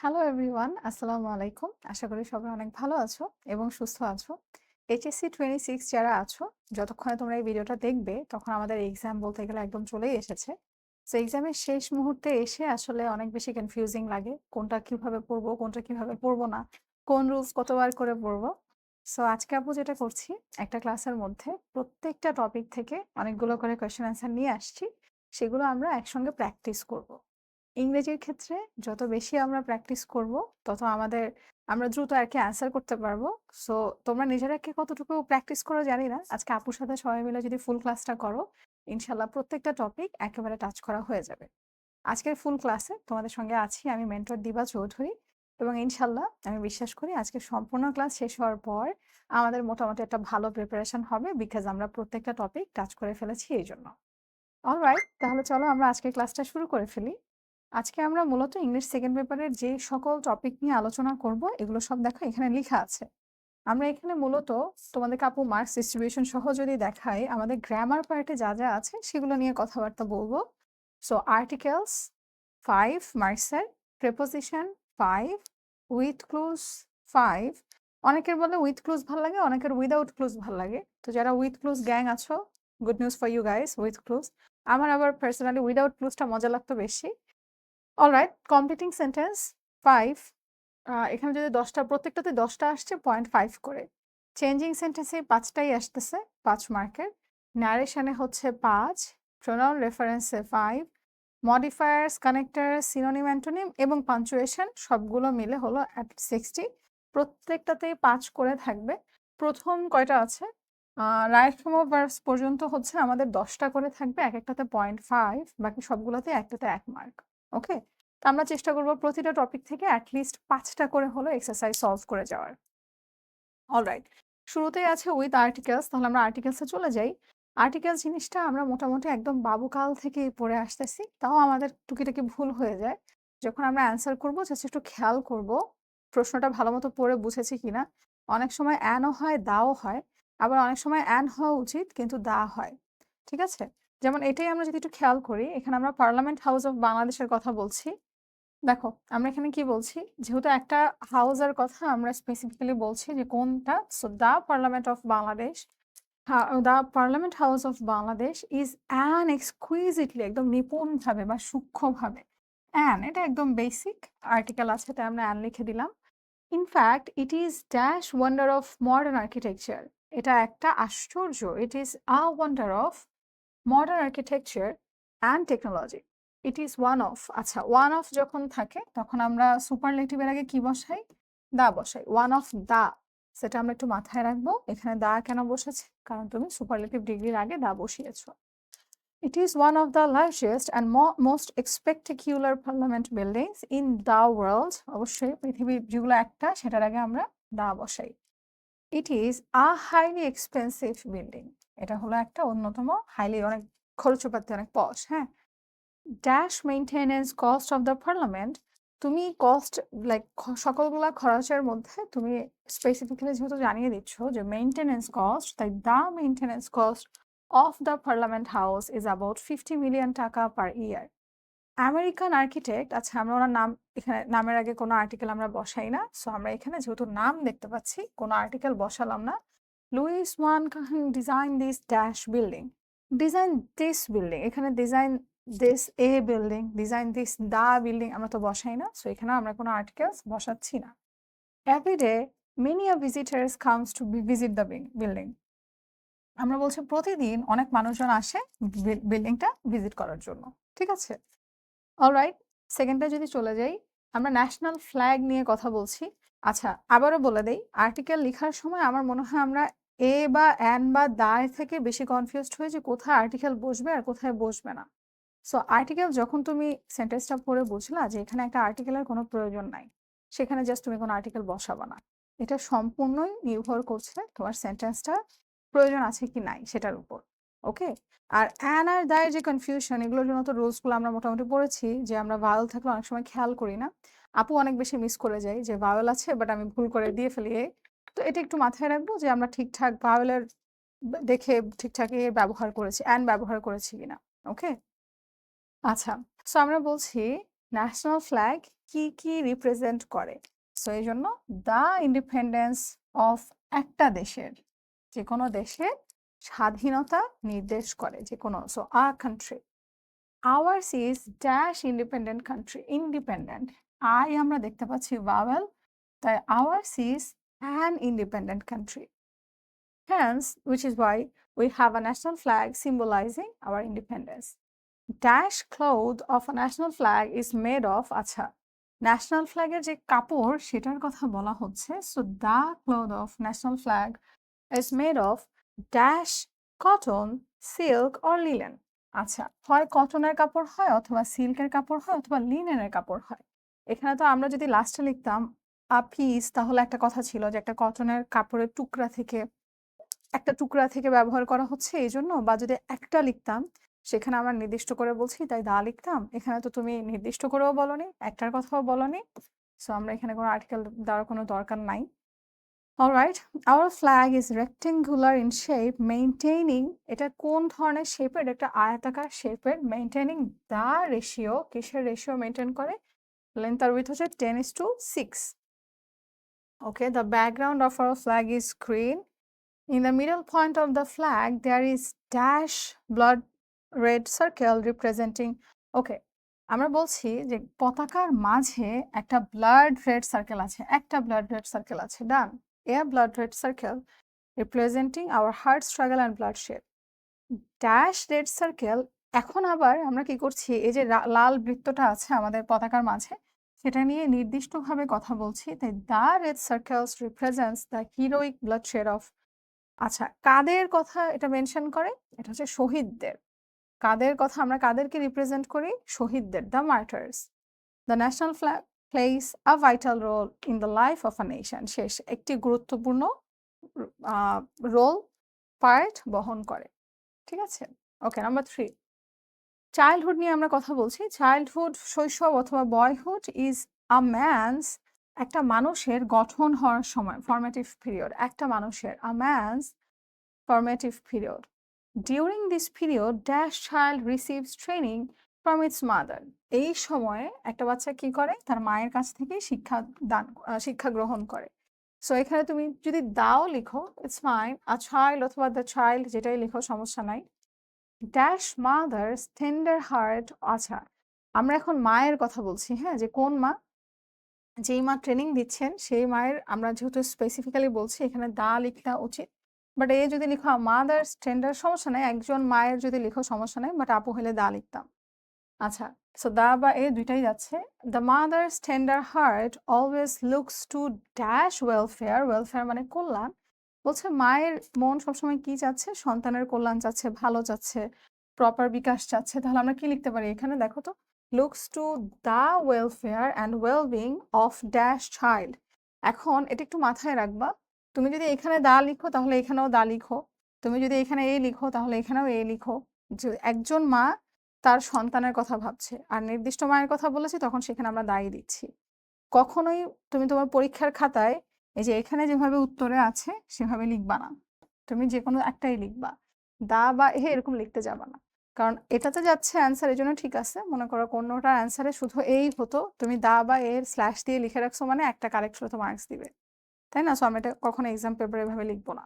Hello everyone, আসসালামু আলাইকুম। আশা করি সবাই অনেক ভালো আছো এবং সুস্থ আছো। এইচএসসি 26 যারা আছো, যতক্ষণে তোমরা এই ভিডিওটা দেখবে তখন আমাদের এক্সাম বলতে গেলে একদম চলেই এসেছে। সো এক্সামের শেষ মুহূর্তে এসে আসলে অনেক বেশি কনফিউজিং লাগে। কোনটা কিভাবে পড়বো, কোনটা কিভাবে পড়বো না, কোন রুলস কতবার করে পড়বো। সো আজকে আপু যেটা করছি, একটা ক্লাসের মধ্যে প্রত্যেকটা টপিক থেকে অনেকগুলো করে কোয়েশ্চেন অ্যান্সার নিয়ে আসছি। সেগুলো আমরা একসঙ্গে প্র্যাকটিস করব। ইংরেজির ক্ষেত্রে যত বেশি আমরা প্র্যাকটিস করব, তত আমরা দ্রুত আরকি অ্যান্সার করতে পারবো। সো তোমরা নিজেরা কে কতটুকু প্র্যাকটিস করো জানি না। আজকে আপুর সাথে সবাই মিলে যদি ফুল ক্লাসটা করো, ইনশাআল্লাহ প্রত্যেকটা টপিক একেবারে টাচ করা হয়ে যাবে। আজকের ফুল ক্লাসে তোমাদের সঙ্গে আছি আমি মেন্টর দিবা চৌধুরী এবং ইনশাআল্লাহ আমি বিশ্বাস করি আজকে সম্পূর্ণ ক্লাস শেষ হওয়ার পর আমাদের মোটামুটি একটা ভালো প্রিপারেশন হবে বিকজ আমরা প্রত্যেকটা টপিক টাচ করে ফেলেছি এইজন্য। অলরাইট, তাহলে চলো আমরা আজকের ক্লাসটা শুরু করে ফেলি। আজকে আমরা মূলত ইংলিশ সেকেন্ড পেপারের যে সকল টপিক নিয়ে আলোচনা করব এগুলো সব দেখো এখানে লেখা আছে। আমরা এখানে মূলত তোমাদেরকে আপু মার্কস ডিস্ট্রিবিউশন সহ যদি দেখাই, আমাদের গ্রামার পার্টে যা যা আছে সেগুলো নিয়ে কথাবার্তা বলবো। সো আর্টিকেলস 5 মার্কসের, প্রেপোজিশন 5, উইথ ক্লুজ 5। অনেকের বলে উইথ ক্লুজ ভাল লাগে, অনেকের উইদাউট ক্লুজ ভাল লাগে। তো যারা উইথ ক্লুজ গ্যাং আছো, good news for you guys, with clues. আমার আবার পার্সোনালি উইদাউট ক্লুজটা মজা লাগতো বেশি। Alright, completing sentence 5। এখানে যদি 10টা, প্রত্যেকটাতে 10টা আসছে 0.5 করে। চেঞ্জিং সেন্টেন্সে 5টাই আসতেছে 5 মার্কের। ন্যারেশনে হচ্ছে 5, প্রোনাউন রেফারেন্সে 5, মডিফায়ার্স, কানেক্টর, সিনোনিম, অ্যান্টোনিম এবং পাঞ্চুয়েশন সবগুলো মিলে হলো at 60। প্রত্যেকটাতেই 5 করে থাকবে। প্রথম কয়টা আছে, রাইট ফ্রম অফ ভার্বস পর্যন্ত হচ্ছে আমাদের 10টা করে থাকবে, এক একটাতে 0.5, বাকি সবগুলোতে একটাতে 1 মার্ক। ওকে, তো আমরা চেষ্টা করব প্রতিটা টপিক থেকে অ্যাটলিস্ট 5টা করে হলো এক্সারসাইজ সলভ করে যাওয়ার। অলরাইট, শুরুতেই আছে উইথ আর্টিকেলস। তাহলে আমরা আর্টিকেলসে চলে যাই। আর্টিকেলস জিনিসটা আমরা মোটামুটি একদম বাবুকাল থেকেই পড়ে আসতেছি, তাও আমাদের টুকিটাকি ভুল হয়ে যায়। যখন আমরা অ্যান্সার করবো জাস্ট একটু খেয়াল করব প্রশ্নটা ভালো মতো পড়ে বুঝেছি কিনা। অনেক সময় অ্যানও হয়, দাও হয়, আবার অনেক সময় অ্যান হওয়া উচিত কিন্তু দা হয়। ঠিক আছে, যেমন এটাই আমরা যদি একটু খেয়াল করি, এখানে আমরা পার্লামেন্ট হাউস অফ বাংলাদেশের কথা বলছি। দেখো আমরা এখানে কি বলছি, যেহেতু একটা হাউসের কথা আমরা স্পেসিফিক্যালি বলছি যে কোনটা। So the parliament of Bangladesh, the parliament house of Bangladesh is an exquisitely, একদম নিপুণভাবে বা সূক্ষ্মভাবে। অ্যান এটা একদম বেসিক আর্টিকেল আছে, তাই আমরা অ্যান লিখে দিলাম। In fact it is dash wonder of modern architecture, এটা একটা আশ্চর্য, ইট is a wonder of modern architecture and technology. It is one of. আচ্ছা, ওয়ান অফ যখন থাকে তখন আমরা সুপারলেটিভের আগে কি বসাই? দা বসাই। ওয়ান অফ দা, সেটা আমরা একটু মাথায় রাখবো। এখানে দা কেন বসেছে? কারণ তুমি সুপারলেটিভ ডিগ্রির আগে দা বসিয়েছো। It is one of the largest and most spectacular parliament buildings in the world. অবশ্যই পৃথিবীর যেগুলো একটা সেটার আগে আমরা দা বসাই। It is a highly expensive building, এটা হলো একটা অন্যতম হাইলি, অনেক খরচপাতি, অনেক পশ। হ্যাঁ, dash maintenance cost of the parliament. তুমি কস্ট লাইক সকলগুলা খরচের মধ্যে তুমি স্পেসিফিক্যালি যেহেতু জানিয়ে দিচ্ছ যে মেইনটেনেন্স কস্ট, তাই the maintenance cost of the parliament house is about 50 million টাকা পার ইয়ার। আমেরিকান আর্কিটেক্ট, আচ্ছা আমরা ওনার নাম, এখানে নামের আগে কোনো আর্টিকেল আমরা বসাই না। সো আমরা এখানে যেহেতু নাম দেখতে পাচ্ছি কোনো আর্টিকেল বসালাম না। Louis one Kahn design this dash building. Design this building, এখানে design this a building, design this the building আমরা তো বসাই না। সো এখানে আমরা কোনো আর্টিকেলস বসাচ্ছি না। Every day many of visitors comes to visit the building. আমরা বলছি প্রতিদিন অনেক মানুষজন আসে বিল্ডিংটা ভিজিট করার জন্য। ঠিক আছে, অলরাইট, সেকেন্ডটা যদি চলে যাই, আমরা ন্যাশনাল ফ্ল্যাগ নিয়ে কথা বলছি। আচ্ছা, আবারও বলে দেই, আর্টিকেল লেখার সময় আমার মনে হয় আমরা এ বা অ্যান বা দায় থেকে বেশি কনফিউজড হয়ে যে কোথায় আর্টিকেল বসবে আর কোথায় বসবে না। সো আর্টিকেল যখন তুমি সেন্টেন্সটা পড়ে বুঝলা যে এখানে একটা আর্টিকেলের কোনো প্রয়োজন নাই, সেখানে জাস্ট তুমি কোনো আর্টিকেল বসাবা না। এটা সম্পূর্ণই নির্ভর করছে তোমার সেন্টেন্সটা প্রয়োজন আছে কি নাই সেটার উপর। ওকে, আর অ্যান আর দায়ের যে কনফিউশন, এগুলোর জন্য তো রুলসগুলো আমরা মোটামুটি পড়েছি যে আমরা ভাওয়েল থাকলে অনেক সময় খেয়াল করি না। আপু অনেক বেশি মিস করে যায় যে ভাওয়েল আছে বাট আমি ভুল করে দিয়ে ফেলি এ। তো এটা একটু মাথায় রাখবো যে আমরা ঠিকঠাক ভাওয়েলের দেখে ঠিকঠাক এর ব্যবহার করেছি, অ্যান ব্যবহার করেছি কিনা। ওকে, আচ্ছা, সো আমরা বলছি ন্যাশনাল ফ্ল্যাগ কি রিপ্রেজেন্ট করে? সো এই জন্য দ্য ইন্ডিপেন্ডেন্স অফ একটা দেশের, যে কোনো দেশের স্বাধীনতা নির্দেশ করে, যে কোনো, so a country. Hours is dash independent country, independent, I আমরা দেখতে পাচ্ছি ভাওয়েল, তাই hours is an independent country. Hence, which is why we have a national flag symbolizing our independence. Dash cloth of a national flag is made of, আচ্ছা, national ফ্ল্যাগের যে কাপড় সেটার কথা বলা হচ্ছে। So the cloth of national flag is made of dash cotton, silk or linen. আচ্ছা, হয় কটনের কাপড় হয়, অথবা সিল্কের কাপড় হয়, অথবা লিনেনের কাপড় হয়। এখানে তো আমরা যদি লাস্টে লিখতাম আ পিস, তাহলে একটা কথা ছিল যে একটা কটনের কাপড়ের টুকরা থেকে, একটা টুকরা থেকে ব্যবহার করা হচ্ছে এই জন্য, বা যদি একটা লিখতাম সেখানে আমরা নির্দিষ্ট করে বলছি তাই দা লিখতাম। এখানে তো তুমি নির্দিষ্ট করেও বলনি, একটার কথাও বলনি, সো আমরা এখানে কোনো আর্টিকেল দেওয়ার কোনো দরকার নাই। Alright, our flag is rectangular in shape, maintaining, এটা কোন ধরনের শেপের? এটা একটা আয়তাকার শেপের। মেইনটেইনিং দ্য রেশিও, কিসের রেশিও মেনটেন করে? লেন্থ আর উইথ হচ্ছে 10:6। Okay, the background of our flag is green. In the middle point of the flag, there is dash blood red circle representing. Okay, আমরা বলছি যে পতাকার মাঝে একটা ব্লাড রেড সার্কেল আছে, একটা ব্লাড রেড সার্কেল আছে, ডান। A blood red circle representing our heart struggle and blood shed. Dash red circle, এখন আবার আমরা কি করছি, এই যে লাল বৃত্তটা আছে আমাদের পতাকার মাঝে, সেটা নিয়ে নির্দিষ্টভাবে কথা বলছি, তাই the red circles represents the heroic blood shed of. আচ্ছা, কাদের কথা এটা মেনশন করে? এটা হচ্ছে শহীদদের। কাদের কথা, আমরা কাদেরকে রিপ্রেজেন্ট করি? শহীদদের, the martyrs. The national flag plays a vital role in the life of a nation, শেষ, একটি গুরুত্বপূর্ণ রোল, পার্ট বহন করে। ঠিক আছে, ওকে। নাম্বার 3, চাইল্ডহুড নিয়ে আমরা কথা বলছি। চাইল্ডহুড, শৈশব অথবা বয়হুড ইজ আ ম্যানস, একটা মানুষের গঠন হওয়ার সময়, ফর্মেটিভ পিরিয়ড, একটা মানুষের, আ man's formative period. During this period, dash child receives training from its mother. এই সময়ে একটা বাচ্চা কি করে? তার মায়ের কাছ থেকে শিক্ষা গ্রহণ করে। সো এখানে তুমি যদি দাও লিখো, ইটস ফাইন, আ চাইল্ড অথবা দ্য চাইল্ড, যেটাই লিখো সমস্যা নাই। ড্যাশ মাদার্স টেন্ডার হার্ট, আচ্ছা, আমরা এখন মায়ের কথা বলছি, হ্যাঁ, যে কোন মা? যেই মা ট্রেনিং দিচ্ছেন সেই মায়ের, আমরা যেহেতু স্পেসিফিক্যালি বলছি এখানে দা লিখা উচিত, বাট এ যদি লিখো মাদার্স টেন্ডার, সমস্যা নাই, একজন মায়ের যদি লিখো সমস্যা নাই, বাট আপু হলে দা লিখতাম। আচ্ছা, সো দা বা এ দুইটাই যাচ্ছে। The mother's tender heart always looks to dash welfare, welfare মানে কল্যাণ। বলছে মায়ের মন সবসময় কি চাচ্ছে? সন্তানের কল্যাণ চাচ্ছে, ভালো চাচ্ছে, প্রপার বিকাশ চাচ্ছে। তাহলে আমরা কি লিখতে পারি এখানে? দেখো তো, looks to the welfare and wellbeing of dash child. এখন এটা একটু মাথায় রাখবা, তুমি যদি এখানে দা লিখো তাহলে এখানেও দা লিখো, তুমি যদি এখানে এ লিখো তাহলে এখানেও এ লিখো। যে একজন মা তার সন্তানের কথা ভাবছে, আর নির্দিষ্ট মায়ের কথা বলেছি, তখন সেখানে আমরা দায়ী দিচ্ছি। কখনোই তুমি তোমার পরীক্ষার খাতায় এই যে এখানে যেভাবে উত্তরে আছে সেভাবে লিখবা না, তুমি যে কোনো একটাই লিখবা, দা বা এ এরকম লিখতে যাবা না। কারণ এটাতে যাচ্ছে অ্যান্সার, এই জন্য ঠিক আছে। মনে করো কোনোটা অ্যান্সারে শুধু এই হতো, তুমি দা বা এর স্ল্যাশ দিয়ে লিখে রাখছো মানে একটা কারেক্ট হলে তো মার্কস দিবে, তাই না? সো আমি এটা কখনো এক্সাম পেপারে এভাবে লিখবো না।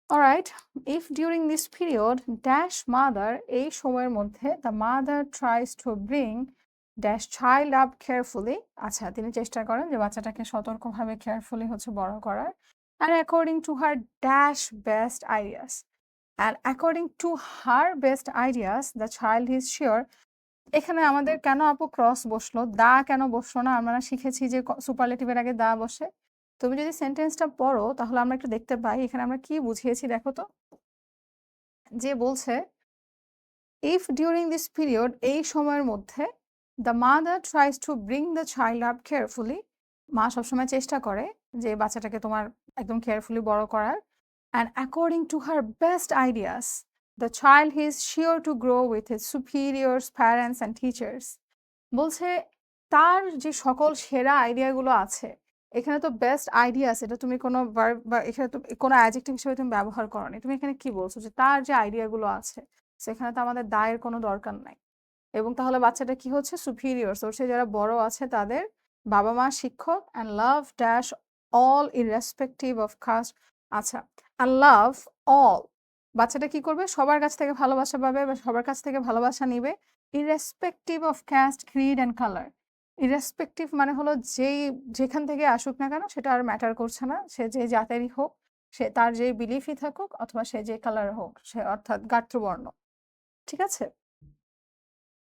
Alright, if during this period dash mother, এই সময়ের মধ্যে the mother tries to bring dash child up carefully, আচ্ছা, তিনি চেষ্টা করেন যে বাচ্চাটাকে সতর্কভাবে কেয়ারফুলি হচ্ছে বড় করার। And according to her dash best ideas, and according to her best ideas the child is sure. এখানে আমাদের কেন আপু ক্রস বসলো, দা কেন বসলো না? আমরা শিখেছি যে সুপারলেটিভের আগে দা বসে। তুমি যদি সেন্টেন্সটা পড়ো তাহলে আমরা একটু দেখতে পাই এখানে আমরা কি বুঝিয়েছি, দেখো তো। যে বলছে ইফ ডিউরিং দিস পিরিয়ড, এই সময়ের মধ্যে, the mother tries to bring the child up carefully, মা সবসময় চেষ্টা করে যে বাচ্চাটাকে তোমার একদম কেয়ারফুলি বড় করার। And according to her best ideas the child is sure to grow with his superiors, parents and teachers. বলছে তার যে সকল সেরা আইডিয়াগুলো আছে, এখানে তো বেস্ট আইডিয়াস, এটা তুমি কোনো ভার্ব বা এখানে তো কোনো অ্যাডজেক্টিভ হিসেবে তুমি ব্যবহার করোনি, তুমি এখানে কি বলছো? যে তার যে আইডিয়াগুলো আছে, সেখানে তো আমাদের দায়ের কোনো দরকার নাই। এবং তাহলে বাচ্চাটা কি হচ্ছে? সুপিরিয়র। সো হচ্ছে যারা বড় আছে তাদের বাবা-মা, শিক্ষক and love dash all irrespective of caste. আচ্ছা, অ্যান্ড লাভ অল। বাচ্চাটা কি করবে? সবার কাছ থেকে ভালোবাসা পাবে বা সবার কাছ থেকে ভালোবাসা নিবে। Irrespective of cast, Creed and colour. Irrespective মানে হলো যেখান থেকে আসুক না কেন সেটা আর ম্যাটার করছে না। সে যে জাতেরই হোক, সে তার যে বিলিফই থাকুক অথবা সে যে কালার হোক, সে অর্থাৎ গাত্রবর্ণ। ঠিক আছে?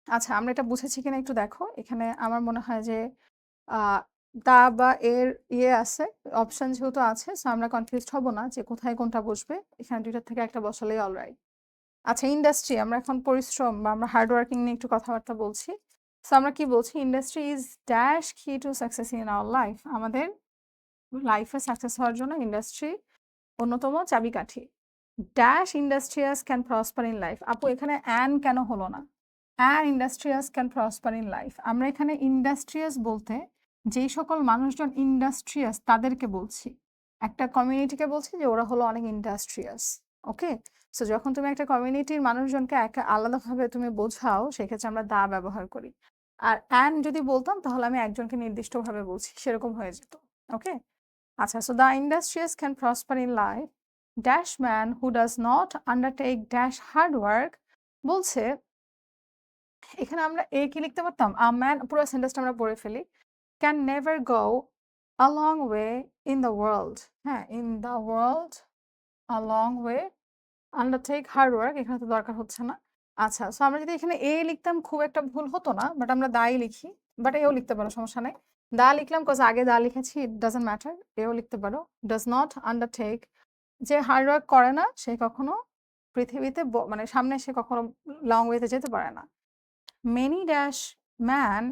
আচ্ছা, আমরা এটা বুঝেছি কিনা একটু দেখো। এখানে আমার মনে হয় যে আ দা বা এর আছে, অপশন যেহেতু আছে, সো আমরা কনফিউজড হব না যে কোথায় কোনটা বসবে। এখানে ২ টার থেকে একটা বসালেই অলরাইট। আচ্ছা, ইন্ডাস্ট্রি, আমরা এখন পরিশ্রম বা আমরা হার্ড ওয়ার্কিং নিয়ে একটু কথাবার্তা বলছি। সো আমরা কি বলছি? ইন্ডাস্ট্রি ইজ ড্যাশ কি to success in our life. আমাদের লাইফে সাকসেস হওয়ার জন্য ইন্ডাস্ট্রি অন্যতম চাবিকাঠি। Dash industrious can prosper in life. আপু এখানে কেন হলো না? Industrious can prosper in life. আমরা এখানে ইন্ডাস্ট্রিয়াস বলতে যেই সকল মানুষজন ইন্ডাস্ট্রিয়াস তাদেরকে বলছি। একটা কমিউনিটিকে বলছি যে ওরা হলো অনেক ইন্ডাস্ট্রিয়াস। ওকে? সো যখন তুমি একটা কমিউনিটির মানুষজনকে আলাদাভাবে তুমি বোঝাও, সেক্ষেত্রে আমরা দা ব্যবহার করি। আর যদি বলতাম তাহলে আমি একজনকে নির্দিষ্টভাবে বলছি, সেরকম হয়ে যেত। ওকে? আচ্ছা, so the industrious can prosper in life dash man who does not undertake dash hard work. বলছে এখানে আমরা কি লিখতে পারতাম? আ ম্যান, পুরো সেন্টেন্সটা আমরা পড়ে ফেলি। Can never go a long way in the world. হ্যাঁ, in the world a long way, undertake hard work, এখানে তো দরকার হচ্ছে না। আচ্ছা, সো আমরা যদি এখানে লিখতাম খুব একটা ভুল হতো না, বাট আমরা দাই লিখি। বাট এও লিখতে পারো, সমস্যা নাই। দা লিখলাম কজ আগে দা লিখেছি, ইট ডাজন্ট ম্যাটার। এও লিখতে পারো। ডাজ নট আন্ডারটেক, যে হার্ড ওয়ার্ক করে না সে কখনো পৃথিবীতে মানে সামনে সে কখনো লং ওয়েতে যেতে পারে না। মেনি ড্যাশ ম্যান,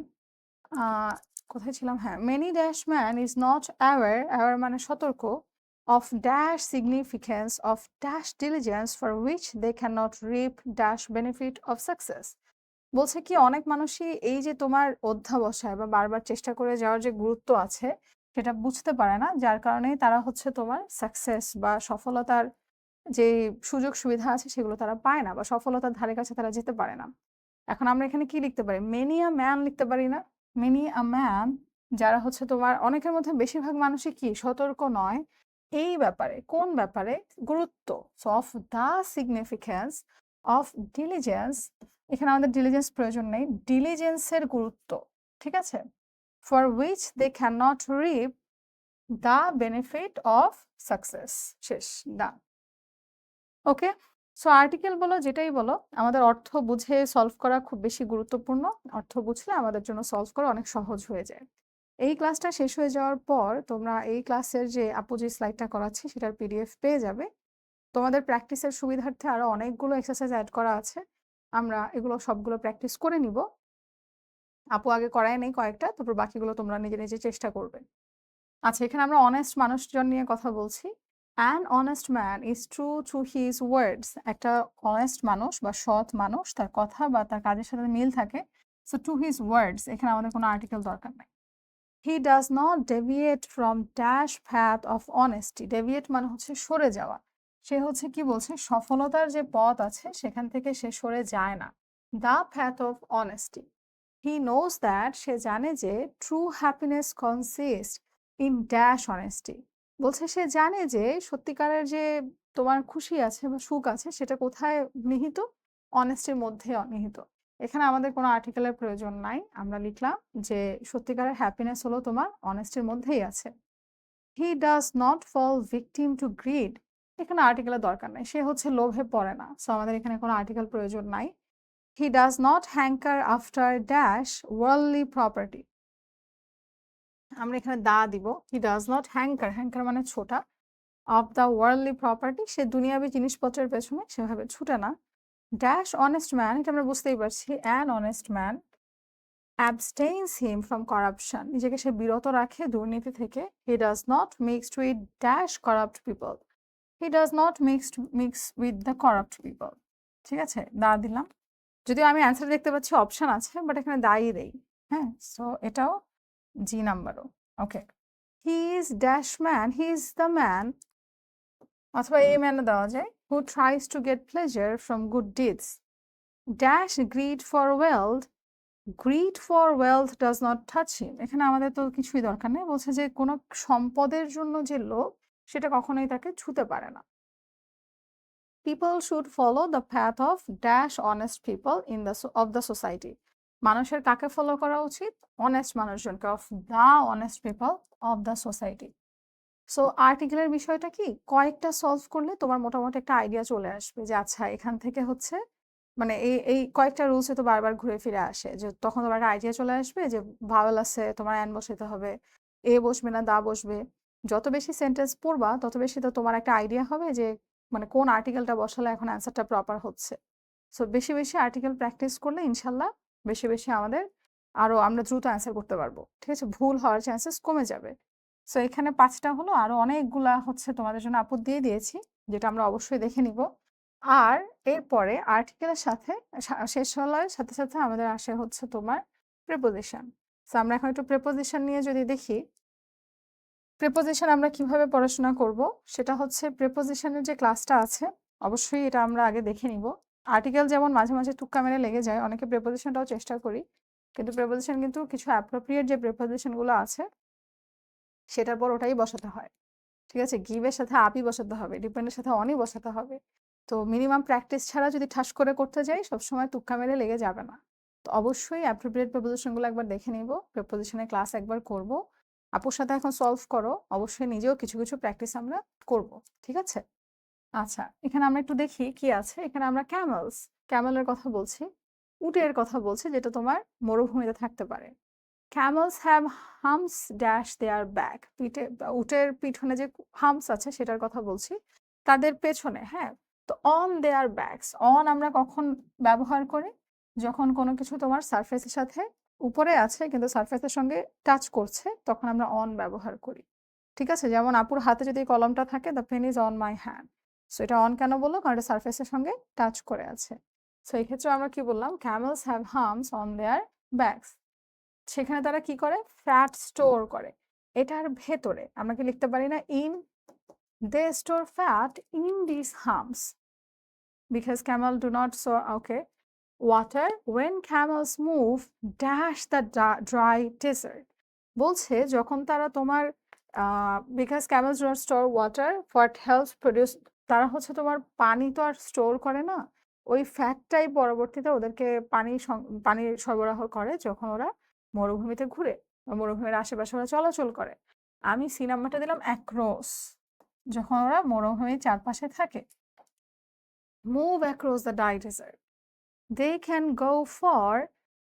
কোথায় ছিলাম? হ্যাঁ, many dash man is not aware মানে সতর্ক, of dash significance of dash diligence for which they can not reap dash benefit of success. বলছে কি অনেক মানুষই এই যে তোমার অধ্যাবসায় বা বারবার চেষ্টা করে যাওয়ার যে গুরুত্ব আছে সেটা বুঝতে পারে না, যার কারণেই তারা হচ্ছে তোমার সাকসেস বা সফলতার যে সুযোগ সুবিধা আছে সেগুলো তারা পায় না বা সফলতার ধারে কাছে তারা যেতে পারে না। এখন আমরা এখানে কি লিখতে পারি? মেনি আ ম্যান লিখতে পারি না? মেনি আ ম্যান, যারা হচ্ছে তোমার অনেকের মধ্যে বেশিরভাগ মানুষই কি সতর্ক নয় এই ব্যাপারে। কোন ব্যাপারে? গুরুত্ব। So of the significance of diligence, এখানে আমাদের ডিলিজেন্স প্রয়োজন নেই, ডিলিজেন্সের গুরুত্ব। ঠিক আছে? For which they can not reap the benefit of success. শেষ, ডান। ওকে? সো আর্টিকেল বলো, যেটাই বলো, আমাদের অর্থ বুঝে সলভ করা খুব বেশি গুরুত্বপূর্ণ। অর্থ বুঝলে আমাদের জন্য সলভ করা অনেক সহজ হয়ে যায়। এই ক্লাসটা শেষ হয়ে যাওয়ার পর তোমরা এই ক্লাসের যে আপু যে স্লাইডটা করাচ্ছি সেটার পিডিএফ পেয়ে যাবে। তোমাদের প্র্যাকটিসের সুবিধার্থে আরো অনেকগুলো এক্সারসাইজ অ্যাড করা আছে। আমরা এগুলো সবগুলো প্র্যাকটিস করে নিব। আপু আগে করায় নেই কয়েকটা, তারপর বাকিগুলো তোমরা নিজে নিজে চেষ্টা করবে। আচ্ছা, এখানে আমরা অনেস্ট মানুষজন নিয়ে কথা বলছি। An honest man is true to his words. একটা অনেস্ট মানুষ বা সৎ মানুষ তার কথা বা তার কাজের সাথে মিল থাকে। সো টু হিজ ওয়ার্ডস, এখানে আমাদের কোনো আর্টিকেল দরকার নাই। হি does not deviate from dash path of honesty. Deviate মানে হচ্ছে সরে যাওয়া। সে হচ্ছে কি বলছে? সফলতার যে পথ আছে সেখান থেকে সে সরে যায় না। The path of honesty. He knows that, সে জানে যে true happiness consist in dash honesty. বলছে সে জানে যে সত্যিকারের যে তোমার খুশি আছে বা সুখ আছে সেটা কোথায় নিহিত? অনেস্টির মধ্যে নিহিত। এখানে আমাদের কোনো আর্টিকেলের প্রয়োজন নাই, আমরা লিখলাম যে সত্যিকারের হ্যাপিনেস হলো তোমার অনেস্টির মধ্যেই আছে। He does not fall victim to greed. এখানে আর্টিকেলের দরকার নাই, সে হচ্ছে লোভে পড়ে না। সো আমাদের এখানে কোনো আর্টিকেল প্রয়োজন নাই। He does not hanker after dash worldly property. আমরা এখানে দা দিব। He does not hanker মানে ছোটা, of the worldly property, সে দুনিয়াবী জিনিসপত্রের পেছনে সেভাবে ছুটে না। ড্যাশ honest man, এটা আমরা বুঝতেই পারছি, an honest man abstains him from corruption, নিজেকে সে বিরত রাখে দুর্নীতি থেকে। He does not mix with dash corrupt people. He does not mix with the corrupt people. ঠিক আছে, দা দিলাম। যদিও আমি অ্যান্সার দেখতে পাচ্ছি অপশন আছে, বাট এখানে দায়ী দেই। হ্যাঁ, সো এটাও জি নাম্বারও। Okay, he is dash man, he is the man, অথবা এই ম্যানও দেওয়া যায়, who tries to get pleasure from good deeds. Dash greed for wealth, greed for wealth does not touch him. এখানে আমাদের তো কিছুই দরকার নেই, বলছে যে কোনো সম্পদের জন্য যে লোভ সেটা কখনোই তাকে ছুতে পারে না। People should follow the path of dash honest people in the of the society. মানুষের কাকে ফলো করা উচিত? অনেস্ট মানুষজনকে, of the honest people of the society. So আর্টিকেলের বিষয়টা কি, কয়েকটা সলভ করলে তোমার মোটামুটি একটা আইডিয়া চলে আসবে যে আচ্ছা এখান থেকে হচ্ছে মানে এই এই কয়েকটা রুলসে তো বারবার ঘুরে ফিরে আসে, যে তখন তোমার একটা আইডিয়া চলে আসবে যে ভাওয়েল আছে তোমার অ্যান বসাতে হবে, এ বসবে না দা বসবে। যত বেশি সেন্টেন্স পড়বা তত বেশি তো তোমার একটা আইডিয়া হবে যে মানে কোন আর্টিকেলটা বসালে এখন অ্যান্সারটা প্রপার হচ্ছে। সো বেশি বেশি আর্টিকেল প্র্যাকটিস করলে ইনশাল্লাহ বেশি বেশি আমাদের আরো আমরা দ্রুত অ্যান্সার করতে পারবো, ঠিক আছে, ভুল হওয়ার চান্সেস কমে যাবে। সো এখানে 5টা হলো, আরো অনেকগুলা হচ্ছে তোমাদের জন্য আপু দিয়ে দিয়েছি, যেটা আমরা অবশ্যই দেখে নিব। আর এরপরে আর্টিকেলের সাথে শেষ হওয়ার সাথে সাথে আমাদের আসে হচ্ছে তোমার প্রিপোজিশন। সো আমরা এখন একটু প্রিপোজিশন নিয়ে যদি দেখি, প্রিপোজিশন আমরা কিভাবে পড়াশোনা করব সেটা হচ্ছে প্রিপোজিশনের যে ক্লাসটা আছে অবশ্যই এটা আমরা আগে দেখে নিব। আর্টিকেল যেমন মাঝে মাঝে টুক্কা মেরে লেগে যায়, অনেকে প্রিপোজিশনটাও চেষ্টা করি, কিন্তু প্রিপোজিশন কিন্তু কিছু অ্যাপ্রোপ্রিয়েট যে প্রিপোজিশনগুলো আছে সেটার পর ওটাই বসাতে হয়, ঠিক আছে, গিভের সাথে আপই বসাতে হবে, ডিপেন্ডের সাথে অনই বসাতে হবে। তো মিনিমাম প্র্যাকটিস ছাড়া যদি ঠাস করে করতে যাই সবসময় তুক্কা মেরে লেগে যাবে না। তো অবশ্যই অ্যাপ্রোপ্রিয়েট প্রিপোজিশনগুলো একবার দেখে নিব, প্রিপোজিশনের ক্লাস একবার করব, আপুর সাথে এখন সলভ করো, অবশ্যই নিজেও কিছু কিছু প্র্যাকটিস আমরা করব, ঠিক আছে। আচ্ছা এখানে আমরা একটু দেখি কি আছে, এখানে আমরা ক্যামেলস, ক্যামেলের কথা বলছি, উটের কথা বলছি যেটা তোমার মরুভূমিতে থাকতে পারে। Camels have humps dash their back. পিঠে উটের পিছনে যে হাম্পস আছে সেটার কথা বলছি, তাদের পেছনে, হ্যাঁ। তো অন দেয়ার ব্যাকস, অন আমরা কখন ব্যবহার করি? যখন কোনো কিছু তোমার সারফেসের সাথে উপরে আছে কিন্তু সারফেসের সঙ্গে টাচ করছে তখন আমরা অন ব্যবহার করি, ঠিক আছে। যেমন আপুর হাতে যদি এই কলমটা থাকে, the pen is on my hand. So এটা অন কেন বললো? কারণ এটা সারফেসের সঙ্গে টাচ করে আছে। সো এই ক্ষেত্রে আমরা কি বললাম? Camels have humps on their backs. সেখানে তারা কি করে? ফ্যাট স্টোর করে। এটার ভেতরে আমরা কি লিখতে পারি না in? They store fat in this humps because camel do not store, okay, water when camels move dash the dry desert. বলছে যখন তারা তোমার because camels do not store water what helps produce, তারা হচ্ছে তোমার পানি তো আর স্টোর করে না, ওই ফ্যাটটাই পরবর্তীতে ওদেরকে পানি সরবরাহ করে যখন ওরা মরুভূমিতে ঘুরে বা মরুভূমির আশেপাশে ওরা চলাচল করে। আমি সি নাম্বারটা দিলাম অ্যাক্রস, যখন ওরা মরুভূমির চারপাশে থাকে। Move across the dry desert, they can go for,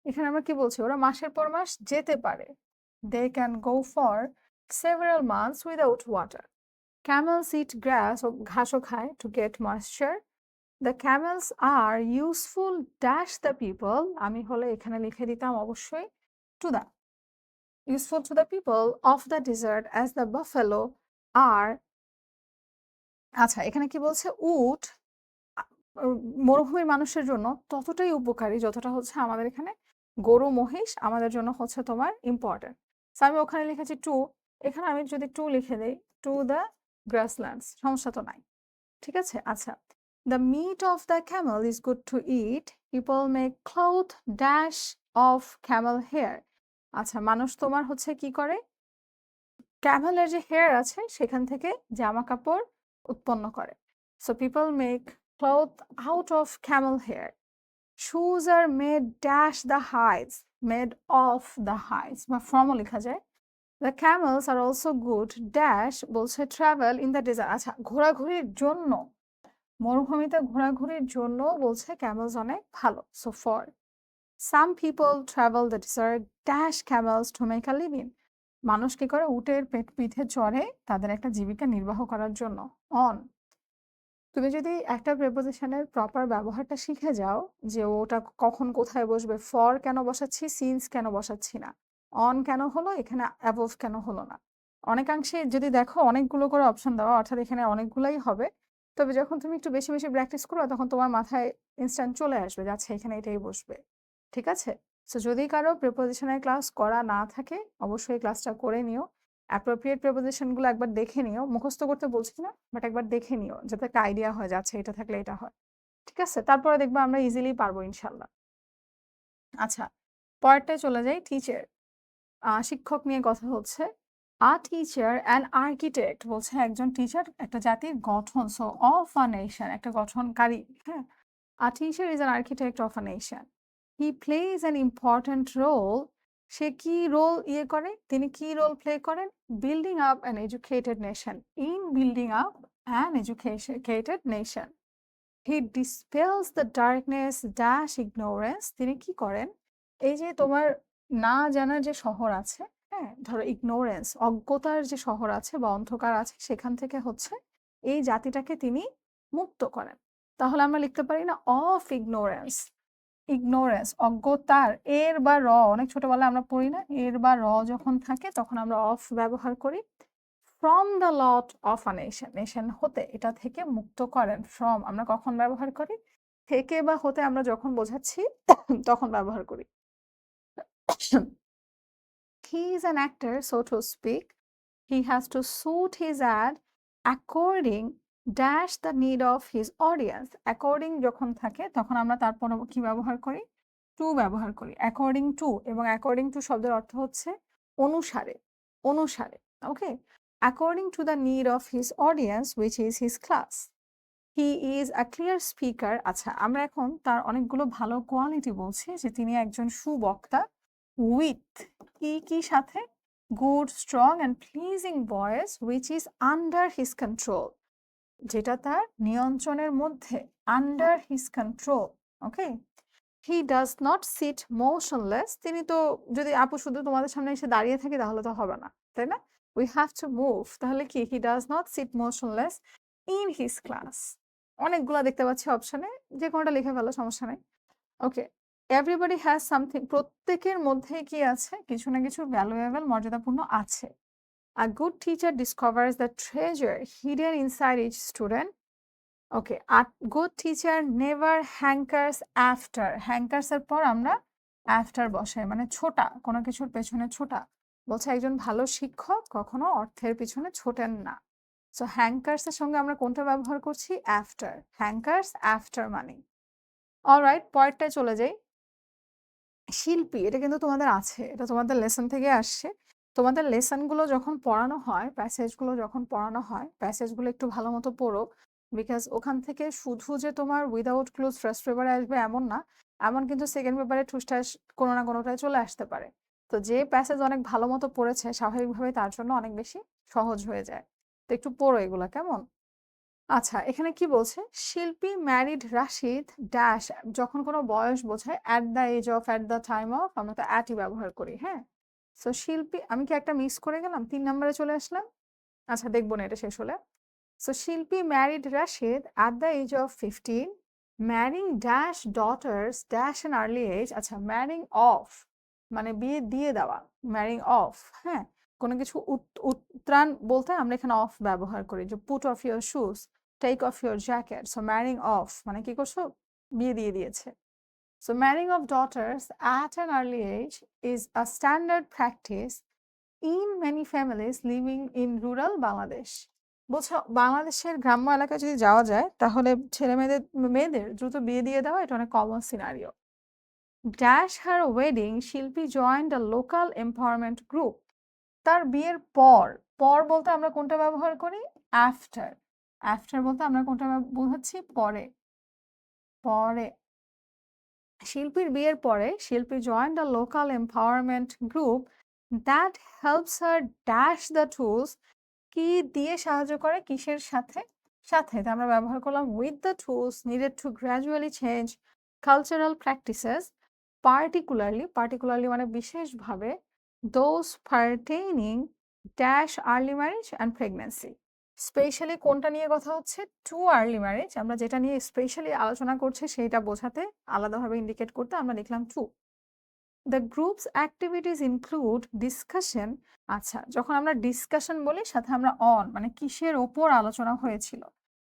এখানে আমরা কি বলছি? ওরা মাসের পর মাস যেতে পারে। They can go for several months without water. Camels eat grass, ও ঘাসও খায়, to get moisture. The camels are useful dash the people, আমি হলে এখানে লিখে দিতাম অবশ্যই to the, useful to the people of the desert as the buffalo are। আচ্ছা এখানে কি বলছে? উট মরুভূমির মানুষের জন্য ততটাই উপকারী যতটা হচ্ছে আমাদের এখানে গরু মহিষ আমাদের জন্য হচ্ছে তোমার ইম্পর্টেন্ট। আমি ওখানে লিখেছি টু, এখানে আমি যদি টু লিখে দেই টু দ্য গ্রাসল্যান্ডস, সমস্যা তো নাই, ঠিক আছে। আচ্ছা, the meat of the camel is good to eat, people make cloth dash of camel hair. আচ্ছা মানুষ তোমার হচ্ছে কি করে? ক্যামেলের যে হেয়ার আছে সেখান থেকে জামা কাপড় উৎপন্ন করে। So people make cloth out of camel hair. Shoes are made dash the hides, made of the hides বা ফ্রমও লেখা যায়। The camels are also good dash, বলছে ট্রাভেল ইন দ্য ডেজার্ট। আচ্ছা ঘোরাঘুরির জন্য, মরুভূমিতে ঘোরাঘুরির জন্য বলছে ক্যামেলস অনেক ভালো। So for some people travel the desert dash camels to make a living. মানুষ কি করে? উটের পিঠে চড়ে তাদের একটা জীবিকা নির্বাহ করার জন্য। অন, তুমি যদি একটা প্রেপোজিশনের প্রপার ব্যবহারটা শিখে যাও যে ওটা কখন কোথায় বসবে, ফর কেন বসাচ্ছি, সিন্স কেন বসাচ্ছি না, অন কেন হলো এখানে, অ্যাবোভ কেন হলো না, অনেকাংশে যদি দেখো অনেকগুলো করে অপশন দেওয়া, অর্থাৎ এখানে অনেকগুলাই হবে। তবে যখন তুমি একটু বেশি বেশি প্র্যাকটিস করো তখন তোমার মাথায় ইনস্ট্যান্ট চলে আসবে যে আচ্ছা এখানে এটাই বসবে, ঠিক আছে। সো যদি কারো প্রিপোজিশনের ক্লাস করা না থাকে অবশ্যই ক্লাসটা করে নিও, অ্যাপ্রোপ্রিয়েট প্রিপোজিশনগুলো একবার দেখে নিও, মুখস্থ করতে বলছি না বাট একবার দেখে নিও যাতে একটা আইডিয়া হয় যে আচ্ছা এটা থাকলে এটা হয়। ঠিক আছে? তারপরে দেখবা আমরা ইজিলি পারবো ইনশাআল্লাহ। আচ্ছা, পরেরটায় চলে যাই টিচার। শিক্ষক নিয়ে কথা হচ্ছে। আ টিচার অ্যান্ড আর্কিটেক্ট বলছে একজন টিচার একটা জাতির গঠন, সো অফ আ নেশন একটা গঠনকারী, হ্যাঁ? A teacher is an architect of a nation. He plays an important role. সে কি রোল করে? তিনি কি রোল প্লে করেন? Building up an educated nation. In building up an educated nation. He dispels the darkness dash ignorance. তিনি কি করেন? এই যে তোমার না জানার যে শহর আছে, হ্যাঁ, ধরো ইগনোরেন্স অজ্ঞতার যে শহর আছে বা অন্ধকার আছে, সেখান থেকে হচ্ছে এই জাতিটাকে তিনি মুক্ত করেন। তাহলে আমরা লিখতে পারি না অফ ইগনোরেন্স। ইগনোরেন্স অজ্ঞতার, এর বা র অনেক ছোটবেলায় আমরা পড়ি না, এর বা র যখন থাকে তখন আমরা অফ ব্যবহার করি। From the lot of a nation, nation হতে, এটা থেকে মুক্ত করেন। ফ্রম আমরা কখন ব্যবহার করি? থেকে বা হতে আমরা যখন বোঝাচ্ছি তখন ব্যবহার করি। He is an actor, so to speak. He has to suit his ad according dash the need of his audience. According যখন থাকে তখন আমরা তারপর কি ব্যবহার করি? টু ব্যবহার করি। অ্যাকর্ডিং টু, এবং অ্যাকর্ডিং টু শব্দের অর্থ হচ্ছে অনুসারে, অনুসারে। Okay, according to the need of his audience which is his class. He is a clear speaker. আচ্ছা, আমরা এখন তার অনেকগুলো ভালো কোয়ালিটি বলছি যে তিনি একজন সুবক্তা। উইথ কি কি সাথে? Good strong and pleasing voice which is under his control, যেটা তার নিয়ন্ত্রণের মধ্যে। Under his control. Okay, he does not seat motionless. তিনি তো, যদি আপু শুধু তোমাদের সামনে এসে দাঁড়িয়ে থাকে তাহলে তো হবে না, তাই না? We have to move. তাহলে কি? হি does not seat motionless in his class. অনেকগুলা দেখতে পাচ্ছি অপশনে, যে কোনোটা লিখে ফেলো, সমস্যা নেই। ওকে, এভরিবডি হ্যাজ সামথিং। প্রত্যেকের মধ্যে কি আছে? কিছু না কিছু ভ্যালুয়েবল, মর্যাদাপূর্ণ আছে। A good teacher discovers the treasure hidden inside each student. Okay, a good teacher never hankers after. Hankers এর পর আমরা আফটার বসাই, মানে ছোটা, কোনো কিছুর পেছনে ছোটা। বলছে একজন ভালো শিক্ষক কখনো অর্থের পিছনে ছোটেন না। সো হ্যাঙ্কার্স এর সঙ্গে আমরা কোনটা ব্যবহার করছি? আফটার। হ্যাঙ্কার্স আফটার মানে। অলরাইট, পরেরটায় চলে যাই। শিল্পী, এটা কিন্তু তোমাদের আছে, এটা তোমাদের লেসন থেকে আসছে। তোমাদের লেসনগুলো যখন পড়ানো হয়, প্যাসেজগুলো যখন পড়ানো হয়, প্যাসেজগুলো একটু ভালো মতো পড়ো। বিকজ ওখান থেকে শুধু যে তোমার উইদাউট ক্লুজ ফার্স্ট পেপারে আসবে এমন না, এমন কিন্তু সেকেন্ড পেপারে ঠুসঠাস কোনো না কোনোটায় চলে আসতে পারে। তো যে প্যাসেজ অনেক ভালো মতো পড়েছে স্বাভাবিকভাবে তার জন্য অনেক বেশি সহজ হয়ে যায়। তো একটু পড়ো এগুলা, কেমন? আচ্ছা, এখানে কি বলছে? শিল্পী ম্যারিড রাশিদ ড্যাশ, যখন কোনো বয়স বোঝায় at the age of, at the time of, আমরা তো অ্যাটই ব্যবহার করি, হ্যাঁ? সো শিল্পী, আমি কি একটা মিস করে গেলাম? ৩ নাম্বারে চলে আসলাম। আচ্ছা, দেখবো না এটা শেষ হলে। So Shilpi married Rashid at the age of 15, marrying dash daughters dash an early age. আচ্ছা, ম্যারিং অফ মানে বিয়ে দিয়ে দেওয়া, ম্যারিং অফ, হ্যাঁ? কোনো কিছু উত্তরাণ বলতে আমরা এখানে অফ ব্যবহার করি, যে put off your shoes, take off your jacket. So marrying off মানে কি করছো? বিয়ে দিয়ে দিয়েছে। So marrying off daughters at an early age is a standard practice in many families living in rural Bangladesh. বলছো বাংলাদেশের গ্রাম্য এলাকায় যদি যাওয়া যায় তাহলে ছেলে মেয়েদের মেয়েদের দ্রুত বিয়ে দিয়ে দেওয়া এটা অনেক common scenario. Dash her wedding শিল্পী জয়েন্ট আ লোকাল এম্পাওয়ারমেন্ট গ্রুপ। তার বিয়ের পর, পর বলতে আমরা কোনটা ব্যবহার করি? আফটার। আফটার বলতে আমরা কোনটা বোঝাচ্ছি? পরে, পরে। শিল্পীর বিয়ের পরে শিল্পী joint a local empowerment group that helps her dash the tools. কি দিয়ে সাহায্য করে? কিসের সাথে? সাথে। তা আমরা ব্যবহার করলাম with the tools needed to gradually change cultural practices, particularly, particularly মানে বিশেষভাবে, those pertaining dash early marriage and pregnancy. Specially কোনটা নিয়ে কথা হচ্ছে? To early marriage. আমরা যেটা নিয়ে স্পেশালি আলোচনা করছি সেইটা বোঝাতে, আলাদাভাবে ইন্ডিকেট করতে আমরা লিখলাম to. The groups activities include discussion. আচ্ছা, যখন আমরা ডিসকাশন বলি সাথে আমরা অন মানে কিসের ওপর আলোচনা হয়েছিল।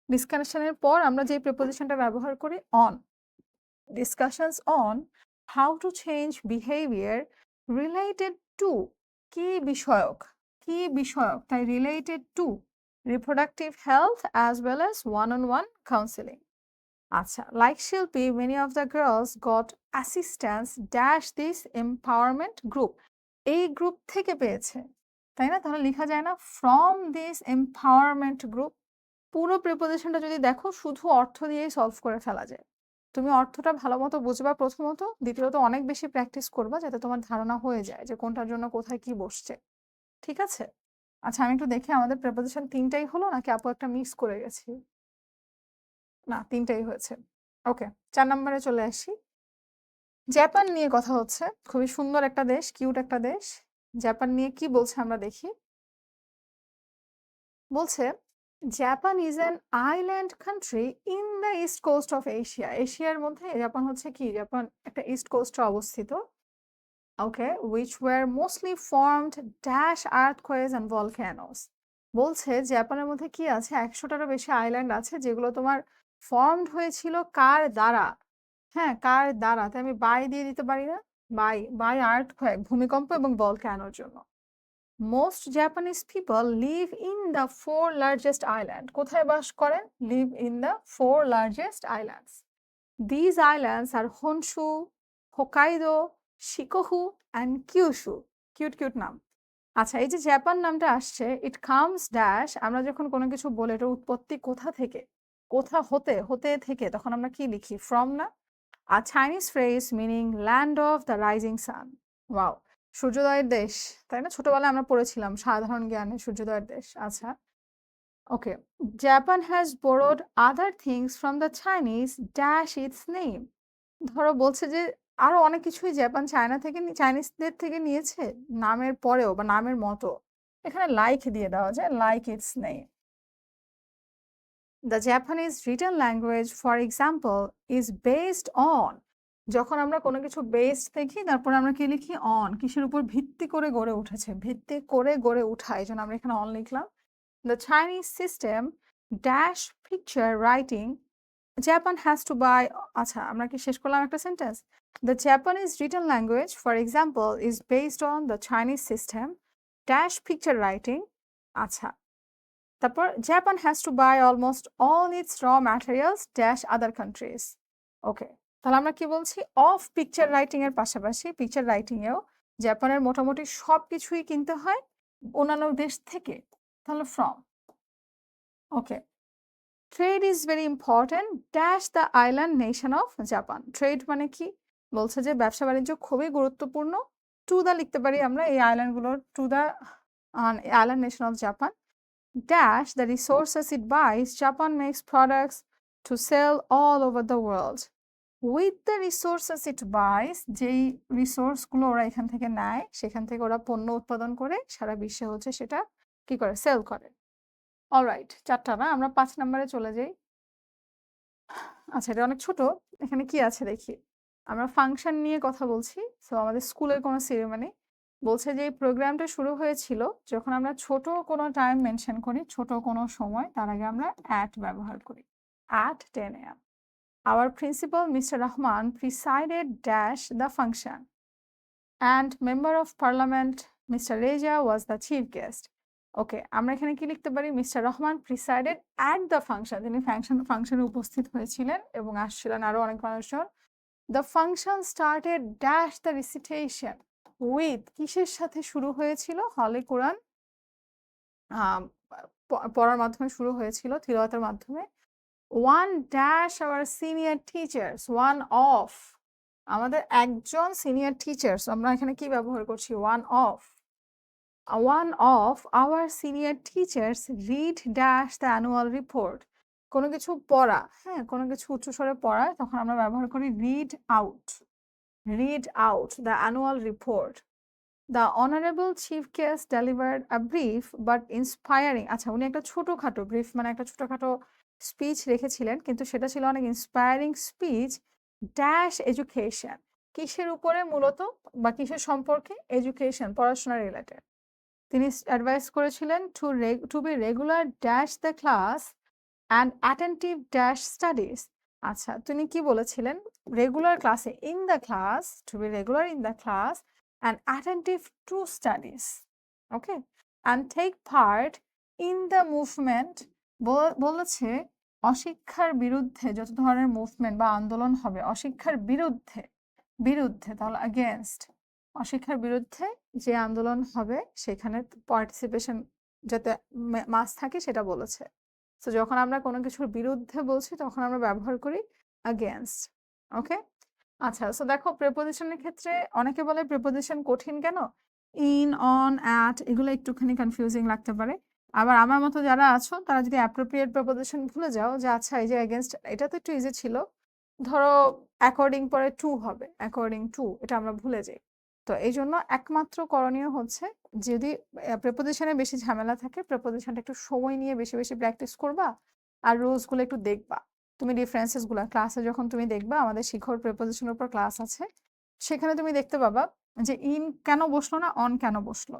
ডিসকাশনের পর আমরা যে প্রিপোজিশনটা ব্যবহার করি on. Discussions on how to change behaviour related to, কি বিষয়ক, কি বিষয়ক, তাই related to reproductive health as well as one on one counselling. আচ্ছা, like Shilpi, many of the girls got assistance dash this empowerment group. এই group থেকে পেয়েছে, তাই না? তাহলে লিখা যায় না from this empowerment group? পুরো প্রিপোজিশনটা যদি দেখো শুধু অর্থ দিয়েই সলভ করে ফেলা যায়। তুমি অর্থটা ভালো মতো বুঝবা প্রথমত, দ্বিতীয়ত অনেক বেশি প্র্যাকটিস করবা যাতে তোমার ধারণা হয়ে যায় যে কোনটার জন্য কোথায় কি বসছে। ঠিক আছে? আচ্ছা, আমি একটু দেখি আমাদের প্রিপোজিশন ৩টাই হলো নাকি আপু একটা মিস করে গেছি? না, ৩টাই হয়েছে। ওকে, ৪ নম্বরে চলে আসি। জাপান নিয়ে কথা হচ্ছে। খুবই সুন্দর একটা দেশ, কিউট একটা দেশ। জাপান নিয়ে কি বলছে আমরা দেখি। বলছে Japan is an island country in the east coast of Asia. এশিয়ার মধ্যে জাপান হচ্ছে কি, জাপান একটা ইস্ট কোস্টে অবস্থিত। ওকে, which were mostly formed dash earthquakes and volcanoes. বলছে জাপানের মধ্যে কি আছে, ১০০টারও বেশি আইল্যান্ড আছে যেগুলো তোমার ফর্মড হয়েছিল কার দ্বারা? হ্যাঁ, কার দ্বারা? তাই আমি বাই দিয়ে দিতে পারি না? বাই আর্থকোয়েক, ভূমিকম্প এবং ভলক্যানোর জন্য। Most Japanese people live in the 4 largest island. কোথায় বাস করেন? Live in the 4 largest islands. These islands are Honshu, Hokkaido, Shikoku and Kyushu. Cute cute নাম। আচ্ছা, এই যে জাপান নামটা আসছে, ইট কামস ড্যাশ, আমরা যখন কোনো কিছু বলে এটার উৎপত্তি কোথা থেকে, কোথা হতে, হতে থেকে, তখন আমরা কি লিখি? ফ্রম না? আর Chinese phrase meaning land of the rising sun. Wow, সূর্যোদয়ের দেশ, তাই না? ছোটবেলায় আমরা পড়েছিলাম সাধারণ জ্ঞানে সূর্যোদয়ের দেশ। আচ্ছা, okay. Japan has borrowed other things from the Chinese dash its name. ধরো বলছে যে আরো অনেক কিছুই জাপান চায়না থেকে চাইনিজদের থেকে নিয়েছে নামের পরেও বা নামের মতো। এখানে লাইক দিয়ে দেওয়া যায়, like it's name. The Japanese written language for example is based on. যখন আমরা কোনো কিছু বেসড দেখি তারপরে আমরা কি লিখি? অন। কিসের উপর ভিত্তি করে গড়ে উঠেছে? ভিত্তি করে গড়ে উঠা, এই জন্য আমরা এখানে অন লিখলাম। The Chinese system dash picture writing Japan has to buy. আচ্ছা, আমরা কি শেষ করলাম একটা sentence? The Japanese written language for example is based on the Chinese system dash picture writing. আচ্ছা, তারপর Japan has to buy almost all its raw materials dash other countries. Okay, তাহলে আমরা কি বলছি? অফ পিকচার রাইটিং এর পাশাপাশি picture writing এও জাপানের মোটামুটি সব কিছুই কিনতে হয় অন্যান্য দেশ থেকে, তাহলে from. Okay, trade is very important dash the island nation of Japan. Trade মানে কি? বলছে যে ব্যবসা বাণিজ্য খুবই গুরুত্বপূর্ণ। টু দ্য লিখতে পারি আমরা এই আইল্যান্ডগুলোর, to the island nation of Japan dash the resources it buys. Japan makes products to sell all over the world. With the resources it buys, যেই রিসোর্সগুলো ওরা এখান থেকে নেয় সেখান থেকে ওরা পণ্য উৎপাদন করে সারা বিশ্বে হচ্ছে সেটা কি করে? সেল করে। অলরাইট, 4টা না, আমরা 5 নম্বরে চলে যাই। আচ্ছা, এটা অনেক ছোট। এখানে কি আছে দেখি। আমরা ফাংশন নিয়ে কথা বলছি। সো আমাদের স্কুলের কোনো সেরেমনি। বলছে যে এই প্রোগ্রামটা শুরু হয়েছিল যখন আমরা ছোট কোনো টাইম মেনশন করি, ছোট কোনো সময়, তার আগে আমরা অ্যাট ব্যবহার করি। At 10 AM. Our principal, Mr. Rahman, presided dash the function. And member of parliament, Mr. Reja, was the chief guest. ওকে, আমরা এখানে কি লিখতে পারি? Mister Rahman presided at the function, তিনি ফাংশনে উপস্থিত হয়েছিলেন এবং আসছিলেন আরো অনেক মানুষজন। The function started dash the রিসিটেশন with, কিসের সাথে শুরু হয়েছিল? হলে কোরআন পড়ার মাধ্যমে শুরু হয়েছিল, তিলাওয়াতের মাধ্যমে। One dash our senior teachers, one of, আমাদের একজন সিনিয়র টিচার্স, আমরা এখানে কি ব্যবহার করছি? One of. One of our senior teachers read dash the annual report. কোনো কিছু পড়া, হ্যাঁ, কোনো কিছু উচ্চস্বরে পড়া, তখন আমরা ব্যবহার করি read out. Read out the annual report. The honorable chief guest delivered a brief but inspiring. আচ্ছা, উনি একটা ছোটখাটো ব্রিফ মানে একটা ছোটখাটো স্পিচ রেখেছিলেন, কিন্তু সেটা ছিল অনেক ইন্সপায়ারিং স্পিচ ড্যাশ এডুকেশন। কিসের উপরে মূলত বা কিসের সম্পর্কে? এডুকেশন, পড়াশোনা রিলেটেড। তিনি অ্যাডভাইস করেছিলেন to be regular dash the class and attentive dash studies. আচ্ছা, তিনি কি বলেছিলেন? রেগুলার ক্লাসে, in the class, to be regular in the class and attentive to studies. Okay, and take part in the movement, বলেছে অশিক্ষার বিরুদ্ধে যত ধরনের মুভমেন্ট বা আন্দোলন হবে অশিক্ষার বিরুদ্ধে বিরুদ্ধে তাহলে against অশিক্ষার বিরুদ্ধে যে আন্দোলন হবে সেখানে পার্টিসিপেশন যাতে মাস থাকে সেটা বলেছে। তো যখন আমরা কোনো কিছুর বিরুদ্ধে বলছি তখন আমরা ব্যবহার করি against। ওকে, আচ্ছা, সো দেখো প্রেপোজিশনের ক্ষেত্রে অনেকে বলে প্রেপোজিশন কঠিন কেন, ইন, অন, অ্যাট এগুলো একটুখানি কনফিউজিং লাগতে পারে। আবার আমার মতো যারা আছো তারা যদি অ্যাপ্রোপ্রিয়েট প্রেপোজিশন ভুলে যাও যে আচ্ছা এই যে এগেনস্ট এটা তো একটু ইজি ছিল, ধরো অ্যাকর্ডিং পরে টু হবে, অ্যাকর্ডিং টু এটা আমরা ভুলে যাই। তো এই জন্য একমাত্র করণীয় হচ্ছে যদি প্রেপোজিশনে বেশি ঝামেলা থাকে প্রেপোজিশনটা একটু সময় নিয়ে বেশি বেশি প্র্যাকটিস করবা আর রুলসগুলো একটু দেখবা। তুমি ডিফারেন্সেস গুলা ক্লাসে যখন তুমি দেখবা, আমাদের শিখর প্রেপোজিশনের উপর ক্লাস আছে, সেখানে তুমি দেখতে পাবা যে ইন কেন বসলো না, অন কেন বসলো,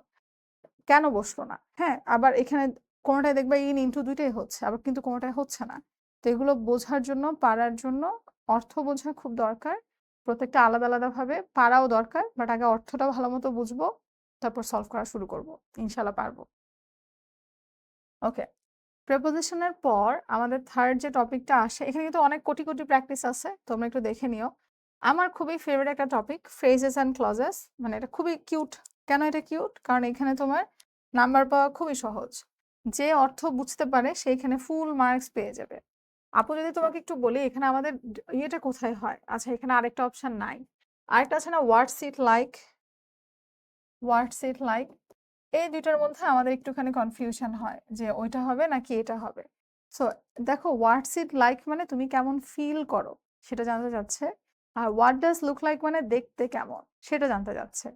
কেন বসলো না। হ্যাঁ, আবার এখানে কোনোটায় দেখবা ইন ইনটু দুইটাই হচ্ছে, আবার কিন্তু কোনোটায় হচ্ছে না। তো এগুলো বোঝার জন্য পারার জন্য অর্থ বোঝা খুব দরকার। প্রত্যেকটা আলাদা আলাদা ভাবে পারাও দরকার, বাট আগে অর্থটা ভালো মতো বুঝবো, তারপর সলভ করা শুরু করব, ইনশাল্লাহ পারবো। ওকে, প্রেপোজিশনের পর আমাদের থার্ড যে টপিকটা আসে, এখানে কিন্তু অনেক কোটি কোটি প্র্যাকটিস আছে, তোমরা একটু দেখে নিও। আমার খুবই ফেভারিট একটা টপিক ফ্রেজেস অ্যান্ড ক্লজেস, মানে এটা খুবই কিউট। কেন এটা কিউট? কারণ এখানে তোমার নাম্বার পাওয়া খুবই সহজ, যে অর্থ বুঝতে পারে সেইখানে ফুল মার্কস পেয়ে যাবে। আপু যদি তোমাকে একটু বলি এখানে আমাদের ইয়েটা কোথায় হয়, আচ্ছা এখানে আরেকটা অপশন নাই, আরেকটা আছে না, হোয়াটস it like, what's it like, এই দুইটার মধ্যে আমাদের একটুখানি কনফিউশন হয় যে ওইটা হবে নাকি এটা হবে। সো দেখো হোয়াটস ইট লাইক মানে তুমি কেমন ফিল করো সেটা জানতে যাচ্ছে, আর হোয়াট ডাজ লুক লাইক মানে দেখতে কেমন সেটা জানতে যাচ্ছে।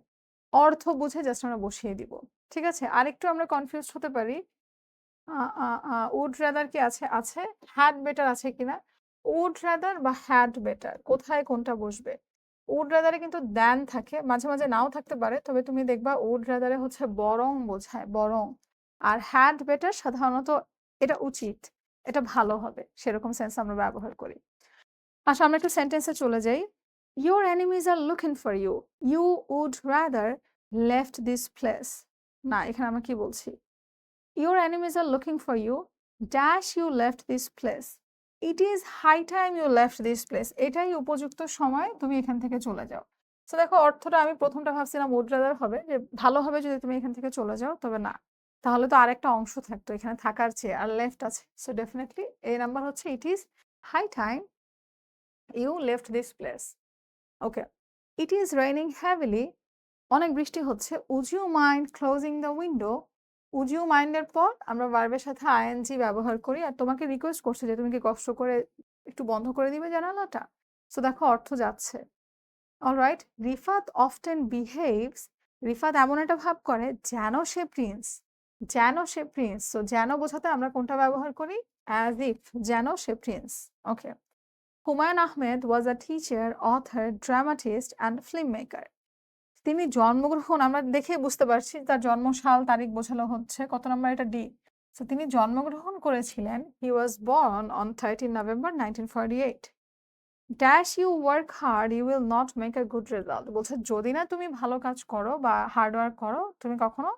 অর্থ বুঝে জাস্ট আমরা বসিয়ে দিব, ঠিক আছে। আরেকটু আমরা কনফিউজ হতে পারি, উড রাদার কি আছে, আছে, হ্যাড বেটার আছে কিনা, উড রাদার বা হ্যাড বেটার কোথায় কোনটা বসবে। উড রাদারে কিন্তু দ্যান থাকে, মাঝে মাঝে নাও থাকতে পারে, তবে তুমি দেখবা উড রাদারে হচ্ছে বরং বোঝায়, বরং। আর হ্যাড বেটার সাধারণত এটা উচিত, এটা ভালো হবে, সেরকম সেন্স আমরা ব্যবহার করি। আচ্ছা আমরা একটু সেন্টেন্সে চলে যাই। Your enemies are looking for you, you would rather left this place. না, এখানে আমরা কি বলছি, your enemies are looking for you dash you left this place, it is high time you left this place, এটাই উপযুক্ত সময় তুমি এখান থেকে চলে যাও। তো দেখো অর্থটা আমি প্রথমটা ভাবছিলাম would rather হবে, যে ভালো হবে যদি তুমি এখান থেকে চলে যাও, তবে না, তাহলে তো আরেকটা অংশ থাকতো এখানে থাকার চেয়ে, আর লেফট আছে, সো ডেফিনেটলি এই নাম্বার হচ্ছে it is high time you left this place। Okay, it is raining heavily, অনেক বৃষ্টি হচ্ছে, would you mind closing the window, would you মাইন্ডের পর আমরা ভার্বের সাথে আইএনজি ব্যবহার করি, আর তোমাকে রিকোয়েস্ট করছে যে তুমি কি কষ্ট করে একটু বন্ধ করে দিবে জানালাটা। সো দেখো অর্থ যাচ্ছে। Alright, Rifat often behaves, Rifat এমন একটা ভাব করে যেন সে প্রিন্স, যেন সে প্রিন্স। সো যেন বোঝাতে আমরা কোনটা ব্যবহার করি, অ্যাজ ইফ, যেন সে prince. Okay, Humayun Ahmed was a teacher, author, dramatist and film maker. তিনি জন্মগ্রহণ, আমরা দেখে বুঝতে পারছি তার জন্মসাল তারিখ বোঝানো হচ্ছে, কত নাম্বার, এটা ডি। সো তিনি জন্মগ্রহণ করেছিলেন, he was born on 13 November 1948। Dash you work hard you will not make a good result, বলছে যদি না তুমি ভালো কাজ করো বা হার্ড ওয়ার্ক করো তুমি কখনো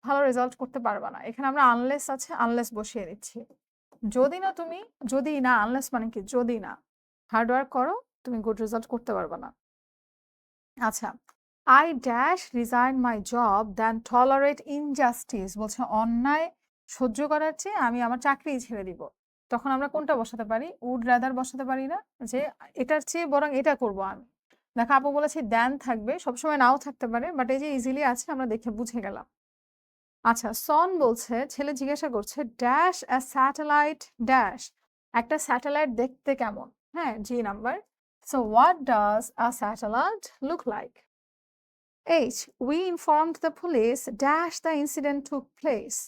ভালো রেজাল্ট করতে পারবা না। এখানে আমরা আনলেস আছে, আনলেস বসিয়ে দিচ্ছি, যদি না তুমি, যদি না, আনলেস মানে কি, যদি না হার্ড ওয়ার্ক করো তুমি গুড রেজাল্ট করতে পারবা না। আচ্ছা, I dash resign my job than tolerate injustice, বলছে অন্যায় সহ্য করার চেয়ে আমি আমার চাকরিই ছেড়ে দিব। তখন আমরা কোনটা বসাতে পারি, উড রাদার বসাতে পারি না, যে এটার চেয়ে বরং এটা করব আমি। দেখো আপু বলেছি দ্যান থাকবে, সবসময় নাও থাকতে পারে, বাট এই যে ইজিলি আছে আমরা দেখে বুঝে গেলাম। আচ্ছা, সন বলছে, ছেলে জিজ্ঞাসা করছে ড্যাশ আ স্যাটেলাইট ড্যাশ, একটা স্যাটেলাইট দেখতে কেমন। হ্যাঁ, G number. So what does a satellite look like. H, we informed the police dash the incident took place,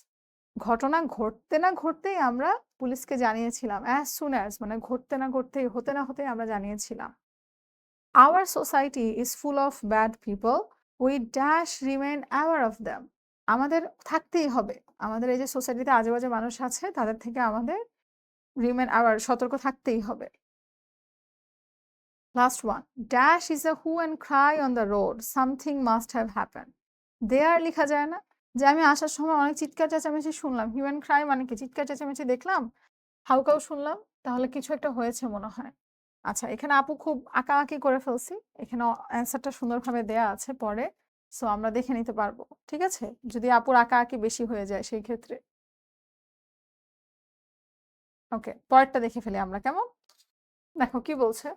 ঘটনা ঘটতে না ঘটতেই আমরা পুলিশকে জানিয়েছিলাম, as soon as মানে ঘটতে না ঘটতেই, হতে না হতেই আমরা জানিয়েছিলাম। Our society is full of bad people, we dash remain aware of them, আমাদের থাকতেই হবে, আমাদের এই যে সোসাইটিতে আজেবাজে মানুষ আছে তাদের থেকে আমাদের রিমেন aware, সতর্ক থাকতেই হবে। Last one. Dash is a hue and cry on the road. Something must have happened. There লেখা যায় না যে আমি আসার সময় অনেক চিৎকার চেঁচামেচি শুনলাম। হিউ অ্যান্ড ক্রাই মানে কি, চিৎকার চেঁচামেচি দেখলাম, হাউকাউ শুনলাম, তাহলে কিছু একটা হয়েছে মনে হয়। আচ্ছা, এখানে আপু খুব আঁকাআঁকি করে ফেলছি। এখানে অ্যান্সারটা সুন্দরভাবে দেয়া আছে পরে। সো আমরা দেখে নিতে পারবো। ঠিক আছে? যদি আপুর আঁকাআঁকি বেশি হয়ে যায় সেই ক্ষেত্রে। ওকে, পরেরটা দেখে ফেলি আমরা, কেমন? দেখো কি বলছে?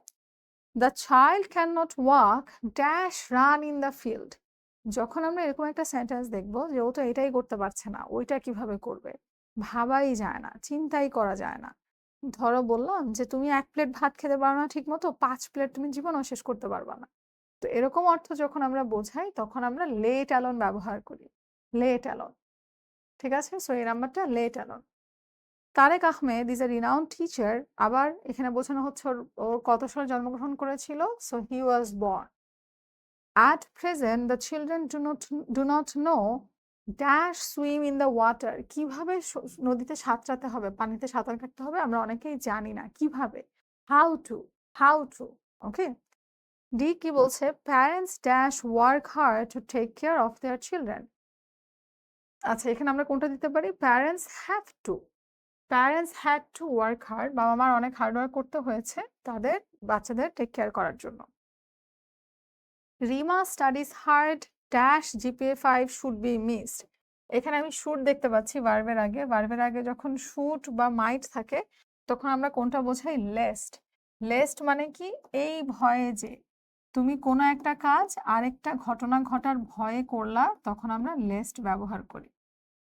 The child can not walk dash run in the field. যখন আমরা এরকম একটা সেন্টেন্স দেখবো যে ও তো এটাই করতে পারছে না, ওইটা কিভাবে করবে, ভাবাই যায় না, চিন্তাই করা যায় না। ধরো বললাম যে তুমি 1 প্লেট ভাত খেতে পারো না ঠিক মতো, 5 প্লেট তুমি জীবনও শেষ করতে পারবা না। তো এরকম অর্থ যখন আমরা বোঝাই তখন আমরা লেট অ্যালোন ব্যবহার করি। Let alone. ঠিক আছে, সো এই নাম্বারটা let alone. Tareq Ahmed is a renowned teacher. আবার এখানে বোঝানো হচ্ছে ও কত সালে জন্মগ্রহণ করেছিল। So he was born. At present, the children do not know dash swim in the water. কিভাবে নদীতে সাঁতরাতে হবে, পানিতে সাঁতার কাটতে হবে আমরা অনেকেই জানি না কিভাবে। How to. ওকে। ডি কি বলছে? Parents dash work hard to take care of their children. আচ্ছা, এখানে আমরা কোনটা দিতে পারি? Parents have to. Parents had to work hard. বাবা মার অনেক হার্ড ওয়ার্ক করতে হয়েছে তাদের বাচ্চাদের টেক কেয়ার করার জন্য। Rima studies hard dash GPA 5 should be missed. এখানে আমি শুড দেখতে পাচ্ছি ভার্বের আগে। ভার্বের আগে যখন শুড বা মাইট থাকে তখন আমরা কোনটা বোঝাই? লেস্ট। লেস্ট মানে কি? এই ভয়ে যে তুমি কোনো একটা কাজ আরেকটা ঘটনা ঘটার ভয়ে করলা, তখন আমরা লেস্ট ব্যবহার করি।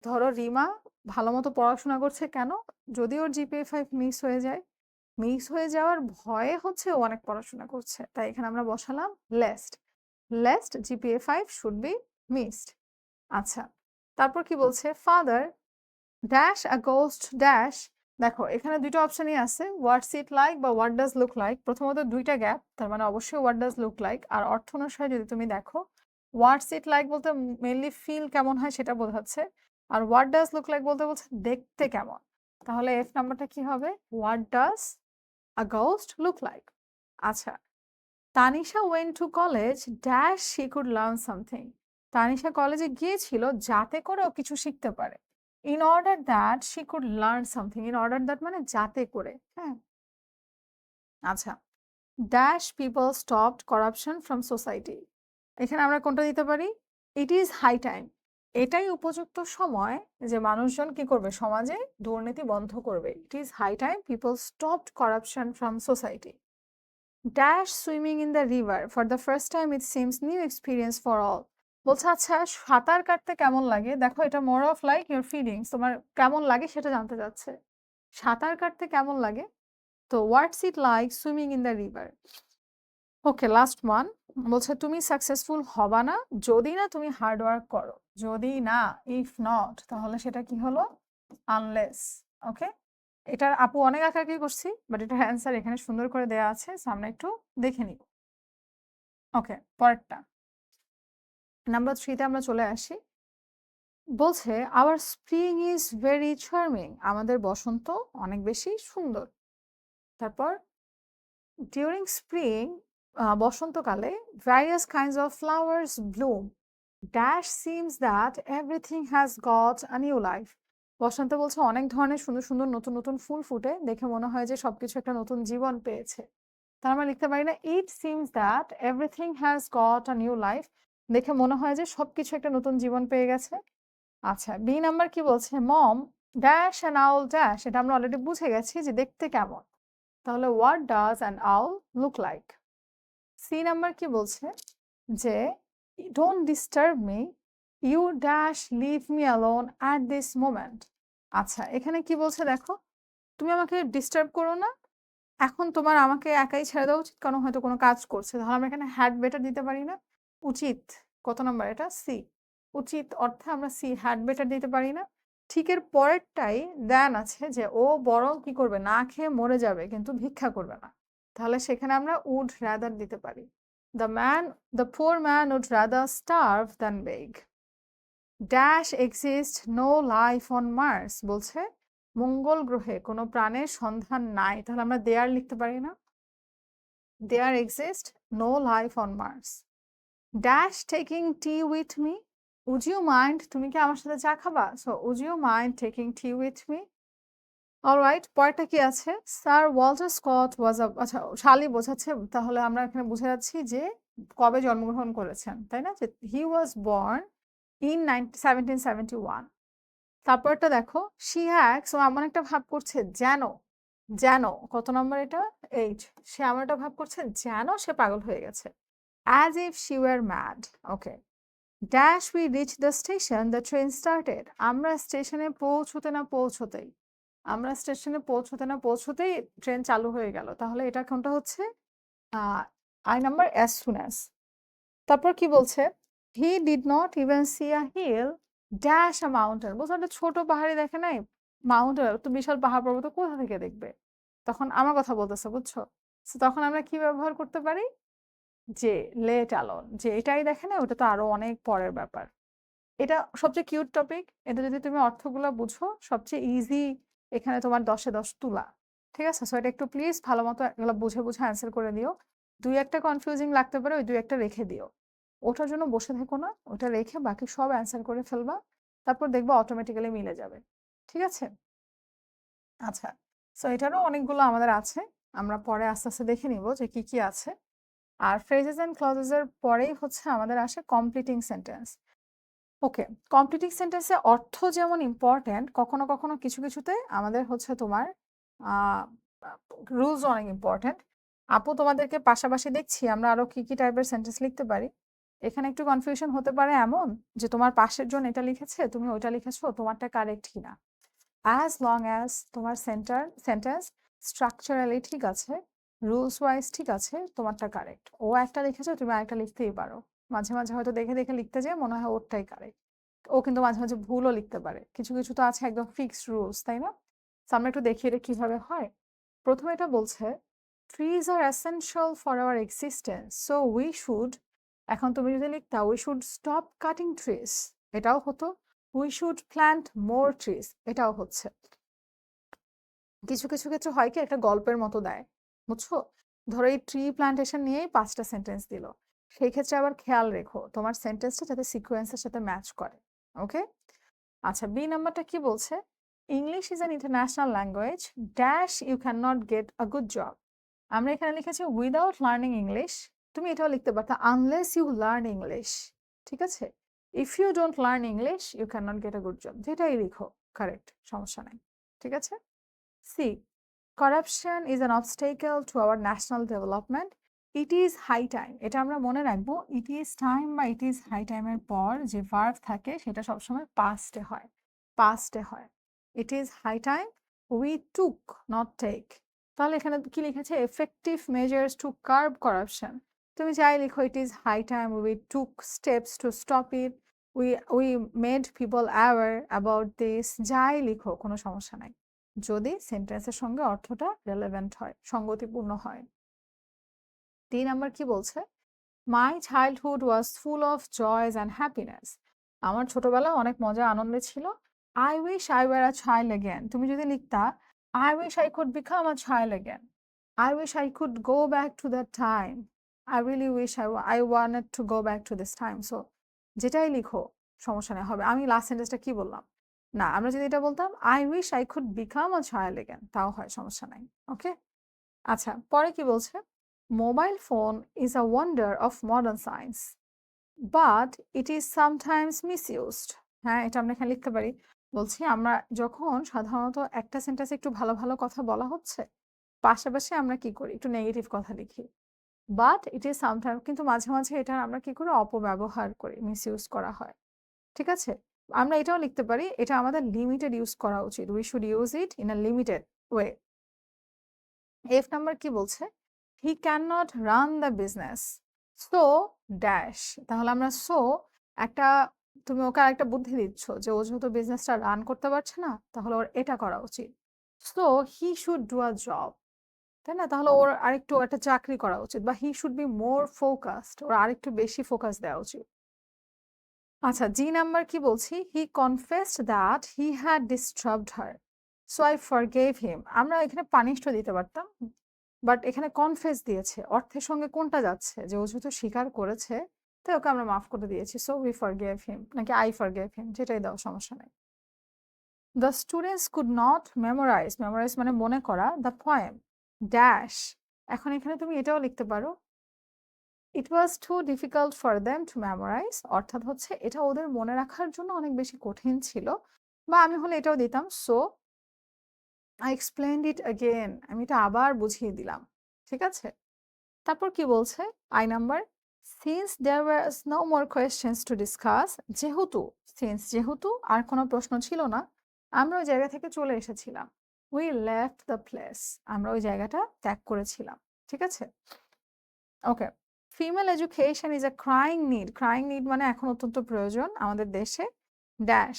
ধরো রিমা ভালো মতো পড়াশোনা করছে কেন? যদি ওর জিপিএ 5 মিস হয়ে যায়, মিস হয়ে যাওয়ার ভয়ে হচ্ছে ও অনেক পড়াশোনা করছে, তাই এখানে আমরা বসালাম least. Least GPA 5 should be missed. আচ্ছা, তারপর কি বলছে? Father dash a ghost dash. দেখো এখানে দুটো অপশনই আছে, হোয়াটস ইট লাইক বা হোয়াট ডাজ লুক লাইক। প্রথমত দুইটা গ্যাপ, তার মানে অবশ্যই হোয়াট ডাজ লুক লাইক। আর অর্থ অনুসারে যদি তুমি দেখো, হোয়াটস ইট লাইক বলতে মেনলি ফিল কেমন হয় সেটা বোঝাচ্ছে, আর হোয়াট ডাজ লুক লাইক বলতে বলছে দেখতে কেমন। তাহলে এফ নাম্বারটা কি হবে? What does a ghost look like. আচ্ছা, Tanisha went to college dash she could learn something. Tanisha কলেজে গিয়েছিল যাতে করে ও কিছু শিখতে পারে। In order that she could learn something. In order that মানে যাতে করে। হ্যাঁ। আচ্ছা, dash people stopped corruption from society. এখানে আমরা কোনটা দিতে পারি? It is high time. এটাই উপযুক্ত সময় যে মানুষজন কি করবে? সমাজে দুর্নীতি বন্ধ করবে। It is high time people stopped corruption from society. Dash swimming in the river for the first time it seems new experience for all. বলছে আচ্ছা সাঁতার কাটতে কেমন লাগে। দেখো এটা more of like your feelings, তোমার কেমন লাগে সেটা জানতে চাচ্ছে। সাঁতার কাটতে কেমন লাগে? তো what's it like swimming in the river. Okay, last one. বলছে তুমি সাকসেসফুল হবা না যদি না তুমি হার্ড ওয়ার্ক করো। যদি না, ইফ নট, তাহলে সেটা কি হলো? আনলেস। ওকে, এটার আপু অনেক আঁকাআঁকি করছি, বাট এটার অ্যান্সার এখানে সুন্দর করে দেয়া আছে, সামনে একটু দেখে নিব। ওকে, পরেরটা নাম্বার 3 তে আমরা চলে আসি। বলছে our spring is very charming. আমাদের বসন্ত অনেক বেশি সুন্দর। তারপর ডিউরিং স্প্রিং, বসন্তকালে, various kinds of flowers bloom dash seems that everything has got a new life. বসন্ত বলছে অনেক ধরনের সুন্দর সুন্দর নতুন নতুন ফুল ফুটে, দেখে মনে হয় যে সবকিছু একটা নতুন জীবন পেয়েছে। তার আমরা লিখতে পারি না it seems that everything has got a new life, দেখে মনে হয় যে সবকিছু একটা নতুন জীবন পেয়ে গেছে। আচ্ছা, বি নাম্বার কি বলছে? Mom dash an owl dash. এটা আমরা অলরেডি বুঝে গেছি যে দেখতে কেমন, তাহলে what does an owl look like. C number কি বলছে? যে don't disturb me, you dash leave me alone at this moment. আচ্ছা, এখানে কি বলছে দেখো, তুমি আমাকে ডিস্টার্ব করো না, এখন তোমার আমাকে একাই ছেড়ে দেওয়া উচিত, কারণ হয়তো কোনো কাজ করছে। তাহলে আমরা এখানে হ্যাড বেটার দিতে পারি না? উচিত, কত নাম্বার এটা? সি। উচিত অর্থে আমরা সি হ্যাড বেটার দিতে পারি না? ঠিক এর পরেরটাই দেন আছে যে ও বরং কি করবে? না খেয়ে মরে যাবে কিন্তু ভিক্ষা করবে না। তাহলে সেখানে আমরা উড রাদার দিতে পারি। The poor man would rather starve than beg. Dash exist no life on Mars. বলছে মঙ্গল গ্রহে কোনো প্রাণের সন্ধান নাই, তাহলে আমরা দেয়ার লিখতে পারি না? There exist no life on Mars. Dash taking tea with me, would you mind, তুমি কি আমার সাথে চা খাবা? So would you mind taking tea with me. Alright, পরেরটা কি আছে? Sir Walter Scott was a আচ্ছা, সালই বোঝাচ্ছে, তাহলে আমরা এখানে বুঝে যাচ্ছি যে কবে জন্মগ্রহণ করেছেন, তাই না? যে হি ওয়াজ বর্ন ইন 1771। তারপরটা দেখো, শি হ্যাক্স, ও এমন একটা ভাব করছে যেন, যেন, কত নম্বর এটা? 8। সে এমন একটা ভাব করছে যেন সে পাগল হয়ে গেছে, as if she were mad. Okay. Dash we reach the station the train started. আমরা স্টেশনে পৌঁছতে না পৌঁছতেই, আমরা স্টেশনে পৌঁছতে না পৌঁছতেই ট্রেন চালু হয়ে গেল। তাহলে এটা কোনটা হচ্ছে? I number as soon as. তারপর কি বলছে? He did not even see a hill dash a mountain. বলছে একটা ছোট পাহাড়ি দেখে নাই, মাউন্টেন তো বিশাল পাহাড় পর্বত কোথা থেকে দেখবে? তখন আমার কথা বলতেছে, বুঝছো? So তখন আমরা কি ব্যবহার করতে পারি? যে লেট অ্যালোন, যে এটাই দেখে না, ওটা তো আরো অনেক পরের ব্যাপার। এটা সবচেয়ে কিউট টপিক। এটা যদি তুমি অর্থগুলা বুঝো, সবচেয়ে ইজি এখানে তোমার 10 এ 10 তুলা। ঠিক আছে? সো এটা একটু প্লিজ ভালো মতো এগুলো বুঝে বুঝে অ্যান্সার করে দিও। ২-১টা কনফিউজিং লাগতে পারে, ওই ২-১টা রেখে দিও। ওটার জন্য বসে থেকো না, ওটা রেখে বাকি সব অ্যান্সার করে ফেলবা। তারপর দেখবা অটোমেটিক্যালি মিলে যাবে। ঠিক আছে? আচ্ছা। সো এটারও অনেকগুলো আমাদের আছে। আমরা পরে আস্তে আস্তে দেখে নিব যে কি কি আছে। আর ফ্রেজেস এন্ড ক্লজেস এর পরেই হচ্ছে আমাদের আসে কমপ্লিটিং সেন্টেন্স। ওকে, কমপ্লিটিং সেন্টেন্সে অর্থ যেমন ইম্পর্ট্যান্ট, কখনো কখনো কিছু কিছুতে আমাদের হচ্ছে তোমার রুলস অনেক ইম্পর্ট্যান্ট। আপু তোমাদেরকে পাশাপাশি দেখছি আমরা আরো কি কি টাইপের সেন্টেন্স লিখতে পারি। এখানে একটু কনফিউশন হতে পারে এমন যে তোমার পাশের জন এটা লিখেছে, তুমি ওইটা লিখেছো, তোমারটা কারেক্ট কিনা। অ্যাজ লং অ্যাজ তোমার সেন্টেন্স স্ট্রাকচারালি ঠিক আছে, রুলস ওয়াইজ ঠিক আছে, তোমারটা কারেক্ট। ও একটা লিখেছো, তুমি আরেকটা লিখতেই পারো। মাঝে মাঝে হয়তো দেখে দেখে লিখতে যেয়ে মনে হয় ওরটাই কারেক্ট। ও কিন্তু মাঝে মাঝে ভুলও লিখতে পারে, কিছু কিছু তো আছে একদম ফিক্সড রুলস, তাই না? তো আমরা একটু দেখি এটা কিভাবে হয়। প্রথমে এটা বলছে trees are essential for our existence, so we should. এখন তুমি যদি লিখতা we should stop cutting trees, এটাও হতো। We should plant more trees, এটাও হচ্ছে। কিছু কিছু ক্ষেত্রে হয় কি, একটা গল্পের মতো দেয়, বুঝছো? ধরো এই ট্রি প্ল্যান্টেশন নিয়েই 5টা সেন্টেন্স দিল। সেই ক্ষেত্রে আবার খেয়াল রেখো তোমার সেন্টেন্সটা যাতে সিকোয়েন্সের সাথে ম্যাচ করে। ওকে। আচ্ছা, বি নাম্বারটা কি বলছে? English is an international language dash you can not get a good job. আমরা এখানে লিখেছি উইদাউট লার্নিং ইংলিশ। তুমি এটাও লিখতে পারতা আনলেস ইউ লার্ন ইংলিশ। ঠিক আছে? If you don't learn English you can not get a good job, যেটাই লিখো কারেক্ট, সমস্যা নাই। ঠিক আছে? C, corruption is an obstacle to our national development. It is high time. এটা আমরা মনে রাখবো, it is time বা it is high time এর পর যে verb থাকে সেটা সবসময় past এ হয়, past এ হয়। It is high time we took, not take. তাহলে এখানে কি লিখেছে? effective measures to curb corruption. তুমি যাই লিখো, it is high time we took steps to stop it, we made people aware about this, যাই লিখো কোনো সমস্যা নাই, যদি সেন্টেন্সের সঙ্গে অর্থটা রেলেভেন্ট হয়, সঙ্গতিপূর্ণ হয়। 3 নাম্বার কি বলছে? My childhood was full of joys and happiness. আমার ছোটবেলা অনেক মজা আনন্দে ছিল। I wish I were a child again, তুমি যদি লিখতা I wish I could become a child again, I wish I could go back to that time, I really wish I wanted to go back to this time. So যেটাই লিখো সমস্যা নেই হবে। আমি last সেন্টেন্সটা কি বললাম? না, আমরা যদি এটা বলতাম I wish I could become a child again, তাও হয়, সমস্যা নাই। ওকে। আচ্ছা, পরে কি বলছে? Mobile phone is a wonder of modern science but it is sometimes misused. হ্যাঁ, এটা আমরা এখানে লিখতে পারি। বলছি আমরা যখন সাধারণত একটা সেন্টেন্সে একটু ভালো ভালো কথা বলা হচ্ছে, পাশাপাশি আমরা কি করি? একটু নেগেটিভ কথা লিখি। বাট ইট ইজ সামটাইম, কিন্তু মাঝে মাঝে এটা আমরা কি করি? অপব্যবহার করি, মিসইউজ করা হয়। ঠিক আছে? আমরা এটাও লিখতে পারি, এটা আমাদের লিমিটেড ইউজ করা উচিত। We should use it in a limited way. F number কি বলছে? He can not run the business so dash. তাহলে আমরা সো একটা, তুমি ওকে আরেকটা বুদ্ধি দিচ্ছ যে ও যেহেতু বিজনেসটা রান করতে পারছে না, তাহলে ওর এটা করা উচিত। So he should do a job, তাই না? তাহলে ওর আরেকটু একটা চাকরি করা উচিত, বা he should be more focused, ওর আরেকটু বেশি ফোকাস দেওয়া উচিত। আচ্ছা, জি নাম্বার কি বলছি? He confessed that he had disturbed her so I forgave him. আমরা এখানে পানিশও দিতে পারতাম, বাট এখানে কনফেস দিয়েছে, অর্থের সঙ্গে কোনটা যাচ্ছে? যে ও যেহেতু স্বীকার করেছে, তাই ওকে আমরা মাফ করে দিয়েছি, সো উই ফরগেভ হিম, নাকি আই ফরগেভ হিম, যেটাই দাও সমস্যা নেই। The students could not memorize, memorize মানে মনে করা, দ্য পোয়েম ড্যাশ। এখন এখানে তুমি এটাও লিখতে পারো, it was too difficult for them to memorise, অর্থাৎ হচ্ছে এটা ওদের মনে রাখার জন্য অনেক বেশি কঠিন ছিল। বা আমি হলে এটাও দিতাম, so I explained it again, আমি এটা আবার বুঝিয়ে দিলাম। ঠিক আছে, তারপর কি বলছে I number, since there was no more questions to discuss, যেহেতু, সিন্স যেহেতু আর কোনো প্রশ্ন ছিল না, আমরা ওই জায়গা থেকে চলে এসেছিলাম। উই লেফট দ্য প্লেস, আমরা ওই জায়গাটা ত্যাগ করেছিলাম। ঠিক আছে, okay. Female education is a crying need, crying need মানে এখন অত্যন্ত প্রয়োজন আমাদের দেশে, ড্যাশ।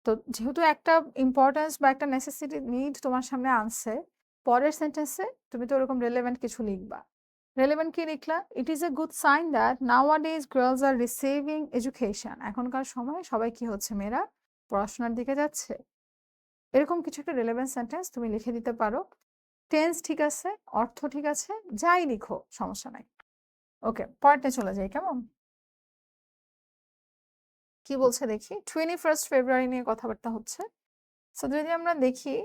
তো যেহেতু একটা ইম্পর্টেন্স বা একটা নেসেসিটি নিড তোমার সামনে আনছে, পরের সেন্টেন্সে তুমি তো ওরকম রেলেভেন্ট কিছু লিখবা। রেলেভেন্ট কি লিখলা, it is a good sign that nowadays girls are receiving education, এখনকার সময় সবাই কি হচ্ছে, মেয়েরা পড়াশোনার দিকে যাচ্ছে। এরকম কিছু একটা রেলেভেন্ট সেন্টেন্স তুমি লিখে দিতে পারো। টেন্স ঠিক আছে, অর্থ ঠিক আছে, যাই লিখো সমস্যা নাই। ওকে, পয়েন্টে চলে যাই, কেমন কি বলছে দেখি। 21 ফেব্রুয়ারি নিয়ে কথাবার্তা হচ্ছে। সো যদি আমরা দেখি,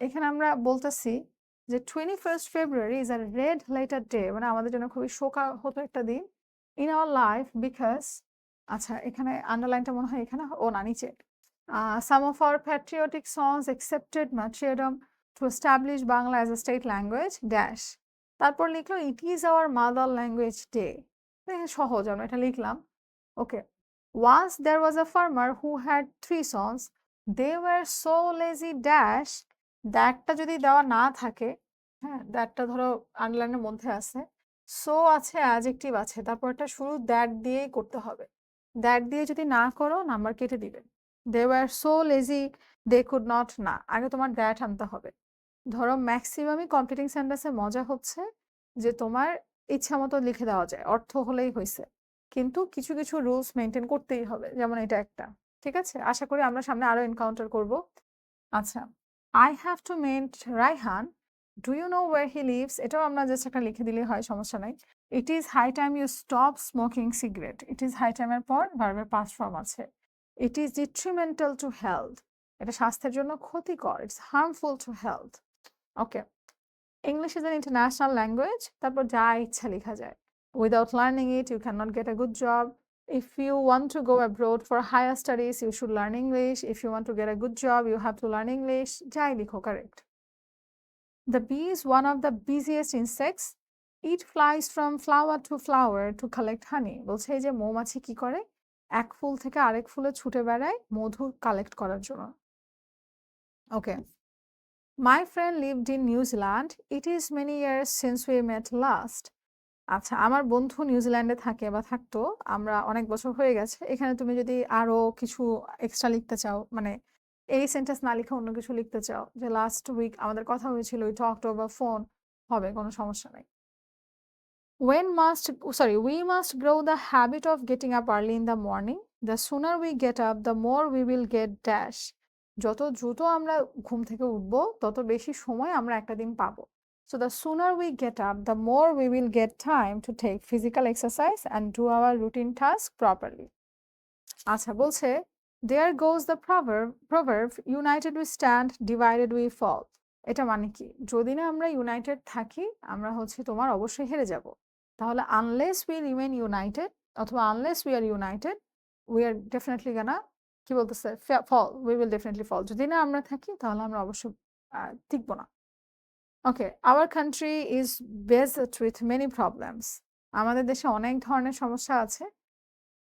এখানে আমরা বলতেছি যে 21 February is a red letter day, মানে আমাদের জন্য খুবই শোকাহত একটা দিন ইন আওয়ার লাইফ বিকজ, আচ্ছা এখানে আন্ডারলাইনটা মনে হয় এখানে, ও না নিচে, some of our patriotic songs accepted martyrdom to establish Bangla as a state language dash, তারপর লিখলো it is our mother language day, সহজ, আমরা এটা লিখলাম। ওকে, once there was a farmer who had 3 sons, they were so lazy dash, দ্যাটটা যদি দেওয়া না থাকে, হ্যাঁ দ্যাটটা ধরো আন্ডারলাইনের মধ্যে আছে, সো আছে, অ্যাডজেক্টিভ আছে, তারপরটা শুরু দ্যাট দিয়েই করতে হবে। দ্যাট দিয়ে যদি না করো নাম্বার কেটে দিবে। They were so lazy they could not, না আগে তোমার দ্যাট আনতে হবে। ধরো ম্যাক্সিমামই কমপ্লিটিং সেন্টেন্সে মজা হচ্ছে যে তোমার ইচ্ছা মতো লিখে দেওয়া যায়, অর্থ হলেই হয়েছে, কিন্তু কিছু কিছু রুলস মেনটেন করতেই হবে, যেমন এটা একটা। ঠিক আছে, আশা করি আমরা সামনে আরো এনকাউন্টার করব। আচ্ছা, I have to meant Raihan, do you know where he lives, এটাও আমরা জাস্ট একটা লিখে দিলেই হয়, সমস্যা নাই। It is high time you stop smoking cigarette, it is high টাইমের পর ভার্বের পাস্ট ফর্ম আছে। It is detrimental to health, এটা স্বাস্থ্যের জন্য ক্ষতিকর, it's harmful to health. Okay, English is an international language, তারপর যা ইচ্ছা লেখা যায়। Without learning it you can not get a good job, if you want to go abroad for higher studies you should learn English, if you want to get a good job you have to learn English, যাই লিখো correct. The bee is one of the busiest insects, it flies from flower to flower to collect honey, বলছে এই যে মৌমাছি কি করে, এক ফুল থেকে আরেক ফুলে ছুটে বেড়ায় মধু কালেক্ট করার জন্য। ওকে, my friend lived in New Zealand, it is many years since we met last, আচ্ছা আমার বন্ধু নিউজিল্যান্ডে থাকে বা থাকতো, আমরা অনেক বছর হয়ে গেছে। এখানে তুমি যদি আরো কিছু এক্সট্রা লিখতে চাও, মানে এই সেন্টেন্স না লিখে অন্য কিছু লিখতে চাও, যে লাস্ট উইক আমাদের কথা হয়েছিল, উই টকড ওভার ফোন, হবে, কোনো সমস্যা নেই। we must grow the habit of getting up early in the morning, the sooner we get up the more we will get dash, যত দ্রুত আমরা ঘুম থেকে উঠবো তত বেশি সময় আমরা একটা দিন পাবো। So the sooner we get up, the more we will get time to take physical exercise and do our routine task properly. আচ্ছা বলছে, there goes the proverb, united we stand, divided we fall. এটা মানে কি, যদি না আমরা United থাকি আমরা হচ্ছে তোমার অবশ্যই হেরে যাব। তাহলে আনলেস উই রিমেন ইউনাইটেড অথবা unless we are united we are definitely gonna, কি বলতেছে, fall, we will definitely fall, যদি না আমরা থাকি তাহলে আমরা অবশ্যই টিকবো না। Okay, our country is based with many problems, আমাদের দেশে অনেক ধরনের সমস্যা আছে,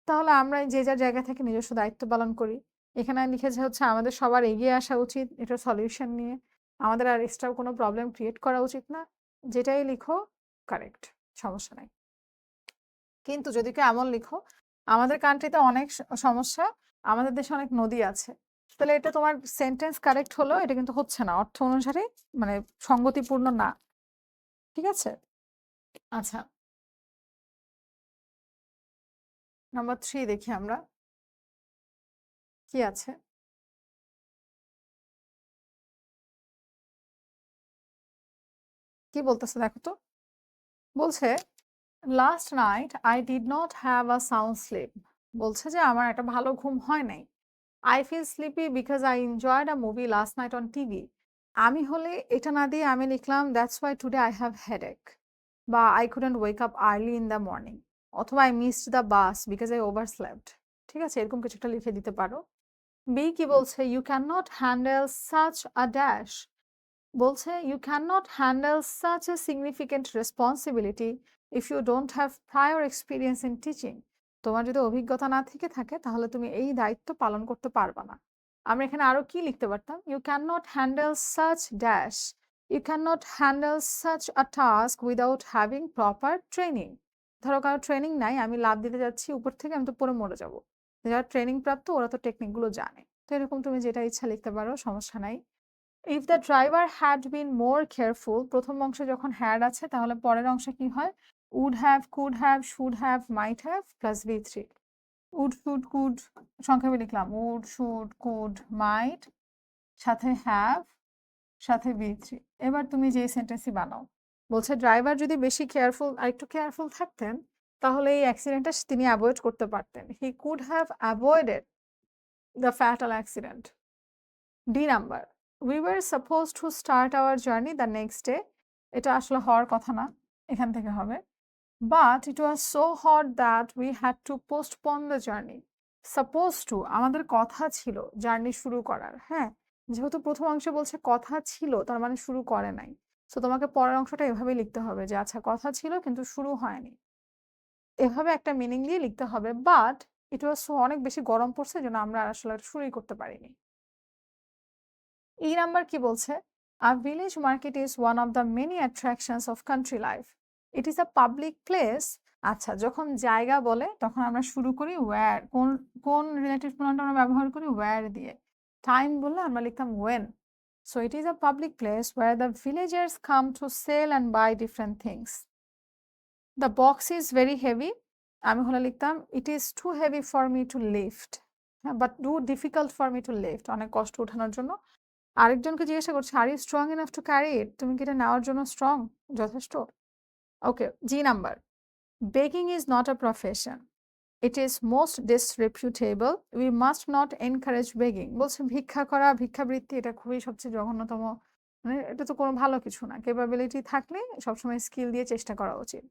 তাহলে আমরা যে যার জায়গা থেকে নিজস্ব দায়িত্ব পালন করি। এখানে লিখেছে হচ্ছে আমাদের সবার এগিয়ে আসা উচিত এটার সলিউশন নিয়ে, আমাদের আর এক্সট্রা কোনো প্রবলেম ক্রিয়েট করা উচিত না, যেটাই লিখো কারেক্ট, সমস্যা নাই। কিন্তু যদি কেউ এমন লিখো আমাদের কান্ট্রিতে অনেক সমস্যা, আমাদের দেশে অনেক নদী আছে, তাহলে এটা তোমার সেন্টেন্স কারেক্ট হলো, এটা কিন্তু হচ্ছে না, অর্থ অনুসারে মানে সঙ্গতিপূর্ণ না। ঠিক আছে, আচ্ছা নাম্বার 3 দেখি আমরা কি আছে। কি বলতেছে দেখো তো, বলছে last night I did not have a sound sleep, বলছে যে আমার একটা ভালো ঘুম হয় নাই। I feel sleepy because I enjoyed a movie last night on TV. আমি হলে এটা না দিয়ে আমি লিখলাম that's why today I have headache বা I couldn't wake up early in the morning অথবা I missed the bus because I overslept। ঠিক আছে? এরকম কিছু একটা লিখে দিতে পারো। বি কি বলছে? You cannot handle such a dash বলছে you cannot handle such a significant responsibility if you don't have prior experience in teaching। তোমার যদি অভিজ্ঞতা না থেকে থাকে তাহলে তুমি এই দায়িত্ব পালন করতে পারবা না। আমরা এখানে আরো কি লিখতে পারতাম? You cannot handle such dash you cannot handle such a task without having proper training। ধরো কারো ট্রেনিং নাই, আমি লাফ দিতে যাচ্ছি উপর থেকে, আমি তো পড়ে মরে যাবো। যারা ট্রেনিং প্রাপ্ত ওরা তো টেকনিক গুলো জানে। তো এরকম তুমি যেটা ইচ্ছা লিখতে পারো, সমস্যা নাই। If the driver had been more careful, প্রথম অংশে যখন had আছে তাহলে পরের অংশে কি হয়? would have, could have, should have, might have plus V3। would, should, could সংক্ষেপে লিখলাম would, should, could, might সাথে have সাথে V3। এবার তুমি যে সেন্টেন্সই বানাও। বলছে ড্রাইভার যদি বেশি কেয়ারফুল আর একটু কেয়ারফুল থাকতেন তাহলে এই অ্যাক্সিডেন্টটা তিনি অ্যাভয়েড করতে পারতেন। He could have avoided the fatal accident। D number, we were supposed to start our journey the next day। এটা আসলে হওয়ার কথা না, এখান থেকে হবে but it was so hot that we had to postpone the journey। supposed to আমাদের কথা ছিল জার্নি শুরু করার, হ্যাঁ, যেহেতু প্রথম অংশে বলছে কথা ছিল তার মানে শুরু করে নাই। সো তোমাকে পরের অংশটা এভাবে লিখতে হবে যে আচ্ছা কথা ছিল কিন্তু শুরু হয়নি, এভাবে একটা মিনিং দিয়ে লিখতে হবে। বাট ইট ওয়াজ সো অনেক বেশি গরম পড়ছে জন্য আমরা আর আসলে শুরুই করতে পারিনি। এই নাম্বার কি বলছে? A village market is one of the many attractions of country life. It is a public place। আচ্ছা, যখন জায়গা বলে তখন আমরা শুরু করি where, কোন কোন রিলেটিভ প্রোনাউনটা আমরা ব্যবহার করি where দিয়ে। টাইম বললে আমরা লিখতাম when। So it is a public place where the villagers come to sell and buy different things। The box is very heavy। আমি হলে লিখতাম it is too heavy for me to lift। হ্যাঁ, but too difficult for me to lift, অনেক কষ্ট উঠানোর জন্য। আরেকজনকে জিজ্ঞাসা করছে are you strong enough to carry it, তুমি কি এটা নেওয়ার জন্য স্ট্রং, যথেষ্ট? Okay, G number, baking is not a profession, it is most disreputable, we must not encourage begging. বলছে ভিক্ষা করা, ভিক্ষাবৃত্তি এটা খুবই সবচেয়ে জঘন্যতম, মানে এটা তো কোনো ভালো কিছু না। ক্যাপাবিলিটি থাকলে সবসময় স্কিল দিয়ে চেষ্টা করা উচিত।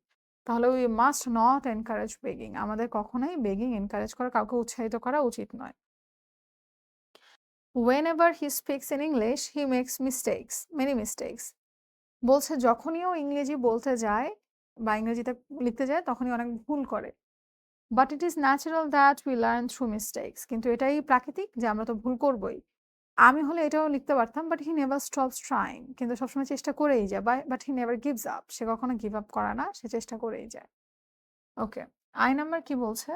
তাহলে we must not encourage begging, আমাদের কখনোই বেগিং এনকারেজ করা, কাউকে উৎসাহিত করা উচিত নয়। Whenever he speaks in English, he makes mistakes, many mistakes। বলছে যখনই ও ইংরেজি বলতে যায় বা ইংরেজিতে লিখতে যায় তখনই অনেক ভুল করে। But it is natural that we learn through mistakes। কিন্তু এটাই প্রাকৃতিক যে আমরা তো ভুল করবই। আমি হলে এটাও লিখতে পারতাম but he never stops trying। কিন্তু সবসময় চেষ্টা করেই যায়, but he never gives up। সে কখনো give up করে না, সে চেষ্টা করেই যায়। ওকে, আই নাম্বার কি বলছে?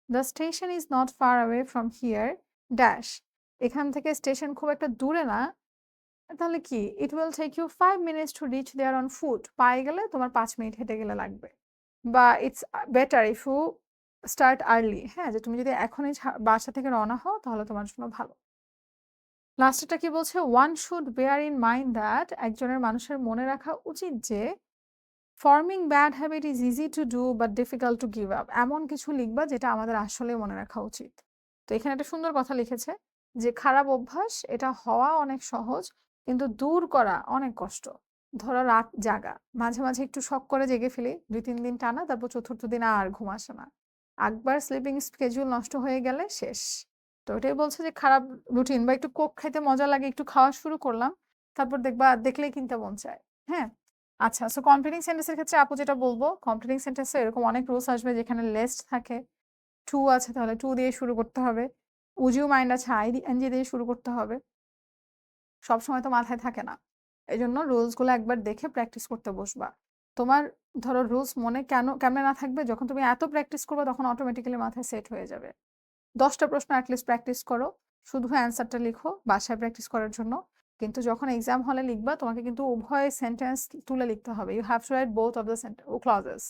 The station is not far away from here dash। এখান থেকে স্টেশন খুব একটা দূরে না, তাহলে কি it will take you 5 minutes to reach there on foot. পায়ে গেলে তোমার 5 মিনিট হেঁটে গেলে লাগবে। বা it's better if you start early, হ্যাঁ, যে তুমি যদি এখনই বাসা থেকে রওনা হও তাহলে তোমার জন্য ভালো। লাস্টটা কি বলছে? One should bear in mind that, একজনের মানুষের মনে রাখা উচিত যে forming bad habit is easy to do but difficult to give up. এমন কিছু লিখবা যেটা আমাদের আসলে মনে রাখা উচিত। তো এখানে একটা সুন্দর কথা লিখেছে যে খারাপ অভ্যাস এটা হওয়া অনেক সহজ কিন্তু দূর করা অনেক কষ্ট। ধরো রাত জাগা, মাঝে মাঝে একটু শখ করে জেগে ফেলি 2-3 দিন টানা, তারপর চতুর্থ দিন আর ঘুম আসে না। একবার স্লিপিং স্কেডিউল নষ্ট হয়ে গেলে শেষ। তো এটাই বলছে যে খারাপ রুটিন বা একটু কোক খাইতে মজা লাগে, একটু খাওয়া শুরু করলাম, তারপর দেখবা দেখলেই কিনতে মন চায়। হ্যাঁ, আচ্ছা, সো কমপ্লিটিং সেন্টেন্সের ক্ষেত্রে আপু যেটা বলবো, কমপ্লিটিং সেন্টেন্সে এরকম অনেক রুলস আসবে যেখানে লেস্ট থাকে, টু আছে তাহলে টু দিয়ে শুরু করতে হবে, উজু মাইন্ড আছে আইএনজি দিয়ে শুরু করতে হবে। সবসময় তো মাথায় থাকে না, এই জন্য রুলসগুলো একবার দেখে প্র্যাকটিস করতে বসবা। তোমার ধরো রুলস মনে কেমনে না থাকবে, যখন তুমি এত প্র্যাকটিস করবে তখন অটোমেটিক্যালি মাথায় সেট হয়ে যাবে। 10টা প্রশ্ন অ্যাটলিস্ট প্র্যাকটিস করো, শুধু অ্যান্সারটা লিখো বাসায় প্র্যাকটিস করার জন্য। কিন্তু যখন এক্সাম হলে লিখবা তোমাকে কিন্তু উভয় সেন্টেন্স তুলে লিখতে হবে। You have to write both of the clauses,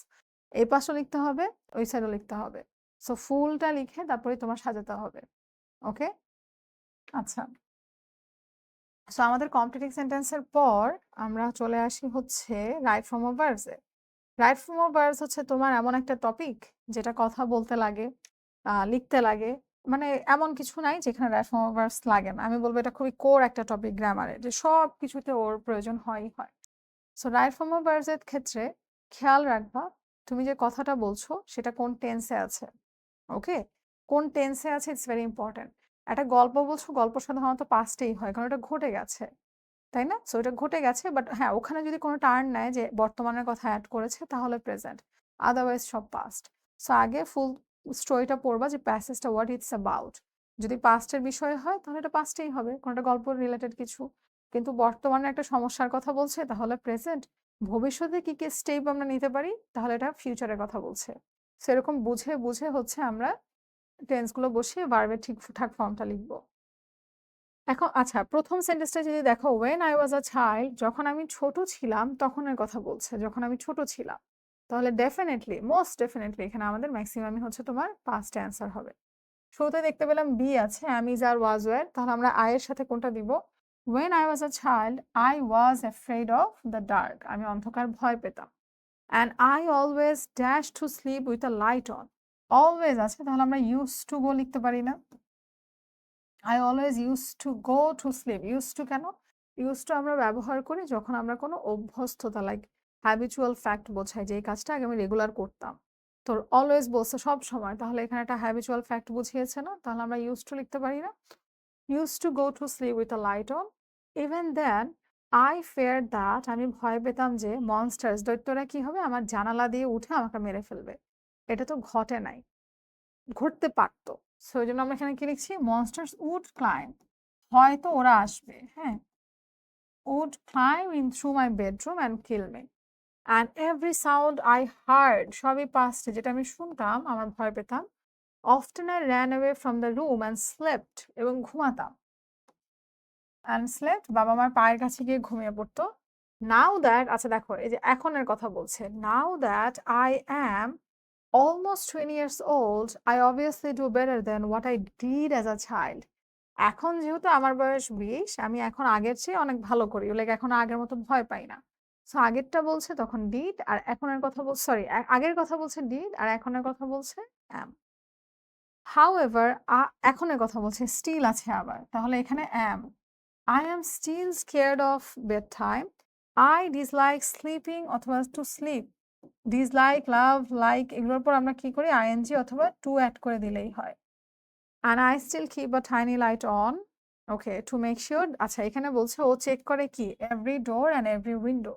এই পাশও লিখতে হবে ওই সাইডও লিখতে হবে। সো ফুলটা লিখে তারপরে তোমার সাজাতে হবে। ওকে, আচ্ছা, সো আমাদের কমপ্লিটিং সেন্টেন্সের পর আমরা চলে আসি হচ্ছে right form of verbs A. Right form of verbs হচ্ছে তোমার এমন একটা টপিক যেটা কথা বলতে লাগে, লিখতে লাগে, মানে এমন কিছু নাই যেখানে রাইট ফর্ম অফ ভার্বস লাগে না। আমি বলবো এটা খুবই কোর একটা টপিক গ্রামারের, যে সব কিছুতে ওর প্রয়োজন হয়ই হয়। So right form of verbs এর ক্ষেত্রে খেয়াল রাখবা তুমি যে কথাটা বলছো সেটা কোন টেন্সে আছে। ওকে, কোন টেন্সে আছে ইটস ভেরি ইম্পর্টেন্ট। একটা গল্প বলছো, গল্প সাধারণত পাস্টেই হয় কারণ এটা ঘটে গেছে, তাই না? সো এটা ঘটে গেছে, বাট হ্যাঁ ওখানে যদি কোনো টার্ন নেয় যে বর্তমানের কথা অ্যাড করেছে তাহলে প্রেজেন্ট, আদারওয়াইজ সব পাস্ট। সো আগে ফুল স্টোরিটা পড়বা যে প্যাসেজটা হোয়াট ইটস অ্যাবাউট। যদি পাস্টের বিষয় হয় তাহলে এটা পাস্টেই হবে, কোনো একটা গল্প রিলেটেড কিছু। কিন্তু বর্তমানে একটা সমস্যার কথা বলছে তাহলে প্রেজেন্ট। ভবিষ্যতে কি কি স্টেপ আমরা নিতে পারি তাহলে এটা ফিউচারের কথা বলছে। সেরকম বুঝে বুঝে হচ্ছে আমরা টেন্সগুলো বসিয়ে ভার্বের ঠিকঠাক ফর্মটা লিখবো। এখন আচ্ছা, প্রথম সেন্টেন্সটা যদি দেখো, when I was a child, যখন আমি ছোট ছিলাম তখনের কথা বলছে, যখন আমি ছোট ছিলাম। তাহলে ডেফিনেটলি, মোস্ট ডেফিনেটলি এখানে আমাদের ম্যাক্সিমামই হচ্ছে তোমার পাস্ট অ্যান্সার হবে। শুরুতে দেখতে পেলাম বি আছে, am is R was were, তাহলে আমরা I এর সাথে কোনটা দিব? when I was a child I was afraid of the dark, আমি অন্ধকার ভয় পেতাম। and I always dash to sleep with a light on, always আছে তাহলে আমরা used to go লিখতে পারি না? I always used to go to sleep. Used to কেন? Used to আমরা ব্যবহার করি যখন আমরা কোনো অভ্যস্ততা লাইক হ্যাবিচুয়াল ফ্যাক্ট বোঝাই যে এই কাজটা আগে আমি রেগুলার করতাম। তো অলওয়েজ বলছে সব সময়, তাহলে এখানে একটা হ্যাবিচুয়াল ফ্যাক্ট বুঝিয়েছে না? তাহলে আমরা used to লিখতে পারি না? Used to go to sleep with a light on. Even then I feared that, আমি ভয় পেতাম যে মনস্টার্স দৈত্যরা কি হবে আমার জানালা দিয়ে উঠে আমাকে মেরে ফেলবে। এটা তো ঘটে নাই, ঘটতে পারতো। সো এই জন্য আমরা এখানে কি লিখছি? মনস্টার্স উড ক্লাইম্ব, হয়তো ওরা আসবে, হ্যাঁ, would climb in through my bedroom and kill me. And every sound I heard, সবই পাস্টে, যেটা আমি শুনতাম আমার ভয় পেতাম। Often I ran away from the room and slept, এবং ঘুমাতাম। and slept, বাবা মার পায়ের কাছে গিয়ে ঘুমিয়ে পড়তো। Now that, আচ্ছা দেখো এই যে এখনের কথা বলছে, now that I am almost 20 years old, I obviously do better than what I did as a child. এখন যেহেতু আমার বয়স 20, আমি এখন আগের চেয়ে অনেক ভালো করি, লাইক এখন আগের মতো ভয় পাই না। সো আগেরটা বলছে তখন ডিড, আর এখনের কথা বলছে, সরি আগের কথা বলছে ডিড আর এখনের কথা বলছে am. However, এখনের কথা বলছে স্টিল আছে আবার, তাহলে এখানে am. I am still scared of bedtime. I dislike sleeping অথবা to sleep. Dislike, love, like এগুলোর পর আমরা কি করি? ing অথবা to অ্যাড করে দিলেই হয়। And I still keep a tiny light on, okay, to make sure, আচ্ছা এখানে বলছে ও চেক করে কি? every door and every window,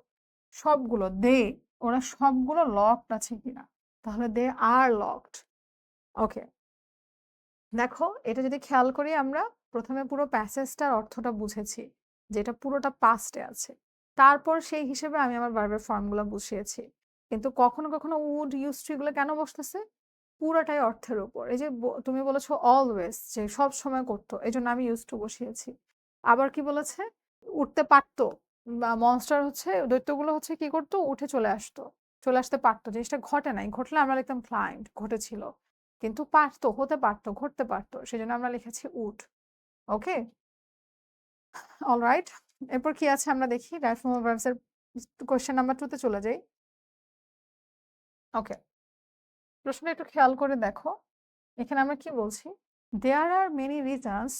সবগুলো ওরা সবগুলো লকড আছে কিনা, তাহলে they are locked. ওকে, দেখো এটা যদি খেয়াল করি আমরা প্রথমে পুরো প্যাসেজটার অর্থটা বুঝেছি, যেটা পুরোটা পাস্টে আছে। তারপর সেই হিসেবে আমি আমার ভার্বের ফর্মগুলো বসিয়েছি। কিন্তু কখনো কখনো উড, ইউজড টু এগুলো কেন বসতেছে? পুরাটাই অর্থের উপর। এই যে তুমি বলেছো অলওয়েজ, যে সব সময় করতো, এই জন্য আমি ইউজ টু বসিয়েছি। আবার কি বলেছে? উঠতে পারতো, বা মনস্টার হচ্ছে দৈত্যগুলো হচ্ছে কি করতো? উঠে চলে আসতো, চলে আসতে পারতো। জিনিসটা ঘটে নাই, ঘটলে আমরা লিখতাম ক্লাইম্ড, ঘটেছিল। কিন্তু পারতো, হতে পারতো, ঘটতে পারতো, সেজন্য আমরা লিখেছি উড। Okay, alright. এরপর কি আছে আমরা দেখি, রাইট ফর্ম অফ ভার্বস এর কোয়েশ্চেন নাম্বার 2 তে চলে যাই। ওকে, প্রশ্নটা একটু খেয়াল করে দেখো, এখানে আমরা কি বলছি? দেয়ার আর মেনি রিজনস,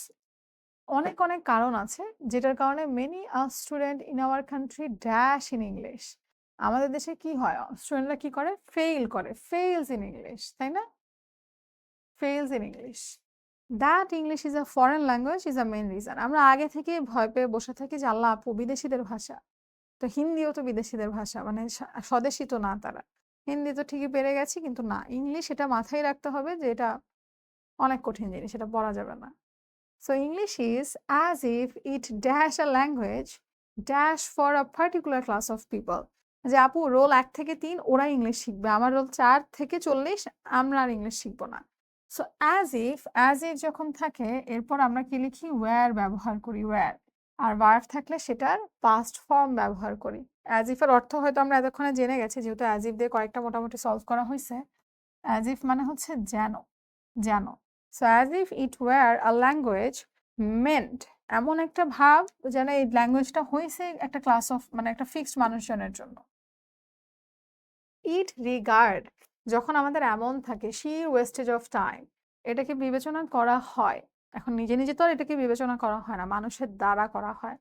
অনেক অনেক কারণ আছে যেটার কারণে many student in our country dash in English, আমাদের দেশে কি হয়? স্টুডেন্টরা কি করে? ফেইল করে, ফেইলস ইন ইংলিশ, তাই না? Fails in English. That English is a foreign language is a main reason. আমরা আগে থেকে ভয় পেয়ে বসে থাকি যে আল্লাহ আপু বিদেশিদের ভাষা, তো হিন্দিও তো বিদেশিদের ভাষা, মানে স্বদেশী তো না তারা। হিন্দি তো ঠিকই পেরে গেছি, কিন্তু না, ইংলিশ এটা মাথায় রাখতে হবে যে এটা অনেক কঠিন জিনিস, এটা পড়া যাবে না। So English is as if it dash a language dash for a particular class of people. যে আপু রোল 1 থেকে 3 ওরা ইংলিশ শিখবে, আমার রোল 4 থেকে 40 আমরা আর ইংলিশ শিখবো না। সো as if যখন থাকে এরপর আমরা কি লিখি? ওয়্যার ব্যবহার করি, ওয়্যার। আর ভার্ব থাকলে সেটার পাস্ট ফর্ম ব্যবহার করি। as if এর অর্থ হয়তো আমরা এতক্ষণে জেনে গেছি, যেহেতু as if দিয়ে কয়েকটা মোটামুটি সলভ করা হয়েছে। as if মানে হচ্ছে যেন, যেন। So as if it were a language meant, এমন একটা ভাব যেন এই ল্যাঙ্গুয়েজটা হয়েছে একটা ক্লাস অফ, মানে একটা ফিক্সড মানুষজনের জন্য। ইট রিগার্ড, যখন আমাদের এমন থাকে, শি ওয়েস্টেজ অফ টাইম, এটাকে বিবেচনা করা হয়। এখন নিজে, নিজে তো আর এটাকে বিবেচনা করা হয় না। মানুষের দ্বারা করা হয়।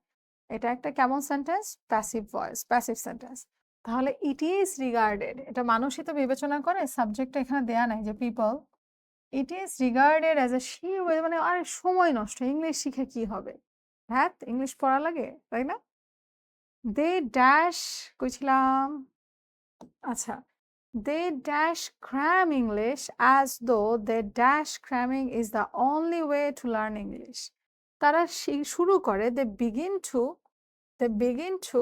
এটা একটা কেমন sentence? Passive voice, passive sentence. তাহলে ইট ইজ রিগার্ডেড। এটা মানুষই তো বিবেচনা করে। সাবজেক্টটা এখানে দেয়া নাই যে people. It is regarded as a sure way, মানে আরে সময় নষ্ট। ইংলিশ শিখে কি হবে? ধ্যাত, ইংলিশ পড়া লাগে, তাই না? দে ড্যাশ কইছিলাম। আচ্ছা, they dash cram English as though they dash cramming is the only way to learn English. তারা শুরু করে they begin to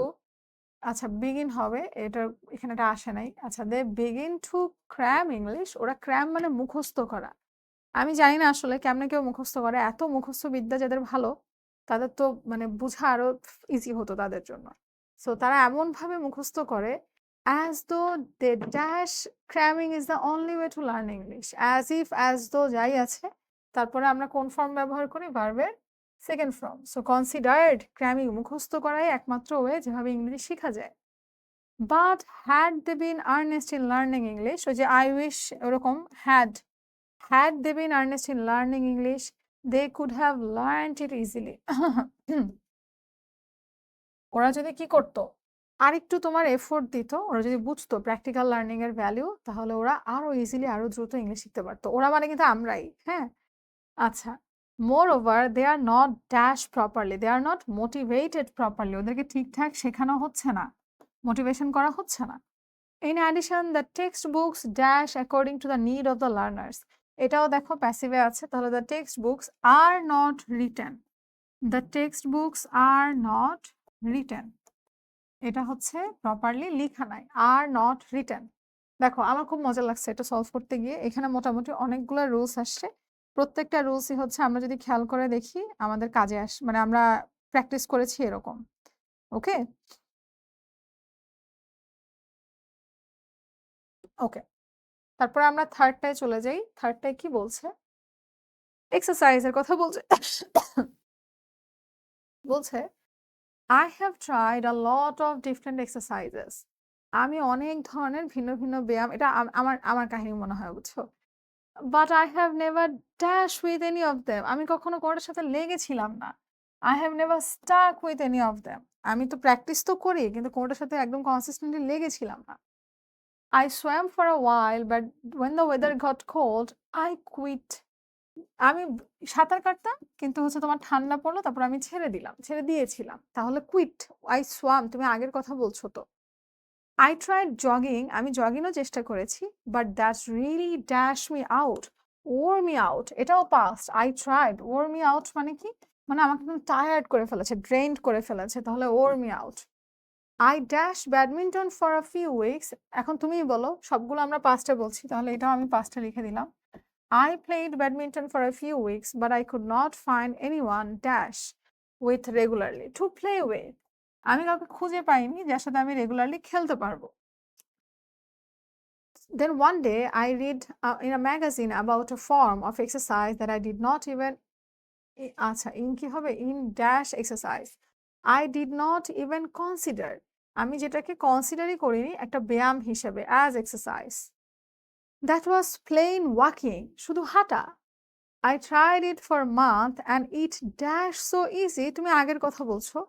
আচ্ছা begin হবে, এটা এখানে এটা আসে নাই। আচ্ছা, they begin to cram English, ওরা cram মানে মুখস্থ করা। আমি জানি না আসলে কেমনে কেউ মুখস্থ করে। এত মুখস্থ বিদ্যা যাদের ভালো, তাদের তো মানে বুঝা আরো ইজি হতো তাদের জন্য। সো তারা এমনভাবে মুখস্থ করে as though they dash cramming is the only way to learn English. as if, as though যাই আছে, তারপরে আমরা কোন ফর্ম ব্যবহার করি? ভার্বের second form. So considered cramming মুখস্থ করাই একমাত্র ওয়ে যেভাবে ইংলিশ শেখা যায়। But had they been earnest in learning English, ওই যে I wish ওরকম had they been earnest in learning English, they could have learned it easily. ওরা যদি কি করতো? আরেকটু তোমার এফোর্ট দিত, ওরা যদি বুঝতো প্র্যাকটিক্যাল লার্নিং এর ভ্যালু, তাহলে ওরা আরো ইজিলি আরো দ্রুত ইংলিশ শিখতে পারতো। ওরা মানে কিন্তু আমরাই, হ্যাঁ? আচ্ছা, moreover they are not dashed properly, they are not motivated properly, ওদেরকে ঠিকঠাক শেখানো হচ্ছে না, মোটিভেশন করা হচ্ছে না। In addition, the textbooks dash according to the need of the learners. এটাও দেখো প্যাসিভে আছে, তাহলে the textbooks are not written. The textbooks are not written. এটা হচ্ছে প্রপারলি লিখা নাই, আর নট রিটেন। দেখো আমার খুব মজা লাগছে এটা সলভ করতে গিয়ে। এখানে মোটামুটি অনেকগুলো রুলস আসছে। প্রত্যেকটা রুলসই হচ্ছে আমরা যদি খেয়াল করে দেখি আমাদের কাজে মানে আমরা প্র্যাকটিস করেছি এরকম। ওকে ওকে, তারপরে আমরা থার্ডটায় চলে যাই। থার্ডটায় কি বলছে? এক্সারসাইজের কথা বলছে। বলছে I have tried a lot of different exercises. আমি অনেক ধরনের ভিন্ন ভিন্ন ব্যায়াম, এটা আমার আমার কাহিনী মনে হয়, বুঝছো? But I have never dashed with any of them. আমি কখনো কোনোটার সাথে লেগেছিলাম না। I have never stuck with any of them. আমি তো প্র্যাকটিস তো করি, কিন্তু কোনোটার সাথে একদম কনসিস্টেন্টলি লেগেছিলাম না। I swam for a while, but when the weather got cold, I quit. আমি সাঁতার কাটতাম, কিন্তু হচ্ছে তোমার ঠান্ডা পড়লো, তারপর আমি ছেড়ে দিয়েছিলাম। তাহলে কুইট, I swam, তুমি আগের কথা বলছো তো। I tried jogging, আমি জগিংও চেষ্টা করেছি, but that's really dash me out, wore me out, এটাও past. I tried, wore me out মানে কি? মানে আমাকে একদম টায়ার্ড করে ফেলেছে, ড্রেইনড করে ফেলেছে, তাহলে wore me out. I dashed badminton for a few weeks. এখন তুমিই বলো, সবগুলো আমরা পাস্টে বলছি, তাহলে এটাও আমি পাস্টে লিখে দিলাম। I played badminton for a few weeks, but I could not find anyone dash with regularly to play with. আমি কাউকে খুঁজে পাইনি যার সাথে আমি রেগুলারলি খেলতে পারবো। Then one day I read in a magazine about a form of exercise that I did not even আচ্ছা ইন কি হবে? In dash exercise I did not even consider, আমি যেটাকে কনসিডারই করিনি একটা ব্যায়াম হিসেবে, as exercise. That was plain walking, শুধু হাঁটা। I tried it for a month and it dash so easy, তুমি আগের কথা বলছো।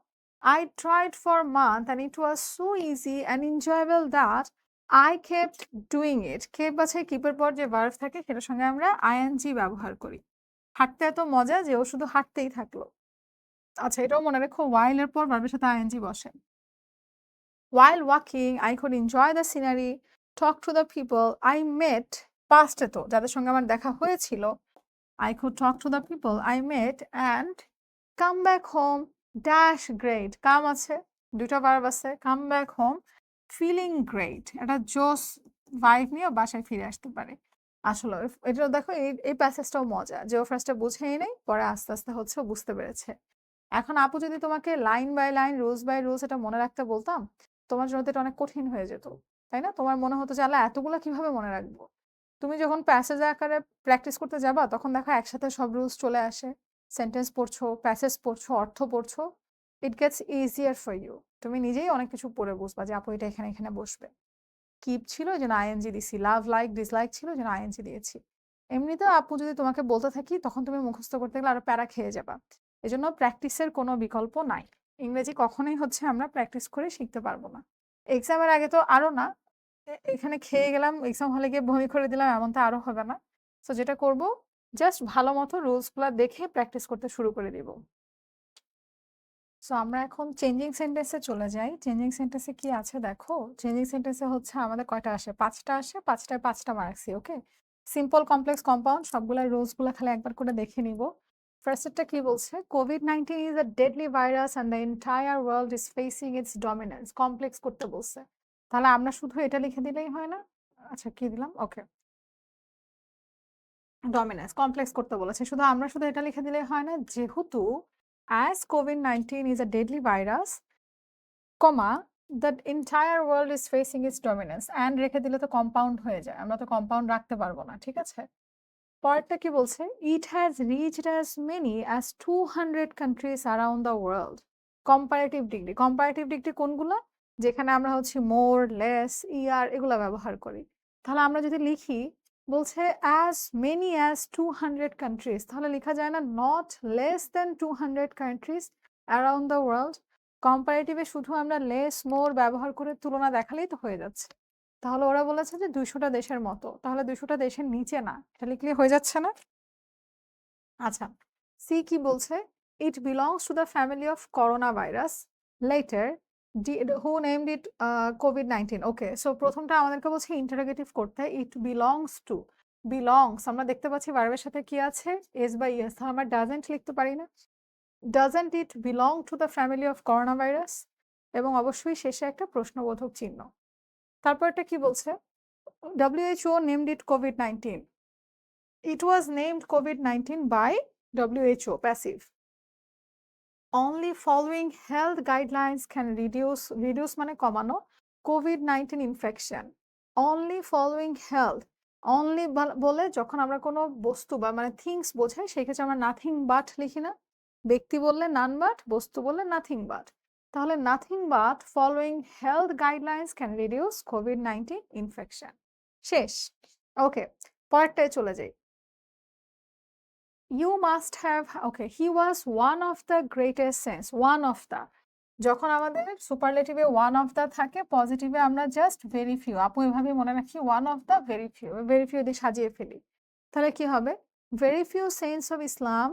I tried for a month and it was so easy and enjoyable that I kept doing it. keep আছে কিপের পর যে verb থাকে সেটার সঙ্গে আমরা ing ব্যবহার করি। হাঁটতে এত মজা যে ও শুধু হাঁটতেই থাকলো। আচ্ছা, এটাও মনে রেখো, while এর পর ভার্বের সাথে ing বসে। While walking, I could enjoy the scenery, talk to the people I met, past এ তো যাদের সঙ্গে আমার দেখা হয়েছিল, I could talk to the people I met and come back home dash great. কাম আছে, দুইটা ভার্ব আছে, come back home feeling great, এটা জোস ভাইব নিয়ে বাসায় ফিরে আসতে পারে। আসলে এটা দেখো, এই প্যাসেজটাও মজা, যে ও ফার্স্টে বুঝেই নেই, পরে আস্তে আস্তে হচ্ছে ও বুঝতে পেরেছে। এখন আপু যদি তোমাকে line by line, rules by rules এটা মনে রাখতে বলতাম, তোমার জন্য তো এটা অনেক কঠিন হয়ে যেত, তাই না? তোমার মনে হতো যে আল্লাহ এতগুলো কিভাবে মনে রাখবো। তুমি যখন প্যাসেজ আকারে প্র্যাকটিস করতে যাবা, তখন দেখো একসাথে সব রুলস চলে আসে। সেন্টেন্স পড়ছো, প্যাসেজ পড়ছো, অর্থ পড়ছো, it gets easier for you. তুমি নিজেই অনেক কিছু পড়ে বুঝবা যে আপু এটা এখানে এখানে বসবে। কিপ ছিল যেন আইএনজি দিছি, লাভ লাইক ডিসলাইক ছিল যেন আইএনজি দিয়েছি। এমনিতেও আপু যদি তোমাকে বলতে থাকি তখন তুমি মুখস্থ করতে গেলে আরো প্যারা খেয়ে যাবা। এজন্য প্র্যাকটিসের কোনো বিকল্প নাই। ইংরেজি কখনোই হচ্ছে আমরা প্র্যাকটিস করে শিখতে পারবো না। এক্সামের আগে তো আরো না। এখানে খেয়ে গেলাম, এক্সাম হলে গিয়ে বমি করে দিলাম, এমনটা আরো হবে না। সো যেটা করব, জাস্ট ভালো মতো রুলসগুলা দেখে প্র্যাকটিস করতে শুরু করে দিব। সো আমরা এখন চেঞ্জিং সেন্টেন্সে চলে যাই। চেঞ্জিং সেন্টেন্সে কি আছে দেখো। চেঞ্জিং সেন্টেন্সে হচ্ছে আমাদের কয়টা আসে? 5টা আসে। 5টায় 5টা মার্কসই, ওকে? সিম্পল, কমপ্লেক্স, কম্পাউন্ড সবগুলা রুলসগুলা খালি একবার করে দেখে নিব। ফার্স্টেরটা কি বলছে? COVID-19 is a deadly virus and the entire world is facing it's dominance. Complex করতে বলছে। তাহলে আমরা শুধু এটা লিখে দিলেই হয় না? আচ্ছা, কি দিলাম? ওকে, ডমিনেন্স কমপ্লেক্স করতে বলেছে। আমরা শুধু এটা লিখে দিলেই হয় না, যেহেতু as COVID-19 is a deadly virus, comma the entire world is facing it's dominance, and রেখে দিলে তো কম্পাউন্ড হয়ে যায়, আমরা তো কম্পাউন্ড রাখতে পারবো না, ঠিক আছে? পরেরটা কি বলছে? It has reached as many as 200 countries around the world. Comparative degree, comparative degree কোনগুলো? যেখানে আমরা হচ্ছে মোর, লেস, ইয়ার এগুলো ব্যবহার করি। তাহলে আমরা যদি লিখি, বলছে অ্যাজ মেনি অ্যাজ 200 কান্ট্রিজ, তাহলে লেখা যায় না not less than 200 countries around the world? কম্পারেটিভে শুধু আমরা লেস, মোর ব্যবহার করে তুলনা দেখালেই তো হয়ে যাচ্ছে। তাহলে ওরা বলেছে যে 200টা দেশের মতো, তাহলে 200টা দেশের নিচে না, এটা লিখলে হয়ে যাচ্ছে না? আচ্ছা, সি কি বলছে? It belongs to the family of corona virus, later who named it COVID-19। Okay, so প্রথমটা আমাদেরকে বলছে ইন্টারোগেটিভ করতে, ইট বিলংস টু। বিলংস আমরা দেখতে পাচ্ছি ভার্বের সাথে কি আছে? এস বা ইয়েস। তাহলে আমরা ডাজেন্ট লিখতে পারি না? Doesn't it belong to the family of corona virus? এবং অবশ্যই শেষে একটা প্রশ্নবোধক চিহ্ন। তারপর এটা কি বলছে? WHO named it COVID-19. It was named COVID-19 by WHO, passive. Only following health guidelines can reduce মানে কমানো, COVID-19 infection. Only following health. Only বলে যখন আমরা কোনো বস্তু বা মানে থিংস বোঝাই, সেই ক্ষেত্রে আমরা নাথিং বাট লিখি না? ব্যক্তি বললে নান বাট, বস্তু বললে নাথিং বাট। তাহলে nothing but following health guidelines can reduce COVID-19 infection. শেষ। ওকে, পরেরটায় চলে যাই। You must have, okay, he was one of the greatest saints. One of the, যখন আমাদের সুপারলেটিভে ওয়ান অফ দ্য থাকে, পজিটিভে আমরা জাস্ট ভেরি ফিউ, আপু এভাবে মনে রাখি, one of the very few, very few দিয়ে সাজিয়ে ফেলি। তাহলে কি হবে? Very few saints of Islam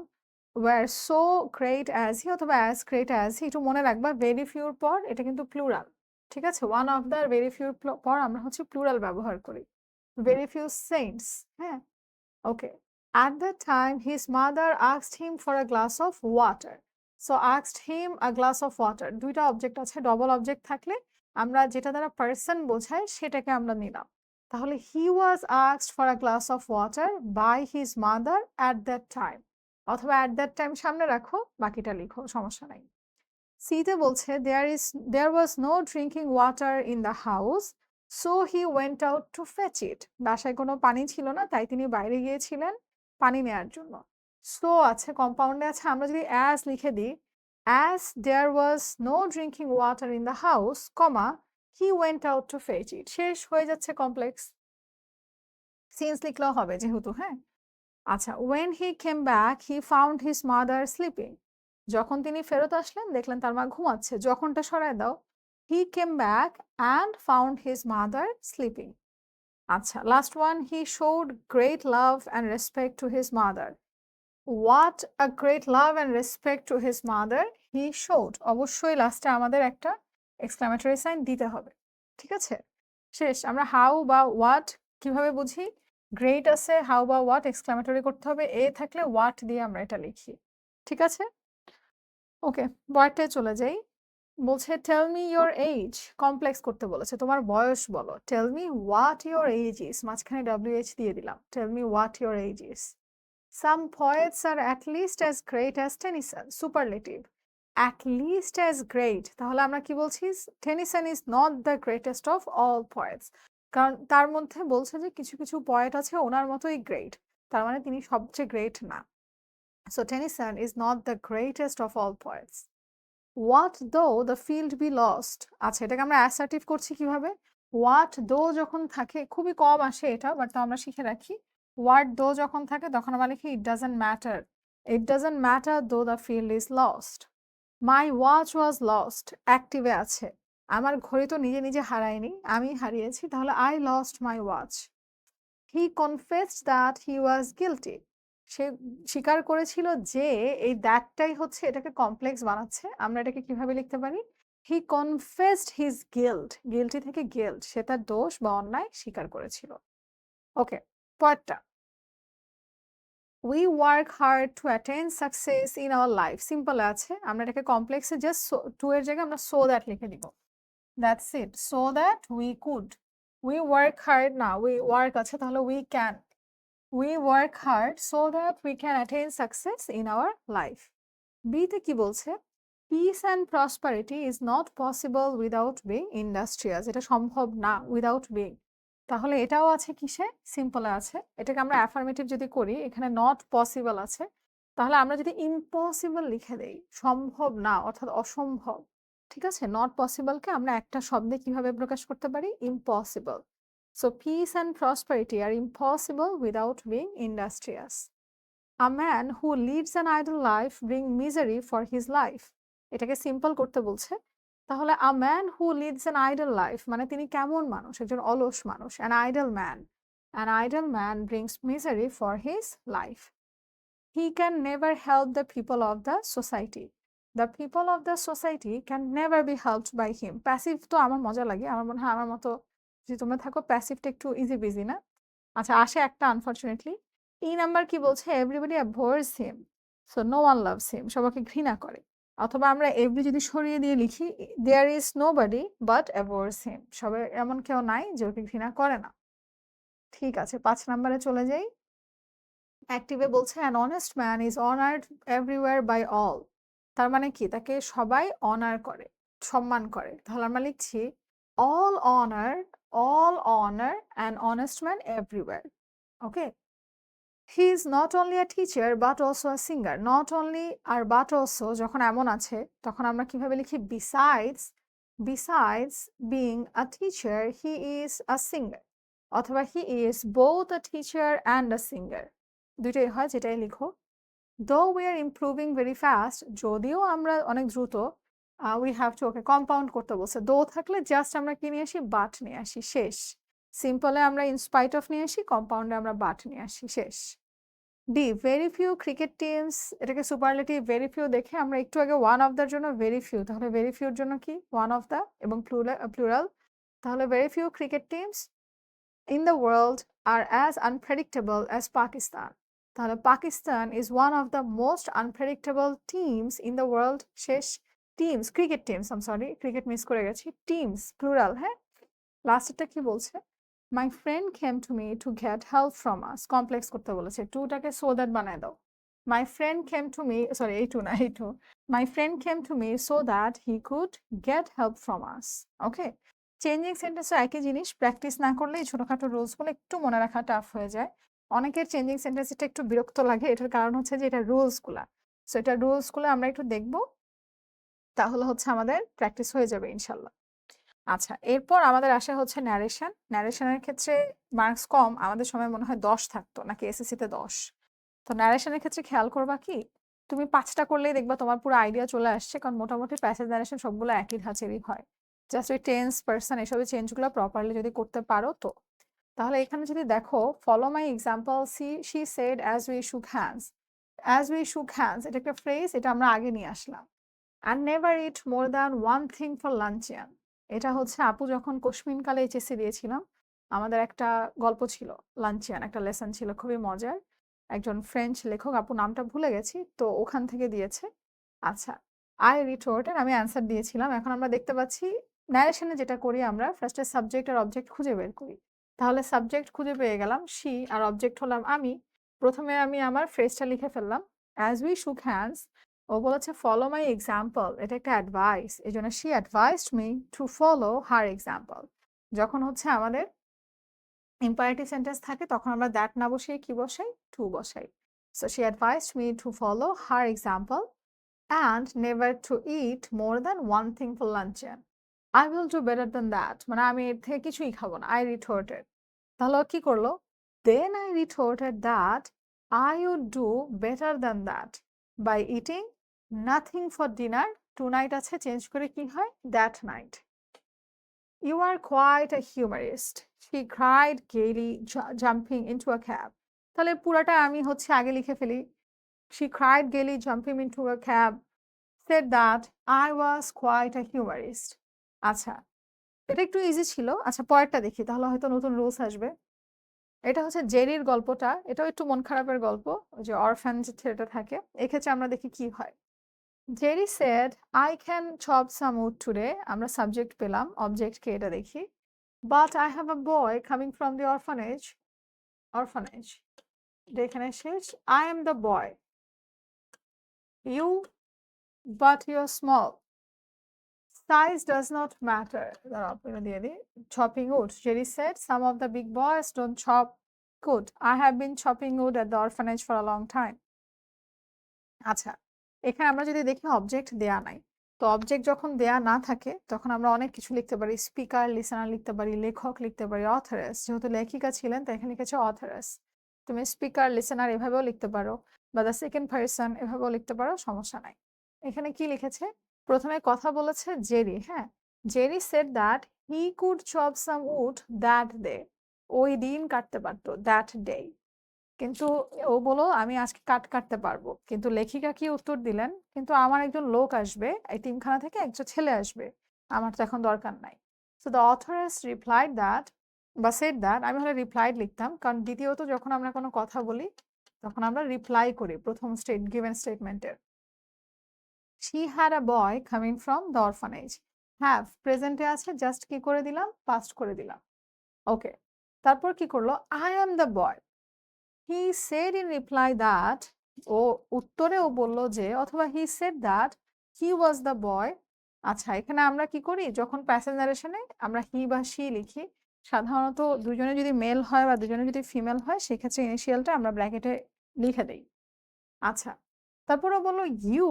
were so great as he, অথবা অ্যাজ গ্রেট অ্যাজ হি। একটু মনে রাখবা, ভেরি ফিউর পর এটা কিন্তু প্লুরাল, ঠিক আছে? One of the very pure পর আমরা হচ্ছে প্লুরাল ব্যবহার করি, ভেরি ফিউ সেন্টস। হ্যাঁ, ওকে। At that time, his mother asked him for a glass of water. So asked him a glass of water. দুইটা অবজেক্ট আছে, ডবল অবজেক্ট থাকলে আমরা যেটা দ্বারা পার্সন বোঝায় সেটাকে আমরা নিলাম। তাহলে he was asked for a glass of water by his mother at that time, অথবা at that time সামনে রাখো, বাকিটা লিখো, সমস্যা নাই। সিতে বলছে there was no drinking water in the house, so he went out to fetch it. বাসায় কোনো পানি ছিল না, তাই তিনি বাইরে গিয়েছিলেন পানি নেয়ার জন্য। সো আছে, কম্পাউন্ডে আছে, আমরা যদি অ্যাজ লিখে দিই, as there was no drinking water in the house, comma he went out to fetch it, শেষ হয়ে যাচ্ছে কমপ্লেক্স। সিন্স লিখলেও হবে যেহেতু, হ্যাঁ। আচ্ছা, when he came back he found his mother sleeping. যখন তিনি ফেরত আসলেন দেখলেন তার মা ঘুমাচ্ছে, যখনটা সরায় দাও। he came back and found his mother sleeping. আচ্ছা, last one, he showed great love and respect to his mother. What a great love and respect to his mother he showed. অবশ্যই লাস্টে আমাদের একটা এক্সক্লামেটরি সাইন দিতে হবে, ঠিক আছে? শেষ। আমরা হাউ বা হোয়াট কিভাবে বুঝি? গ্রেট আছে, হাউ বা হোয়াট এক্সক্লামেটরি করতে হবে, এ থাকলে হোয়াট দিয়ে আমরা এটা লিখি, ঠিক আছে? ওকে, পরেরটায় চলে যাই। বলছে tell me your age, complex করতে বলেছে, তোমার বয়স বলো। Tell me what your age is, মাঝখানে WH দিয়ে দিলাম, tell me what your age is. Some poets are at least as great as Tennyson, superlative. At least as great, তাহলে আমরা কি বলছি? Tennyson is not the greatest of all poets. কারণ তার মধ্যে বলছে যে কিছু কিছু পয়েট আছে ওনার মতোই গ্রেট, তার মানে তিনি সবচেয়ে গ্রেট না। So Tennyson is not the greatest of all poets. What though the field be lost? আচ্ছা, এটাকে আমরা অ্যাসার্টিভ করছি কিভাবে? What though যখন থাকে, খুবই কম আসে এটা, বাট তো আমরা শিখে রাখি। ওয়ার্ড দো যখন থাকে তখন আমরা লিখি it doesn't matter. It doesn't matter though the field is lost. My watch was lost অ্যাক্টিভে আছে। আমার ঘড়ি তো নিজে নিজে হারায়নি, আমি হারিয়েছি, তাহলে I lost my watch. He confessed that he was guilty. সে স্বীকার করেছিল যে, এই দ্যাটটাই হচ্ছে এটাকে কমপ্লেক্স বানাচ্ছে। আমরা এটাকে কিভাবে লিখতে পারি? হি কনফেসড হিজ গিল্ট। গিল্টি থেকে গিল্ট, সে তার দোষ বা অন্যায় স্বীকার করেছিল। ওকে, পরেরটা। We work hard two attain success in our life. Simple আছে, আমরা এটাকে কমপ্লেক্সে জাস্ট টু এর জায়গায় আমরা সো দ্যাট লিখে দিব। That's it, so that we could. We work hard না, উই ওয়ার্ক আছে, তাহলে we can. We work hard so that we can attain success in our life. B তে কি বলছে? Peace and prosperity is not possible without being industrious. এটা সম্ভব না without being. তাহলে এটাও আছে কিসে? সিম্পলে আছে। এটাকে আমরা অ্যাফার্মেটিভ যদি করি, এখানে নট পসিবল আছে। তাহলে আমরা যদি ইম্পসিবল লিখে দেই, সম্ভব না অর্থাৎ অসম্ভব। ঠিক আছে? নট পসিবলকে আমরা একটা শব্দে কিভাবে প্রকাশ করতে পারি? Impossible. So peace and prosperity are impossible without being industrious. A man who leads an idle life brings misery for his life. এটাকে সিম্পল করতে বলছে। তাহলে a man who leads an idle life মানে তিনি কেমন মানুষ? একজন অলস মানুষ। An idle man. An idle man brings misery for his life. He can never help the people of the society. The people of the society can never be helped by him. Passive তো আমার মজা লাগে, আমার মনে হয় আমার মতো যদি তোমরা থাকো প্যাসিভটা একটু ইজি বিজি না? আচ্ছা, আসে একটা আনফরচুনেটলি। ই নাম্বার কি বলছে? Everybody abhors him, so no one loves him. সবাইকে ঘৃণা করে। অথবা আমরা এভরি যদি সরিয়ে দিয়ে লিখি, দেয়ার ইজ নোবডি বাট অ্যাভোর্স হিম। সবাই, এমন কেউ নাই যে ওকে ঘৃণা করে না। ঠিক আছে, 5 নাম্বারে চলে যাই। অ্যাক্টিভে বলছে an honest man is honoured everywhere by all. তার মানে কি? তাকে সবাই অনার করে, সম্মান করে। তাহলে আমরা লিখছি all honour an honest man everywhere. Okay, he is not only a teacher but also a singer. Not only আর বাট অলসো যখন এমন আছে তখন আমরা কিভাবে লিখি? Besides being a teacher he is a singer, অথবা he is both a teacher and a singer. দুইটাই হয়, যেটাই লিখো। Though we are improving very fast, যদিও আমরা অনেক দ্রুত, we have to, okay compound করতে বলছে। দো থাকলে জাস্ট আমরা কি নিয়ে আসি? বাট নিয়ে আসি, শেষ। সিম্পলে আমরা ইনস্পাইট অফ নিয়ে আসি, কম্পাউন্ডে আমরা বাট নিয়ে আসি, শেষ। D, very few cricket teams. এটাকে সুপারলেটিভ ভেরি ফিউ দেখে আমরা একটু আগে ওয়ান অফ দ্যার জন্য ভেরি ফিউ, তাহলে ভেরি ফিউর জন্য কি? ওয়ান অফ দ্য এবং প্লুরাল। তাহলে very few cricket teams in the world are as unpredictable as Pakistan. তাহলে Pakistan is one of the most unpredictable teams in the world. শেষ। Teams, cricket teams, um sorry, cricket miss করে গেছি। Teams plural, হ্যাঁ। লাস্টেরটা কি বলছে? My friend came to me to get help from us. Complex করতে বলেছে, টুটাকে সো দ্যাট বানায় দাও। My friend came to me, sorry এই টু না, এই to. My friend came to me so that he could get help from us. Okay, changing সেন্টেন্সও একই জিনিস, প্র্যাকটিস না করলে এই ছোটখাটো রুলসগুলো একটু মনে রাখা টাফ হয়ে যায়। অনেকের চেঞ্জিং সেন্টেন্সটা একটু বিরক্ত লাগে, এটার কারণ হচ্ছে যে এটা রুলসগুলা। সো এটা রুলসগুলো আমরা একটু দেখবো, তাহলে হচ্ছে আমাদের প্র্যাকটিস হয়ে যাবে ইনশাল্লাহ। আচ্ছা, এরপর আমাদের আসে হচ্ছে ন্যারেশন। ন্যারেশনের ক্ষেত্রে মার্কস কম, আমাদের সময় মনে হয় 10 থাকতো, নাকি এসএসসিতে 10। তো ন্যারেশনের ক্ষেত্রে খেয়াল করবা কি, তুমি 5টা করলেই দেখবা তোমার পুরো আইডিয়া চলে আসছে, কারণ মোটামুটি প্যাসেজ ন্যারেশন সবগুলো একই ধাঁচেরই হয়। জাস্ট ওই টেন্স, পার্সন, এসবের চেঞ্জগুলো প্রপারলি যদি করতে পারো তো। তাহলে এখানে যদি দেখো, follow my example, she said as we shook hands. As we shook hands, এটা একটা ফ্রেজ, এটা আমরা আগে নিয়ে আসলাম। And never eat more than one thing for luncheon. এটা হচ্ছে আপু যখন কোশমিনকালে এইচএসসি দিয়েছিলাম, আমাদের একটা গল্প ছিল লাঞ্চিয়ান, একটা লেসন ছিল খুবই মজার। একজন ফ্রেঞ্চ লেখক, আপু নামটা ভুলে গেছি, তো ওখান থেকে দিয়েছে। আচ্ছা, আই রিটোর্টেড, আমি অ্যান্সার দিয়েছিলাম। এখন আমরা দেখতে পাচ্ছি ন্যারেশনে যেটা করি, আমরা ফার্স্টে সাবজেক্ট আর অবজেক্ট খুঁজে বের করি। তাহলে সাবজেক্ট খুঁজে পেয়ে গেলাম শি, আর অবজেক্ট হলাম আমি। প্রথমে আমি আমার ফ্রেজটা লিখে ফেললাম, অ্যাজ উই শুক হ্যান্ডস। ও বলেছে ফলো মাই এক্সাম্পল, এটা একটা অ্যাডভাইস, এই জন্য she advised me to follow her example. যখন হচ্ছে আমাদের ইম্পারেটিভ সেন্টেন্স থাকে তখন আমরা দ্যাট না বসিয়ে কি বসাই? টু বসাই। So she advised me to follow her example and never to eat more than one thing for luncheon. I will do better than that, মানে আমি এর থেকে কিছুই খাবো না। আই রিটোর্টেড, তাহলে ও কি করলো? Then I retorted that I would do better than that by eating nothing for dinner. Tonight আছে চেঞ্জ করে কি হয় that night. You are quite a humorist, she cried gaily, jumping into a cab. তাহলে পুরাটা আমি হচ্ছে আগে লিখে ফেলি। She cried gaily, jumping into a cab, said that I was quite a humorist. আচ্ছা, এটা একটু ইজি ছিল। আচ্ছা, পরেরটা দেখি, তাহলে হয়তো নতুন রুলস আসবে। এটা হচ্ছে জেরির গল্পটা, এটাও একটু মন খারাপের গল্প, ওই যে অরফ্যান যে ছেলেটা থাকে। এক্ষেত্রে আমরা দেখি কি হয়। Jerry said I can chop some wood today, আমরা সাবজেক্ট পেলাম, অবজেক্টকে এটা দেখি। But I have a boy coming from the orphanage, এখানে শেষ। I am the boy, you, but you are small, size does not matter. Chopping wood. Jerry said, some of the big boys don't chop wood. I have been chopping wood at the orphanage for a long time. আচ্ছা, এখানে আমরা যদি দেখি object দেয়া নাই। তো object যখন দেয়া না থাকে তখন আমরা অনেক কিছু লিখতে পারি। স্পিকার, লিসেনার লিখতে পারি, লেখক লিখতে পারি, অথরেস। যেহেতু লেখিকা ছিলেন তাই এখানে লিখেছে অথরেস। তুমি স্পিকার, লিসেনার এভাবেও লিখতে পারো, বা দ্য সেকেন্ড পারসন এভাবেও লিখতে পারো, সমস্যা নাই। এখানে কি লিখেছে? প্রথমে কথা বলেছে জেরি। হ্যাঁ, Jerry said that he could chop some wood that day, ওই দিন কাটতে পারতো, দ্যাট ডে। কিন্তু ও বলল আমি আজকে কাটতে পারবো। কিন্তু লেখিকা কি উত্তর দিলেন? কিন্তু আমার একজন লোক আসবে, এই টিমখানা থেকে একজন ছেলে আসবে, আমার তো এখন দরকার নাই। So the authoress replied that, বা সেড দ্যাট, আমি হলে রিপ্লাইড লিখতাম, কারণ দ্বিতীয়ত যখন আমরা কোনো কথা বলি তখন আমরা রিপ্লাই করি প্রথম গিভেন স্টেটমেন্টের। She had a boy coming from the orphanage. Have প্রেজেন্টে আছে, জাস্ট কি করে দিলাম, পাস্ট করে দিলাম। ওকে, তারপর কি করলো? I am the boy. He said in reply that, ও উত্তরে ও বলল যে, অথবা he said that he was the boy. আচ্ছা, এখানে আমরা কি করি, যখন প্যাসেজ নারেশনে আমরা হি বা শি লিখি, সাধারণত দুজনে যদি মেল হয় বা দুজনে যদি ফিমেল হয় সেক্ষেত্রে ইনিশিয়ালটা আমরা ব্র্যাকেটে লিখে দেই। আচ্ছা, তারপর ও বলল ইউ,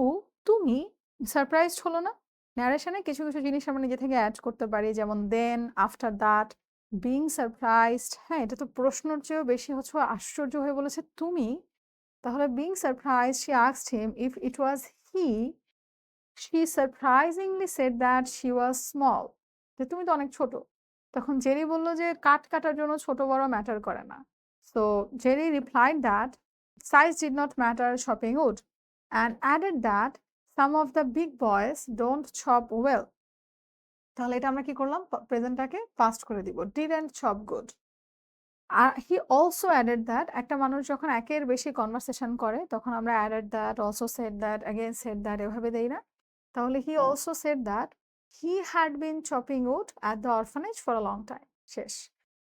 তুমি সারপ্রাইজড হলো না? ন্যারেশনে কিছু কিছু জিনিস আমরা নিজে থেকে অ্যাড করতে পারি, যেমন দেন, আফটার দ্যাট, বিং সারপ্রাইজড। হ্যাঁ, এটা তো প্রশ্নর চেয়েও বেশি হচ্ছে আশ্চর্য হয়ে বলেছে তুমি। তাহলে being surprised, she asked him if it was he, she surprisingly said that she was small, যে তুমি তো অনেক ছোট। তখন জেরি বলল যে কাটার জন্য ছোট বড় ম্যাটার করে না। So Jerry replied that size did not matter chopping wood, and added that some of the big boys don't chop well. তাহলে এটা আমরা কি করলাম, প্রেজেন্টটাকে পাস্ট করে দিব, didn't chop good. আর হি অলসো অ্যাডেড দ্যাট, একটা মানুষ যখন একের বেশি কনভারসেশন করে তখন আমরা added that, also said that, again said that এভাবে দেই না? তাহলে he also said that he had been chopping wood at the orphanage for a long time. শেষ।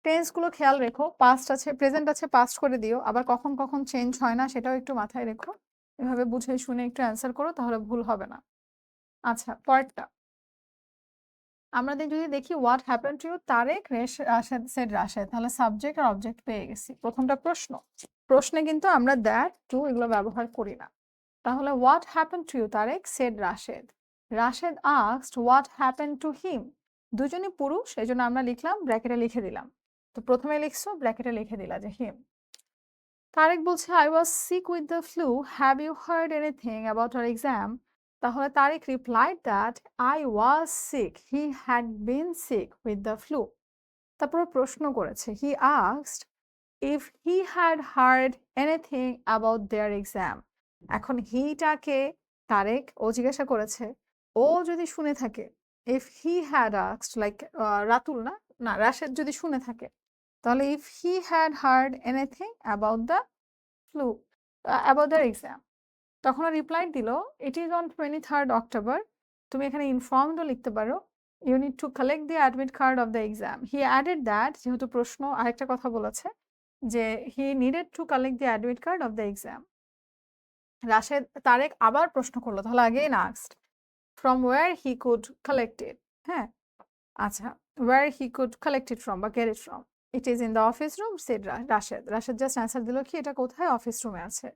টেন্সগুলো খেয়াল রেখো, পাস্ট আছে, প্রেজেন্ট আছে, পাস্ট করে দিও। আবার কখন কখন চেঞ্জ হয় না সেটাও একটু মাথায় রেখো। এভাবে বুঝে শুনে একটু অ্যান্সার করো, তাহলে ভুল হবে না। আচ্ছা, পরেরটা আমরা যদি দেখি, what happen to you Tarek, Rashed said Rashed, তাহলে সাবজেক্ট আর অবজেক্ট পেয়ে গেছি। প্রথমটা প্রশ্ন, প্রশ্নে কিন্তু আমরা দ্যাট, টু এগুলো ব্যবহার করি না। তাহলে what happen to you Tarek said Rashed, Rashed asked what happen to him. দুজনই পুরুষ, এই জন্য আমরা লিখলাম, ব্র্যাকেটে লিখে দিলাম। তো প্রথমে লিখছো, ব্র্যাকেটে লিখে দিলা যে হিম। তারেক বলছে I was sick with the flu, have you heard anything about our exam? তাহলে Tarek replied that I was sick, he had been sick with the flu. তারপর প্রশ্ন করেছে, he asked if he had heard anything about their exam. এখন হিটাকে তারেক ও জিজ্ঞাসা করেছে, ও যদি শুনে থাকে, if he had asked, like Ratul না, না রাশেদ যদি শুনে থাকে, তাহলে if he had heard anything about the flu, about their exam, তখন রিপ্লাই দিল it is on 23rd October। তুমি এখানে ইনফর্মডও লিখতে পারো, you need to collect the admit card of the exam. He added that, যেহেতু প্রশ্ন আরেকটা কথা বলেছে যে he needed to collect the admit card of the exam. Rashed Tarek আবার প্রশ্ন করলো, তাহলে আগেই asked from where he could collect it. হ্যাঁ, আচ্ছা, where he could collect it from বা get it from. It is in the office room said Rashed. Rashed just answer দিল কি এটা কোথায়, অফিস রুমে আছে।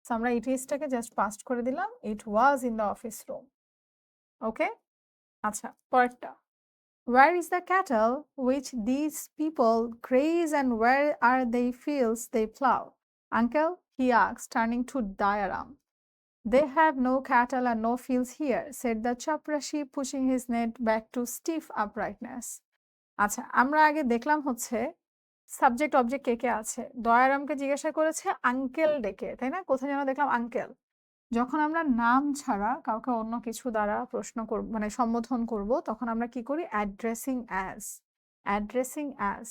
আমরা ইট ইজটাকে জাস্ট পাস্ট করে দিলাম, it was in the office room. Okay, আচ্ছা, পরেরটা Where is the cattle which these people graze and where are they fields they plow? Uncle, he asked, turning to Dayaram. They have no cattle and no fields here, said the chaprashi, pushing his net back to stiff uprightness. আচ্ছা, আমরা আগে দেখলাম হচ্ছে subject object কে কে আছে। দয়ারামকে জিজ্ঞাসা করেছে uncle ডেকে, তাই না? কোথায় যেন দেখলাম আঙ্কেল। যখন আমরা নাম ছাড়া কাউকে অন্য কিছু দ্বারা প্রশ্ন করব, মানে সম্বোধন করব, তখন আমরা কি করি? Addressing as. Addressing as.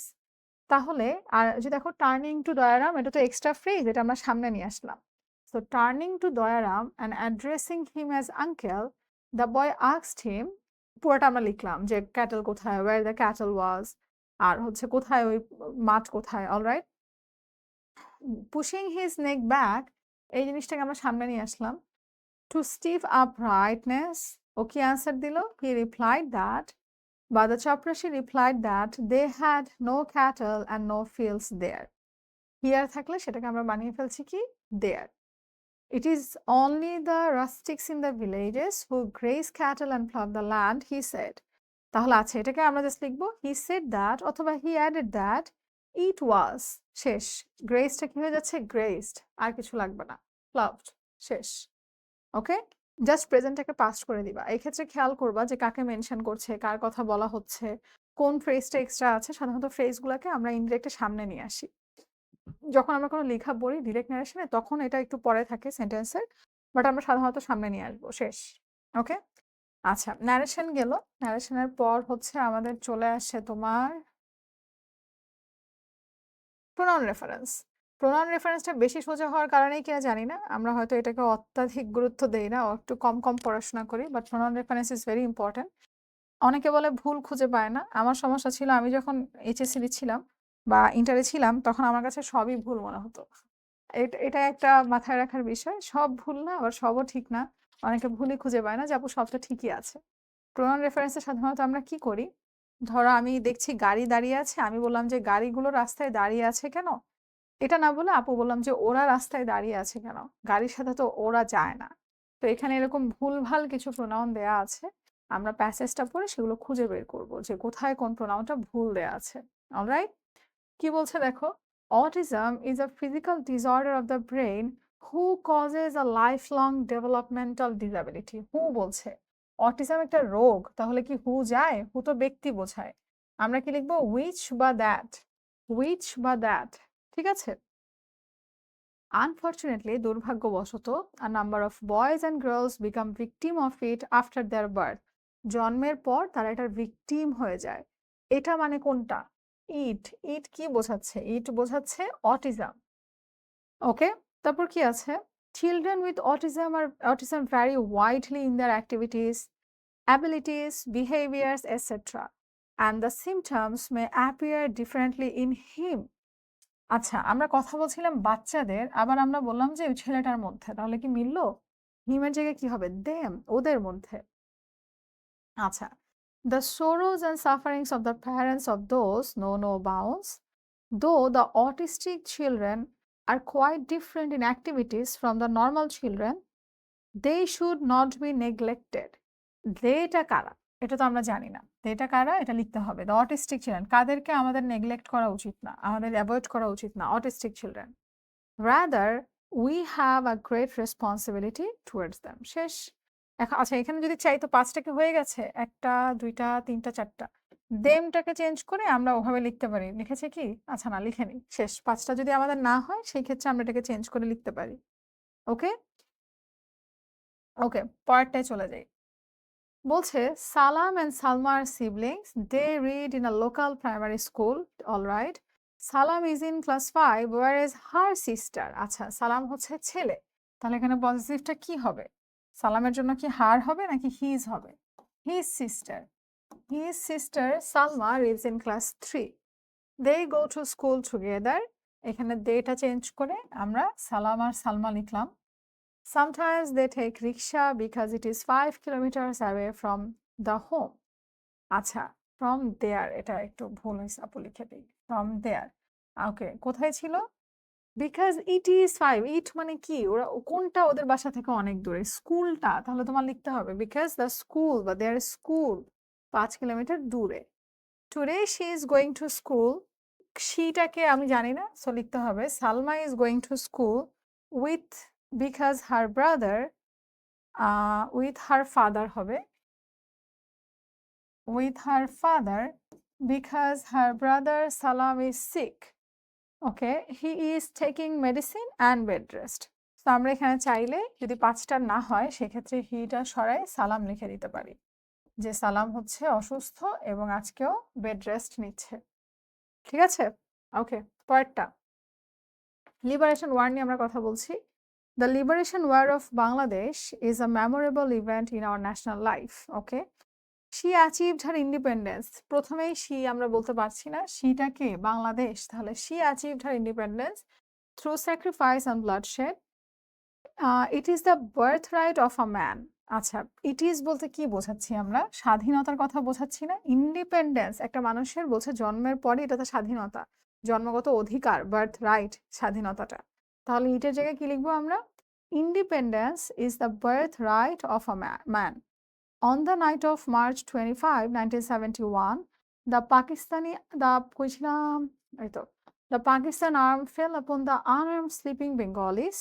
তাহলে আর যে দেখো টার্নিং টু দয়ারাম, এটা তো এক্সট্রা ফ্রেজ, এটা আমরা সামনে নিয়ে আসলাম। So turning to Dayaram and addressing him as uncle, the boy asked him, পুরোটা আমরা লিখলাম যে ক্যাটল কোথায়, ওয়্যার দ্য ক্যাটল ওয়াজ, আর হচ্ছে কোথায় ওই মাঠ কোথায়, alright. Pushing his neck back, এই জিনিসটাকে আমরা সামনে নিয়ে আসলাম। টু স্টিফ আপরাইটনেস, ও কি অ্যান্সার দিল? হি রিপ্লাইড দ্যাট, বা the chaprasi replied that they had no cattle and no fields there. Here থাকলে সেটাকে আমরা বানিয়ে ফেলছি কি? দেয়ার। It is only the rustics in the villages who graze cattle and plough the land, he said. তাহলে আছে, এটাকে আমরা জাস্ট লিখবো he said that, অথবা he added that it was, শেষ। গ্রেজটা কি হয়ে যাচ্ছে? গ্রেজড, আর কিছু লাগবে না। প্লাভড, শেষ। ওকে, জাস্ট প্রেজেন্টটাকে পাস্ট করে দিবা। এই ক্ষেত্রে খেয়াল করবা যে কাকে মেনশন করছে, কার কথা বলা হচ্ছে, কোন ফ্রেজটা এক্সট্রা আছে। সাধারণত ফ্রেজগুলোকে আমরা ইনডিরেক্টে সামনে নিয়ে আসি। যখন আমরা কোনো লেখা পড়ি ডিরেক্ট ন্যারেশনে, তখন এটা একটু পরে থাকে সেন্টেন্সের, বাট আমরা সাধারণত সামনে নিয়ে আসবো। শেষ। ওকে, আচ্ছা, ন্যারেশন গেল। ন্যারেশনের পর হচ্ছে আমাদের চলে আসে তোমার প্রোনাউন রেফারেন্স। প্রোনাউন রেফারেন্সটা বেশি সোজা হওয়ার কারণেই কিনা জানি না, আমরা হয়তো এটাকে অত্যাধিক গুরুত্ব দেই না, একটু কম কম পড়াশোনা করি, but pronoun reference is very important. অনেকে বলে ভুল খুঁজে পায় না। আমার সমস্যা ছিল, আমি যখন এইচএসসি দিচ্ছিলাম বা ইন্টারে ছিলাম, তখন আমার কাছে সবই ভুল মনে হতো। এটা একটা মাথায় রাখার বিষয়। সব ভুল না, আবার সবও ঠিক না। অনেকে ভুলই খুঁজে পায় না যে আপু সব তো ঠিকই আছে। প্রোনাউন রেফারেন্সে সাধারণত আমরা কি করি? ধরো আমি দেখছি গাড়ি দাঁড়িয়ে আছে, আমি বললাম যে গাড়িগুলো রাস্তায় দাঁড়িয়ে আছে কেন? এটা না বলে আপু বললাম যে ওরা রাস্তায় দাঁড়িয়ে আছে কেন? গাড়ির সাথে তো ওরা যায় না। তো এখানে এরকম ভুলভাল কিছু প্রোনাউন দেয়া আছে। আমরা প্যাসেজটা পড়ে সেগুলো খুঁজে বের করব যে কোথায় কোন প্রোনাউনটা ভুল দেয়া আছে। অলরাইট? কি বলছে দেখো, autism is a physical disorder of the brain who causes a lifelong developmental disability. হু বলছে অটিজম একটা রোগ, তাহলে কি হু যায়? হু তো ব্যক্তি বোঝায়। আমরা কি লিখবো? উইচ বা দ্যাট। উইচ বা দ্যাট, ঠিক আছে। আনফর্চুনেটলি, দুর্ভাগ্যবশত, a number of boys and girls become victim of it after their birth. জন্মের পর তারা এটার ভিকটিম হয়ে যায়। এটা মানে কোনটা? ইট। ইট কি বোঝাচ্ছে? ইট বোঝাচ্ছে অটিজম। ওকে, তারপর কি আছে? Children with autism vary widely in their activities, abilities, behaviors, etc. And the symptoms may appear differently in him. আচ্ছা, আমরা কথা বলছিলাম বাচ্চাদের, আবার আমরা বললাম যে ওই ছেলেটার মধ্যে, তাহলে কি মিললো? হিমের জায়গায় কি হবে? দেম, ওদের মধ্যে। আচ্ছা, the sorrows and sufferings of the parents of those know no bounds, though the autistic children are quite different in activities from the normal children, they should not be neglected. Theyটা কারা? এটা তো আমরা জানি না। এটা কারা? এটা লিখতে হবে। The autistic children, কাদেরকে আমাদের নেগলেক্ট করা উচিত না, আমাদের অ্যাভয়েড করা উচিত না? autistic children. Rather, we have a great responsibility towards them. শেষ। আচ্ছা, এখানে যদি চাই তো ৫টা কি হয়ে গেছে? ১টা, ২টা, ৩টা, ৪টা। দেমটাকে চেঞ্জ করে আমরা ওভাবে লিখতে পারি। লিখেছি কি? আচ্ছা না, লিখিনি। শেষ। ৫টা যদি আমাদের না হয়, সেই ক্ষেত্রে আমরা এটাকে চেঞ্জ করে লিখতে পারি। ওকে? ওকে, পরেরটায় চলে যাই। বলছে সালাম and Salma are siblings. They read in a local primary school. All right. সালাম is in class 5, whereas her sister, আচ্ছা, সালাম হচ্ছে ছেলে, তাহলে এখানে পজিটিভটা কি হবে? সালামের জন্য কি হার হবে নাকি হিজ হবে? His sister Salma lives in class 3. They go to school together. এখানে দেটা চেঞ্জ করে আমরা সালাম আর সালমা লিখলাম। Sometimes they take rickshaw because it is 5 kilometers away from the home. আচ্ছা, from there, এটা একটু ভুল হয়েছে, আপু লিখে দিই। From there. ওকে, কোথায় ছিল? Because it is 5. It মানে কি? ওরা কোনটা ওদের বাসা থেকে অনেক দূরে? স্কুলটা। তাহলে তোমার লিখতে হবে because the school বা their school 5 কিলোমিটার দূরে। Today she is going to school. শিটাকে আমি জানি না, সো লিখতে হবে Salma is going to school with because her brother, with her father হবে, with her father because her brother Salam is sick. Okay, he is taking medicine and bed rest. তো আমরা এখানে চাইলে যদি 5টা না হয় সেক্ষেত্রে হিটা সরাই সালাম লিখে দিতে পারি যে সালাম হচ্ছে অসুস্থ এবং আজকেও বেড রেস্ট নিচ্ছে। ঠিক আছে? ওকে, পরেরটা লিবারেশন ওয়ার নিয়ে আমরা কথা বলছি। The liberation war of Bangladesh is a memorable event in our national life. Okay, she achieved her independence. প্রথমেই শি আমরা বলতে পারছি না, শিটাকে বাংলাদেশ, তাহলে she achieved her independence through sacrifice and bloodshed. It is the birth right of a man. আচ্ছা, it is বলতে কি বোঝাচ্ছি আমরা? স্বাধীনতার কথা বোঝাচ্ছি না। ইন্ডিপেন্ডেন্স একটা মানুষের বলছে জন্মের পরে এটা তো স্বাধীনতা, জন্মগত অধিকার, বার্থ রাইট, স্বাধীনতাটা। তাহলে ইটের জায়গায় কি লিখবো আমরা? Independence is the birth right of a man. On the night of March 25, 1971, the the Pakistan army fell upon the unarmed sleeping Bengalis,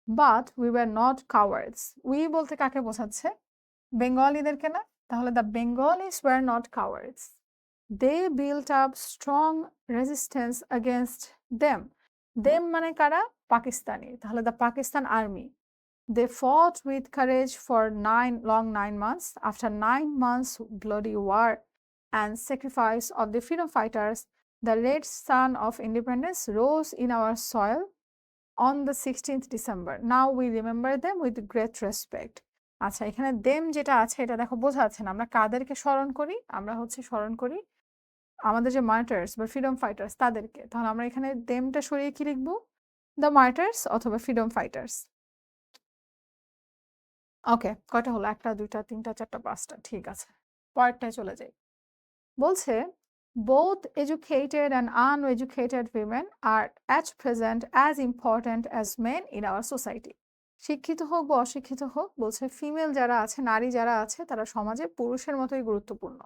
but we were not cowards. We বলতে কাকে বোঝাচ্ছে? বেঙ্গলিদেরকে না? তাহলে the Bengalis were not cowards. They built up strong resistance against them. Them মানে কারা? পাকিস্তানি। তাহলে the Pakistan army. They fought with courage for 9 months. After 9 months bloody war and sacrifice of the freedom fighters, the red sun of independence rose in our soil on the 16th December. Now we remember them with great respect. আচ্ছা, এখানে them যেটা আছে এটা দেখো বোঝা যাচ্ছে না। আমরা কাদেরকে স্মরণ করি? আমরা হচ্ছে স্মরণ করি আমাদের যে মার্টার্স বা ফ্রিডম ফাইটার্স তাদেরকে। তাহলে আমরা এখানে দেমটা সরিয়ে কি লিখবো? দ্য মার্টার্স অথবা ফ্রিডম ফাইটার্স। ওকে, কয়টা হলো? 1টা 2টা 3টা 4টা 5টা। ঠিক আছে, পরেরটায় চলে যাই। বলছে both educated and uneducated women are at present as important as men in our society. শিক্ষিত হোক বা অশিক্ষিত হোক, বলছে ফিমেল যারা আছে, নারী যারা আছে তারা সমাজে পুরুষের মতোই গুরুত্বপূর্ণ।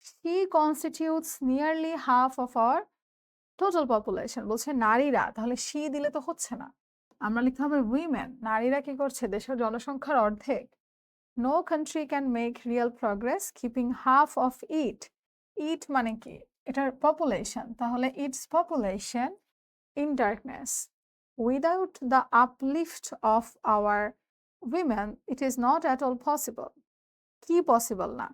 She constitutes nearly half of our total population. বলছে নারীরা, তাহলে she দিলে তো হচ্ছে না, আমরা লিখতে হবে উইমেন। নারীরা কি করছে? দেশের জনসংখ্যার অর্ধেক। No country can make real progress keeping half of it. It মানে কি? এটার পপুলেশন, তাহলে its population in darkness. Without the uplift of our women, it is not at all possible. কি পসিবল না?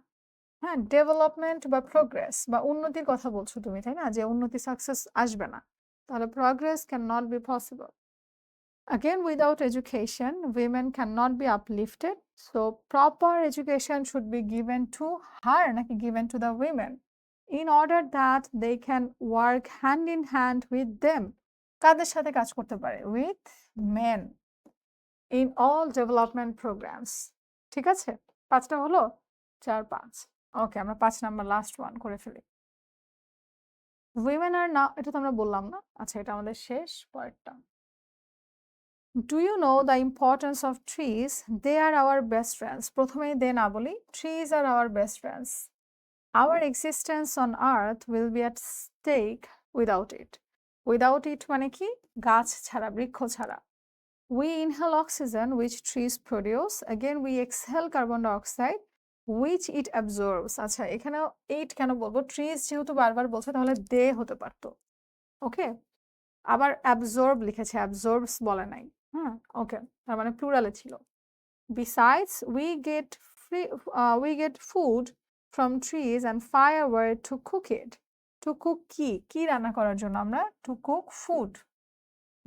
হ্যাঁ, ডেভেলপমেন্ট বা প্রোগ্রেস বা উন্নতির কথা বলছো তুমি, তাই না? যে উন্নতি সাকসেস আসবে না, তাহলে progress cannot be possible. Again, without education, women cannot be uplifted. So proper education should be given to her, naki given to the women, in order that they can work hand in hand with them. কাদের সাথে কাজ করতে পারে? With men in all development programs. ঠিক আছে? 5টা হলো? 4 5। ওকে, আমরা 5 number last one করে ফেলি। Women are now, এটা তো আমরা বললাম না। আচ্ছা, এটা আমাদের শেষ পয়েন্টটা। Do you know the importance of trees? They are our best friends. প্রথমেই দে না বলি, trees are our best friends. Our existence on earth will be at stake without it. Without it মানে কি? গাছ ছাড়া, বৃক্ষ ছাড়া। We inhale oxygen which trees produce. Again, we exhale carbon dioxide which it absorbs. আচ্ছা, এখানেও it কেন বলবো? trees যেহেতু বারবার বলছে তাহলে দে হতে পারতো। ওকে, আবার absorb লিখেছে, absorbs বলে নাই। ওকে, তার মানে প্লুরালে ছিল। Besides, we get food from trees and firewood to cook it. To cook কি? কি রান্না করার জন্য আমরা? To cook food.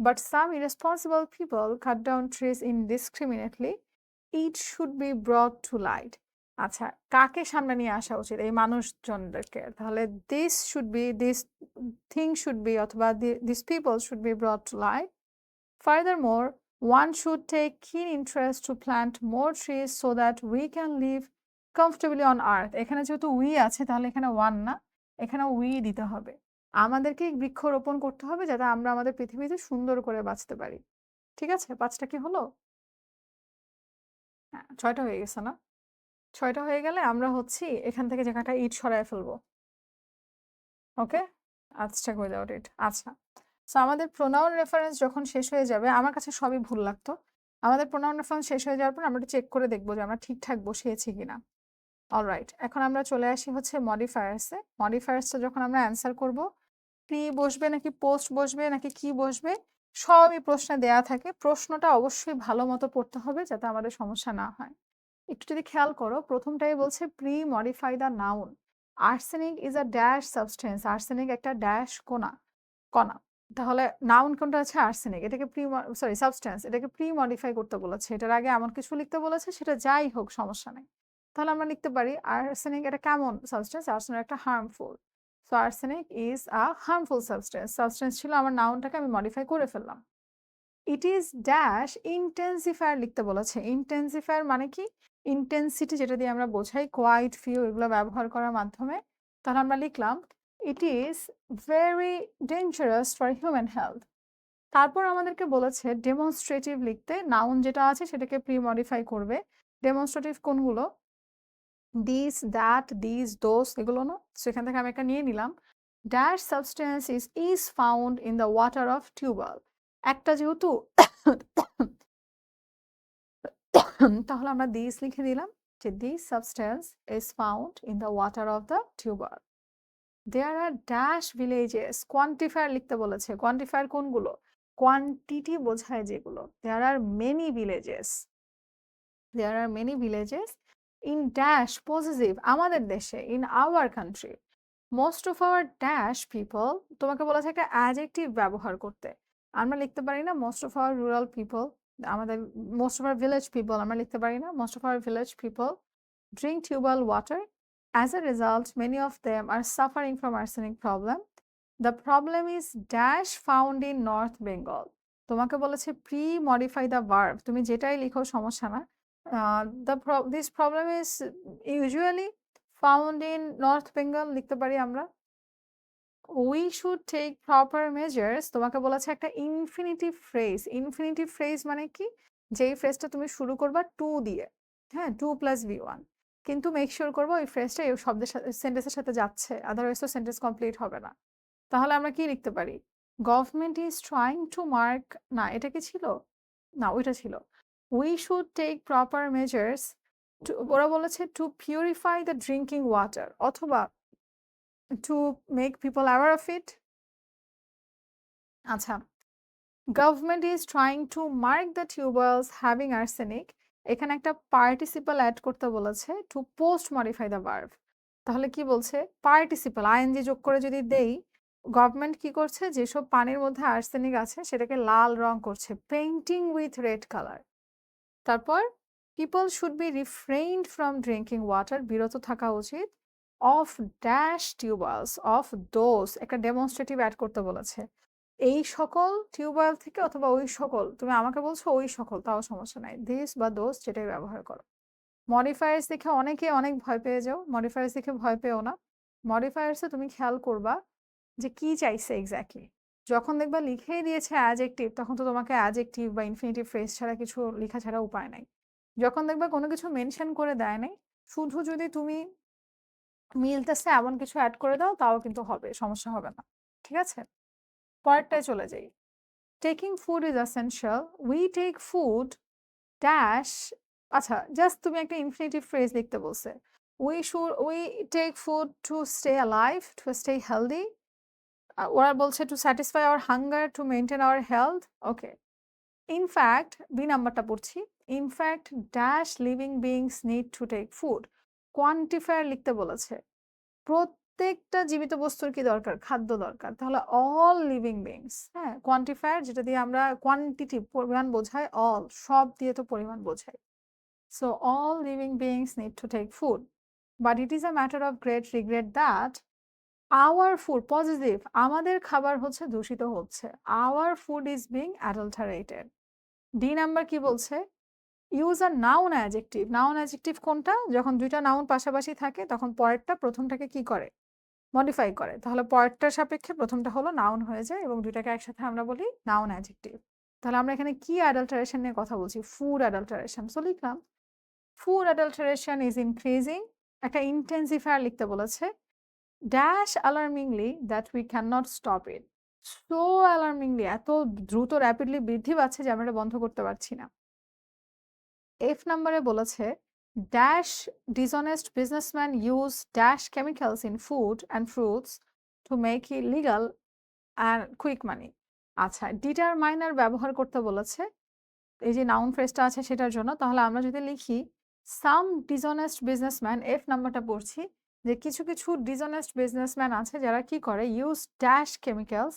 But some irresponsible people cut down trees indiscriminately. It should be brought to light. আচ্ছা, কাকে সামনে নিয়ে আসা উচিত? এই মানুষজনদেরকে। তাহলে this thing should be অথবা these people should be brought to light. Furthermore, one should take keen interest to plant more trees so that we can live comfortably on earth. এখানে যেহেতু we আছে তাহলে এখানে one না, এখানে we দিতে হবে। আমাদেরকে বৃক্ষরোপণ করতে হবে যাতে আমরা আমাদের পৃথিবীতে সুন্দর করে বাঁচতে পারি। ঠিক আছে? 5টা কি হলো? হ্যাঁ, 6টা হয়ে গেছে না? 6টা হয়ে গেলে আমরা হচ্ছি এখান থেকে জায়গাটা ইট সরায় ফেলবো। ওকে? Let's check without it. আচ্ছা। সো আমাদের pronoun reference যখন শেষ হয়ে যাবে, আমার কাছে সবই ভুল লাগতো। আমাদের pronoun reference শেষ হয়ে যাওয়ার পর আমরা একটু চেক করে দেখব যে আমরা ঠিকঠাক বসিয়েছি কিনা। অলরাইট। এখন আমরা চলে আসি হচ্ছে modifiers এ। modifiers টা যখন আমরা অ্যান্সার করব, প্রি বসবে নাকি পোস্ট বসবে নাকি কি বসবে, সবই প্রশ্নে দেয়া থাকে। প্রশ্নটা অবশ্যই ভালো মতো পড়তে হবে যাতে আমাদের সমস্যা না হয়। একটু যদি খেয়াল করো, প্রথমটাই বলছে pre modify the noun. Arsenic is a dash substance. Arsenic একটা ড্যাশ কণা। তাহলে নাউন কোনটা আছে? আর্সেনিক। এটাকে সাবস্টেন্স, এটাকে প্রি মডিফাই করতে বলেছে। এটার আগে এমন কিছু লিখতে বলেছে, সেটা যাই হোক সমস্যা নেই। তাহলে আমরা লিখতে পারি আর্সেনিক এটা কেমন সাবস্টেন্স? আর্সেনিক একটা harmful. So arsenic is a harmful substance. Substance ছিল, আমার নাউনটাকে আমি মডিফাই করে ফেললাম। ইট ইজ ড্যাশ ইন্টেন্সিফায়ার লিখতে বলেছে। ইন্টেন্সিফায়ার মানে কি? ইন্টেন্সিটি যেটা দিয়ে আমরা বোঝাই, কোয়াইট, ফিউ এগুলো ব্যবহার করার মাধ্যমে। তাহলে আমরা লিখলাম it is very dangerous for human health. তারপর আমাদেরকে বলেছে ডেমনস্ট্রেটিভ লিখতে। নাউন যেটা আছে সেটাকে প্রি মডিফাই করবে। ডেমনস্ট্রেটিভ কোনগুলো? দিস, দ্যাট, দিস, দোস, এগুলো না? সো এখান থেকে আমি একটা নিয়ে নিলাম। Dash substance is found in the water of tubewell. একটা যেহেতু তাহলে আমরা দিস লিখে দিলাম যে this substance is found in the water of the tubewell. There are dash villages. Quantifier লিখতে বলেছে। কোয়ান্টিফায়ার কোনগুলো? কোয়ান্টিটি বোঝায় যেগুলো। There are many villages. There are many villages in dash positive আমাদের দেশে, in our country. Most of our dash people. তোমাকে বলেছে একটা অ্যাডজেক্টিভ ব্যবহার করতে। আমরা লিখতে পারি না most of our rural people, আমাদের most of our village people আমরা লিখতে পারি না most of our village people drink tubewell water. As a result, many of them are suffering from arsenic problem. The problem is dash found in North Bengal. তোমাকে বলেছে pre modify the verb, তুমি যেটাই লিখো সমস্যা না। This problem is usually found in North Bengal লিখতে পারি আমরা। We should take proper measures, তোমাকে বলেছে একটা ইনফিনিটিভ ফ্রেজ। ইনফিনিটিভ ফ্রেজ মানে কি? যেই ফ্রেজটা তুমি শুরু করবা টু দিয়ে, হ্যাঁ, 2+V1, কিন্তু মেক শিওর করবো ওই ফ্রেজটা এই শব্দের সাথে, সেন্টেন্সের সাথে যাচ্ছে, আদারওয়াইজ তো সেন্টেন্স কমপ্লিট হবে না। তাহলে আমরা কি লিখতে পারি? Government is trying to mark, না এটা কি ছিল? না ওইটা ছিল। We should take proper measures, ওরা বলেছে to purify the drinking water, অথবা to make people aware of it. আচ্ছা, government is trying to mark the tubewells having arsenic. এখানে একটা পার্টিসিপাল অ্যাড করতে বলেছে to post modify the verb. তাহলে কি বলছে? পার্টিসিপাল আইএনজি যোগ করে যদি দেই, গভর্নমেন্ট কি করছে? যেসব পানির মধ্যে আর্সেনিক আছে সেটাকে লাল রং করছে, পেইন্টিং উইথ রেড কালার। তারপর people should be refrained from drinking water, বিরত থাকা উচিত। Of dash tubewells, of those, একটা ডেমনস্ট্রেটিভ অ্যাড করতে বলেছে। এই সকল টিউবওয়েল থেকে, অথবা ওই সকল, তুমি আমাকে বলছো ওই সকল, তাও সমস্যা নাই, দিস বা দোজ যেটাই ব্যবহার করো। মডিফায়ার্স দেখে অনেকে অনেক ভয় পেয়ে যাও, মডিফায়ার্স দেখে ভয় পেও না। মডিফায়ার্সে তুমি খেয়াল করবা যে কি চাইছে এক্স্যাক্টলি। যখন দেখবা লিখেই দিয়েছে অ্যাডজেক্টিভ, তখন তো তোমাকে অ্যাডজেক্টিভ বা ইনফিনিটিভ ফ্রেজ ছাড়া কিছু লেখা ছাড়া উপায় নাই। যখন দেখবা কোনো কিছু মেনশন করে দেয় নাই, শুধু যদি তুমি মিলতেছে এমন কিছু অ্যাড করে দাও, তাও কিন্তু হবে, সমস্যা হবে না। ঠিক আছে, পরেরটায় চলে যাই। Taking food is essential, we take food dash. আচ্ছা, জাস্ট তুমি একটা ইনফিনিটিভ ফ্রেজ লিখতে বলছে। We take food to stay alive, to stay healthy. ওরা বলছে to satisfy our hunger, to maintain our health. Okay, in fact B নাম্বারটা পড়ছি। In fact dash living beings need to take food. Quantifier লিখতে বলেছে। প্রত্যেকটা জীবিত বস্তুর কি দরকার? খাদ্য দরকার। তাহলে অল লিভিং বিংস, হ্যাঁ, কোয়ান্টিফায়ার যেটা দিয়ে আমরা কোয়ান্টিটি পরিমাণ বোঝাই, অল সব দিয়ে তো পরিমাণ বোঝাই। So all living beings need to take food, but it is a matter of great regret that our food positive, আমাদের খাবার হচ্ছে দূষিত হচ্ছে, our food is being adulterated. D number কি বলছে? Use a noun adjective. Noun adjective কোনটা? যখন দুইটা নাউন পাশাপাশি থাকে তখন পরেরটা প্রথমটাকে কি করে? মডিফাই করে। তাহলে পরেরটার সাপেক্ষে প্রথমটা হলো নাউন হয়ে যায় এবং দুইটাকে একসাথে আমরা বলি নাউন অ্যাডজেক্টিভ। তাহলে আমরা এখানে কি অ্যাডাল্টারেশন নিয়ে কথা বলছি? Food adulteration. সো লিখলাম ফুড অ্যাডাল্টারেশন ইজ ইনক্রিজিং, একটা ইন্টেন্সিফায়ার লিখতে বলেছে। Dash alarmingly that we can not stop it, so alarmingly, এত দ্রুত র্যাপিডলি বৃদ্ধি পাচ্ছে যে আমরা এটা বন্ধ করতে পারছি না। এফ নাম্বারে বলেছে dash dishonest businessman use dash chemicals in food and fruits to make it legal and quick money. আচ্ছা, ডিটারমাইনার ব্যবহার করতে বলেছে এই যে নাউন ফ্রেজটা আছে সেটার জন্য। তাহলে আমরা যদি লিখি সাম ডিসঅনেস্ট বিজনেসম্যান, এফ নাম্বারটা পড়ছি যে কিছু কিছু ডিসঅনেস্ট বিজনেসম্যান আছে যারা কি করে use dash chemicals,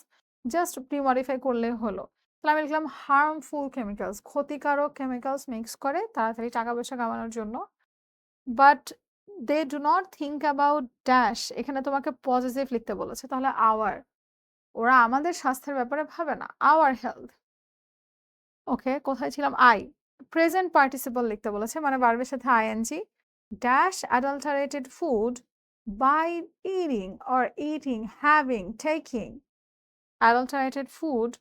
just premodify করলে হলো। তাহলে আমি লিখলাম হার্মফুল কেমিক্যালস, ক্ষতিকারক কেমিক্যালস মিক্স করে তাড়াতাড়ি টাকা পয়সা কামানোর জন্য। But they do not think about dash, এখানে তোমাকে পজিটিভ লিখতে বলেছে, তাহলে আওয়ার, ওরা আমাদের স্বাস্থ্যের ব্যাপারে ভাবে না, আওয়ার হেলথ। ওকে, কোথায় ছিলাম? আই, প্রেজেন্ট পার্টিসিপল লিখতে বলেছে, মানে ভার্বের সাথে ING. Dash adulterated food by eating or eating, having, taking adulterated food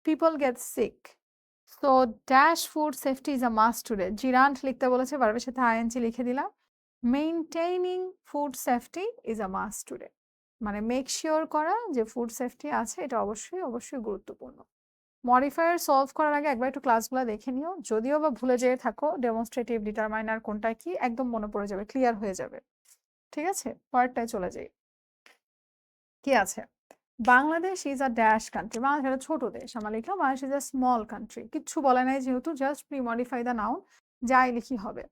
people get sick. So dash food safety is a must today. Gerund লিখতে বলেছে, ভার্বের সাথে আইএনজি লিখে দিলাম। Maintaining food safety is a must today, মানে make sure করা যে food safety আছে, এটা অবশ্যই অবশ্যই গুরুত্বপূর্ণ। মডিফায়ার সলভ করার আগে একবার একটু ক্লাসগুলো দেখে নিও, যদিও বা ভুলে যেয়ে থাকো ডেমনস্ট্রেটিভ, ডিটারমাইনার কোনটা কি একদম মনে পড়ে যাবে, ক্লিয়ার হয়ে যাবে। ঠিক আছে, পরেরটায় চলে যাই। কি আছে? Bangladesh is a dash country, Bangladesh একটা ছোট দেশ, আমরা লিখলাম Bangladesh is a small country, কিচ্ছু বলে নাই যেহেতু, just premodify the noun, যাই লিখি হবে।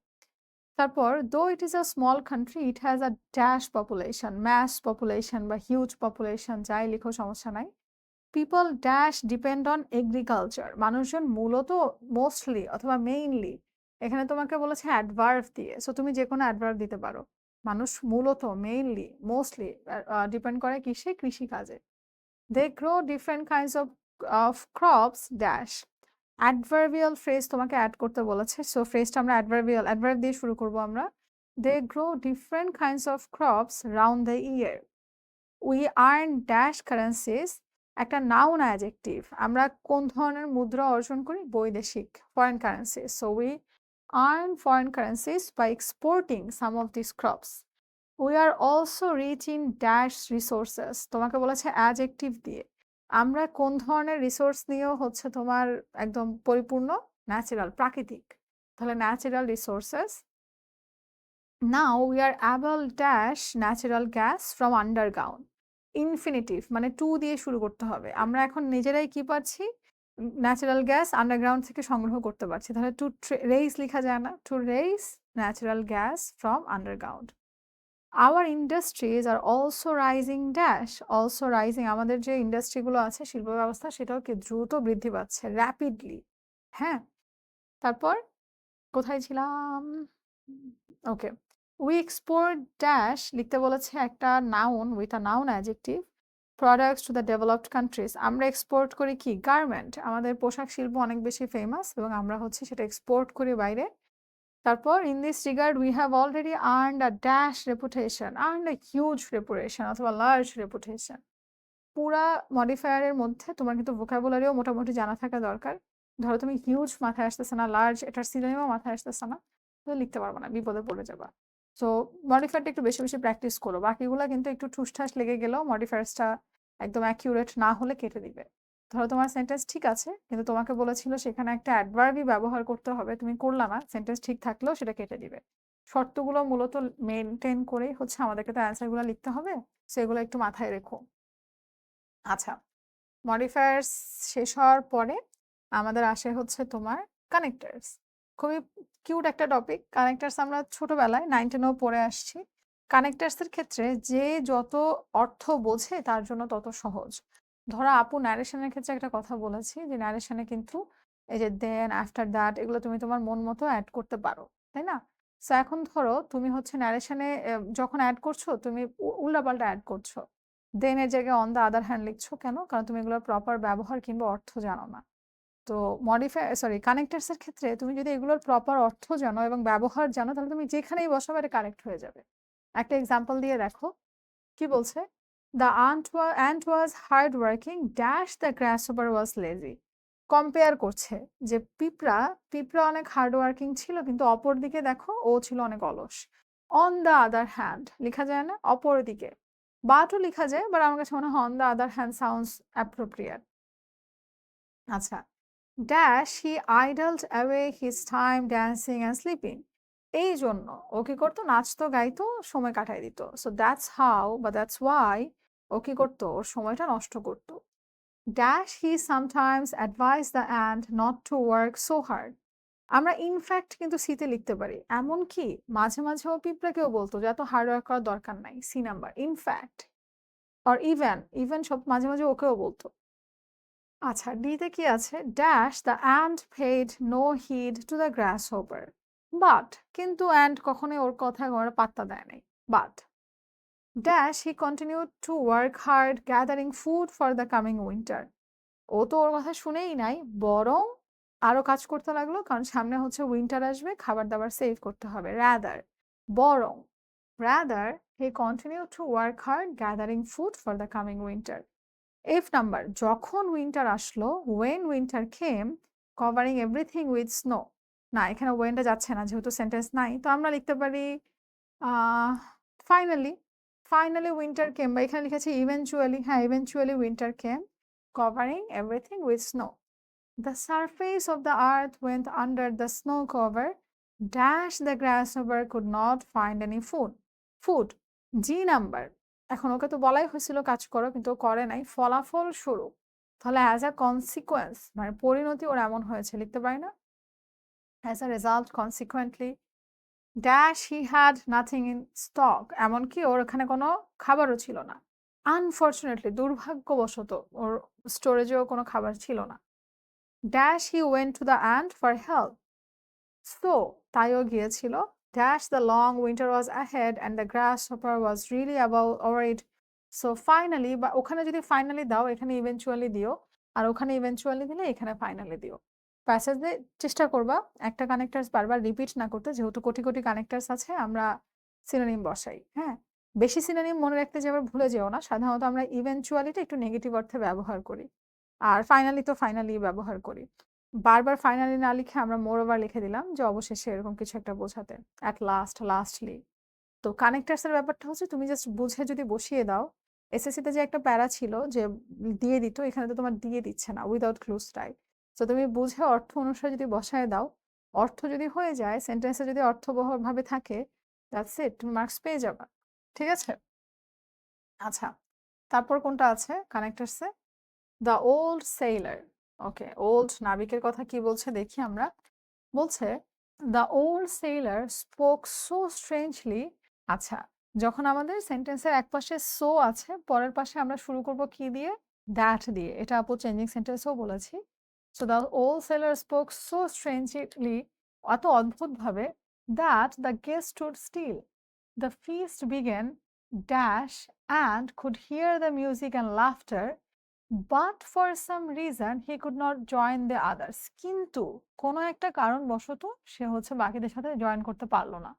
তারপর though it is a small country it has a dash population, mass population বা হিউজ পপুলেশন, যাই লিখো সমস্যা নাই। People dash depend on agriculture, মানুষজন মূলত, মোস্টলি অথবা মেইনলি, এখানে তোমাকে বলেছে অ্যাডভার্ব দিয়ে, সো তুমি যে কোনো অ্যাডভার্ব দিতে পারো। মানুষ মূলত, মেইনলি, মোস্টলি ডিপেন্ড করে কিসে? কৃষিকাজে। They grow different kinds of crops dash, adverbial phrase তোমাকে অ্যাড করতে বলেছে, সো ফ্রেজটা আমরা অ্যাডভার্ব দিয়ে শুরু করবো আমরা। They grow different kinds of crops round the year. We earn dash currencies, একটা নাউন অ্যাডজেক্টিভ, আমরা কোন ধরনের মুদ্রা অর্জন করি? বৈদেশিক, foreign currency, so we earn foreign currencies by exporting some of this crops. We are also rich in dash resources, তোমাকে বলেছে অ্যাডজেক্টিভ দিয়ে, আমরা কোন ধরনের রিসোর্স নিয়েও হচ্ছে তোমার একদম পরিপূর্ণ? ন্যাচারাল, প্রাকৃতিক, তাহলে natural resources. Now we are able dash natural gas from underground, infinitive, মানে টু দিয়ে শুরু করতে হবে, আমরা এখন নিজেরাই কি পাচ্ছি? ন্যাচারাল গ্যাস আন্ডারগ্রাউন্ড থেকে সংগ্রহ করতে পারছি, তাহলে টু রেইস লেখা যায় না? To raise natural gas from underground. Our industries are also rising dash, also rising, আমাদের যে ইন্ডাস্ট্রিগুলো আছে, শিল্প ব্যবস্থা, সেটাও কি দ্রুত বৃদ্ধি পাচ্ছে, র্যাপিডলি। হ্যাঁ, তারপর কোথায় ছিলাম? ওকে, উই এক্সপোর্ট ড্যাশ লিখতে বলেছে একটা noun with a noun adjective, products to the developed countries, আমরা এক্সপোর্ট করি কি? গার্মেন্ট, আমাদের পোশাক শিল্প অনেক বেশি ফেমাস এবং আমরা হচ্ছে সেটা এক্সপোর্ট করি বাইরে। তারপর in this regard we have already earned a dash reputation, earned a huge reputation অথবা লার্জ রেপুটেশন। পুরা মডিফায়ারের মধ্যে তোমার কিন্তু ভোকাবুলারিও মোটামুটি জানা থাকা দরকার। ধরো তুমি হিউজ মাথায় আসতেছে না, লার্জ এটার সিনোনিমও মাথায় আসতেছে না, তো লিখতে পারবো না, বিপদে পড়ে যাবা। সো মডিফায়ারটা একটু বেশি বেশি প্র্যাকটিস করো, বাকিগুলো কিন্তু একটু ঠুসঠাস লেগে গেলেও মডিফায়ার্সটা একদম অ্যাকিউরেট না হলে কেটে দিবে। ধরো তোমার সেন্টেন্স ঠিক আছে, কিন্তু তোমাকে বলেছিল সেখানে একটা অ্যাডভার্বই ব্যবহার করতে হবে, তুমি করলা না, সেন্টেন্স ঠিক থাকলেও সেটা কেটে দিবে। শর্তগুলো মূলত মেনটেন করেই হচ্ছে আমাদেরকে তো অ্যান্সারগুলো লিখতে হবে, সেগুলো একটু মাথায় রেখো। আচ্ছা, মডিফায়ার্স শেষ হওয়ার পরে আমাদের আসে হচ্ছে তোমার কানেক্টার্স। খুবই কিউট একটা টপিক কানেক্টার্স, আমরা ছোটবেলায় 9-10 পড়ে আসছি। কানেক্টার্সের ক্ষেত্রে যে যত অর্থ বোঝে তার জন্য তত সহজ। ধরো আপু ন্যারেশনের ক্ষেত্রে একটা কথা বলেছি যে ন্যারেশনে কিন্তু এই যে দেন, আফটার দ্যাট, এগুলো তুমি তোমার মন মতো অ্যাড করতে পারো, তাই না? সো এখন ধরো তুমি হচ্ছে ন্যারেশনে যখন অ্যাড করছো তুমি উল্টাপাল্টা অ্যাড করছো, দেন এর জায়গায় অন দ্য আদার হ্যান্ড লিখছো, কেন? কারণ তুমি এগুলোর প্রপার ব্যবহার কিংবা অর্থ জানো না। তো কানেক্টার্স এর ক্ষেত্রে তুমি যদি এগুলোর প্রপার অর্থ জানো এবং ব্যবহার জানো, তাহলে তুমি যেখানেই বসাবে এটা কারেক্ট হয়ে যাবে। একটা এক্সাম্পল দিয়ে দেখো কি বলছে। The ant was hard working dash the grasshopper was lazy, compare করছে যে পিঁপড়া অনেক হার্ড ওয়ার্কিং ছিল কিন্তু অপরদিকে দেখো ও ছিল অনেক অলস। অন দ্য আদার হ্যান্ড লেখা যায় না? অপরদিকে। বাটও লেখা যায়, বাট আমার কাছে মনে হয় on the other hand sounds appropriate. আচ্ছা, dash he idled away his time dancing and sleeping. এই জন্য ও কি করতো? নাচতো, গাইতো, সময় কাটায় দিত। সো দ্যাটস হাউ বা দ্যাটস ওয়াই ও কি করতো? ওর সময়টা নষ্ট করতো। Dash he sometimes advice the and not to work so hard. আমরা ইনফ্যাক্ট কিন্তু সিতে লিখতে পারি। এমনকি মাঝে মাঝে ও পিঁপড়াকেও বলতো যে এত হার্ড ওয়ার্ক করার দরকার নাই। C number in fact or even সব মাঝে মাঝে ওকেও বলতো। আচ্ছা, ডিতে কি আছে? Dash the ant paid no heed to the grasshopper. But কিন্তু অ্যান্ড কখনোই ওর কথায় ওরা পাত্তা দেয় নাই। But dash he continued to work hard gathering food for the coming winter. ও তো ওর কথা শুনেই নাই, বরং আরো কাজ করতে লাগলো, কারণ সামনে হচ্ছে উইন্টার আসবে, খাবার দাবার সেভ করতে হবে। বরং rather he continue to work hard gathering food for the coming winter. F number, যখন উইন্টার আসলো, when winter came covering everything with snow. না, এখানে ওয়েনটা যাচ্ছে না যেহেতু সেন্টেন্স নাই, তো আমরা লিখতে পারি ফাইনালি। ফাইনালি উইন্টার কেম, বা এখানে লিখেছি ইভেনচুয়ালি। হ্যাঁ, eventually winter came covering everything with snow. The surface of the earth went under the snow cover. Dash the grasshopper could not find any food. Food. G number. এখন ওকে তো বলাই হয়েছিল কাজ করো, কিন্তু ও করে নাই। ফলাফল স্বরূপ, তাহলে অ্যাজ আ কনসিকোয়েন্স, মানে পরিণতি ওর এমন হয়েছে, লিখতে পারি না? As a result, consequently, dash he had nothing in stock. এমনকি ওর ওখানে কোনো খাবারও ছিল না। আনফর্চুনেটলি, দুর্ভাগ্যবশত ওর স্টোরেজেও কোনো খাবার ছিল না। Dash he went to the and for help. So তাইও গিয়েছিল। Dash the long winter was ahead and the grass hopper was really about over. So finally, বা ওখানে যদি ফাইনালি দাও এখানে ইভেনচুয়ালি দিও, আর ওখানে ইভেনচুয়ালি দিলে এখানে ফাইনালি দিও। প্যাসেজে চেষ্টা করবা একটা কানেক্টার্স বারবার রিপিট না করতে, যেহেতু কোটি কোটি কানেক্টার্স আছে আমরা সিনোনিম বসাই। হ্যাঁ, বেশি সিনোনিম মনে রাখতে যে আবার ভুলে যেও না। সাধারণত আমরা ইভেনচুয়ালিটা একটু নেগেটিভ অর্থে ব্যবহার করি, আর ফাইনালি তো ফাইনালি ব্যবহার করি। বারবার ফাইনালি না লিখে আমরা মোর ওভার লিখে দিলাম যে অবশেষে এরকম কিছু একটা বোঝাতে। At last, lastly. তো কানেক্টার্স এর ব্যাপারটা হচ্ছে তুমি জাস্ট বুঝে যদি বসিয়ে দাও। এসএসসি তে যে একটা প্যারা ছিল যে দিয়ে দিত, এখানে তো তোমার দিয়ে দিচ্ছে না, উইদাউট ক্লুজ টাইপ। তো তুমি বুঝে অর্থ অনুসারে যদি বসায় দাও, অর্থ যদি হয়ে যায়, সেন্টেন্সে যদি অর্থবহ ভাবে থাকে, দ্যাটস ইট, তুমি মার্কস পেয়ে যাবা। ঠিক আছে? আচ্ছা, তারপর কোনটা আছে কানেক্টার্সে? The old sailor. Okay, old নাবিকের কথা কি বলছে দেখি আমরা। বলছে the old sailor spoke so strangely. আচ্ছা, যখন আমাদের সেন্টেন্সের এক পাশে সো আছে, পরের পাশে আমরা শুরু করব কি দিয়ে? দ্যাট দিয়ে। এটা আপু চেঞ্জিং সেন্টেন্সও বলেছি। So the old sailor spoke so strangely, এত অদ্ভুতভাবে, that the guest stood still. The feast began dash and could hear the music and laughter, but for some reason he could not join the others. কিন্তু কোনো একটা কারণবশত সে হচ্ছে বাকিদের সাথে join করতে পারলো না।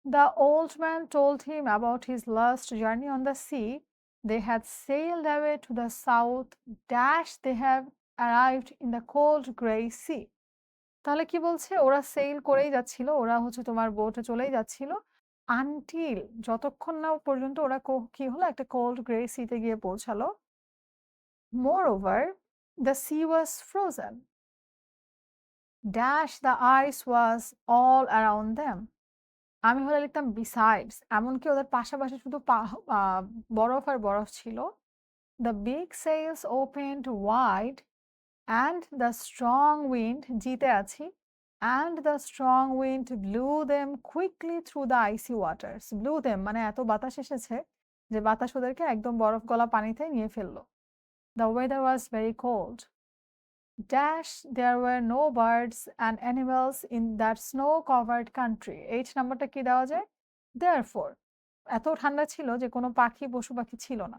The old man told him about his last journey on the sea. They had sailed away to the south, dash they have arrived in the cold grey sea. তাহলে কি বলছে? ওরা সেল করেই যাচ্ছিল, ওরা হচ্ছে তোমার বোটে চলেই যাচ্ছিল, আনটিল, যতক্ষণ না পর্যন্ত ওরা কি হলো, একটা কোল্ড গ্রে সিতে গিয়ে পৌঁছালো। Moreover, the sea was frozen. Dash the ice was all around them. আমি হলে লিখতাম besides, এমনকি ওদের পাশাপাশি শুধু বরফ আর বরফ ছিল। The big sails opened wide and the strong wind, জিতে আছি, and the strong wind blew them quickly through the icy waters. Blew them মানে এত বাতাস এসেছে যে বাতাস ওদেরকে একদম বরফ গলা পানিতে নিয়ে ফেললো। The weather was very cold. Dash there were no birds and animals in that snow covered country. H নাম্বারটা কি দেওয়া যায়? Therefore, এত ঠান্ডা ছিল যে কোনো পাখি পশু পাখি ছিল না।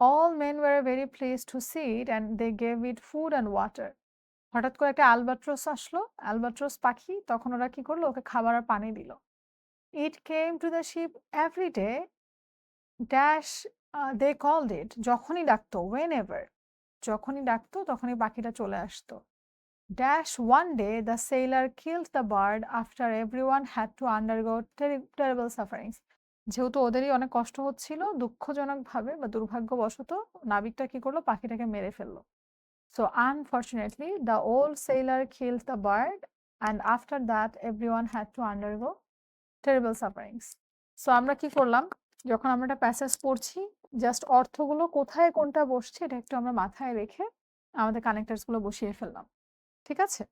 All men were very pleased to see it and they gave it food and water. হঠাৎ করে একটা অ্যালবাট্রস আসলো, অ্যালবাট্রস পাখি, তখন ওরা কি করলো? ওকে খাবার আর পানি দিল। It came to the ship every day. Dash they called it, যখনই ডাকতো, whenever. যখনই ডাকতো তখনই পাখিটা চলে আসতো। Dash one day the sailor killed the bird after everyone had to undergo terrible sufferings. যেহেতু ওদেরই অনেক কষ্ট হচ্ছিল, দুঃখজনকভাবে বা দুর্ভাগ্যবশত নাবিকটা কি করলো, পাখিটাকে মেরে ফেললো। So unfortunately the old sailor killed the bird and after that everyone had to undergo terrible sufferings. So আমরা কি করলাম, যখন আমরা একটা প্যাসেজ পড়ছি, জাস্ট অর্থগুলো কোথায় কোনটা বসছে এটা একটু আমরা মাথায় রেখে আমাদের কানেক্টার্স গুলো বসিয়ে ফেললাম। ঠিক আছে?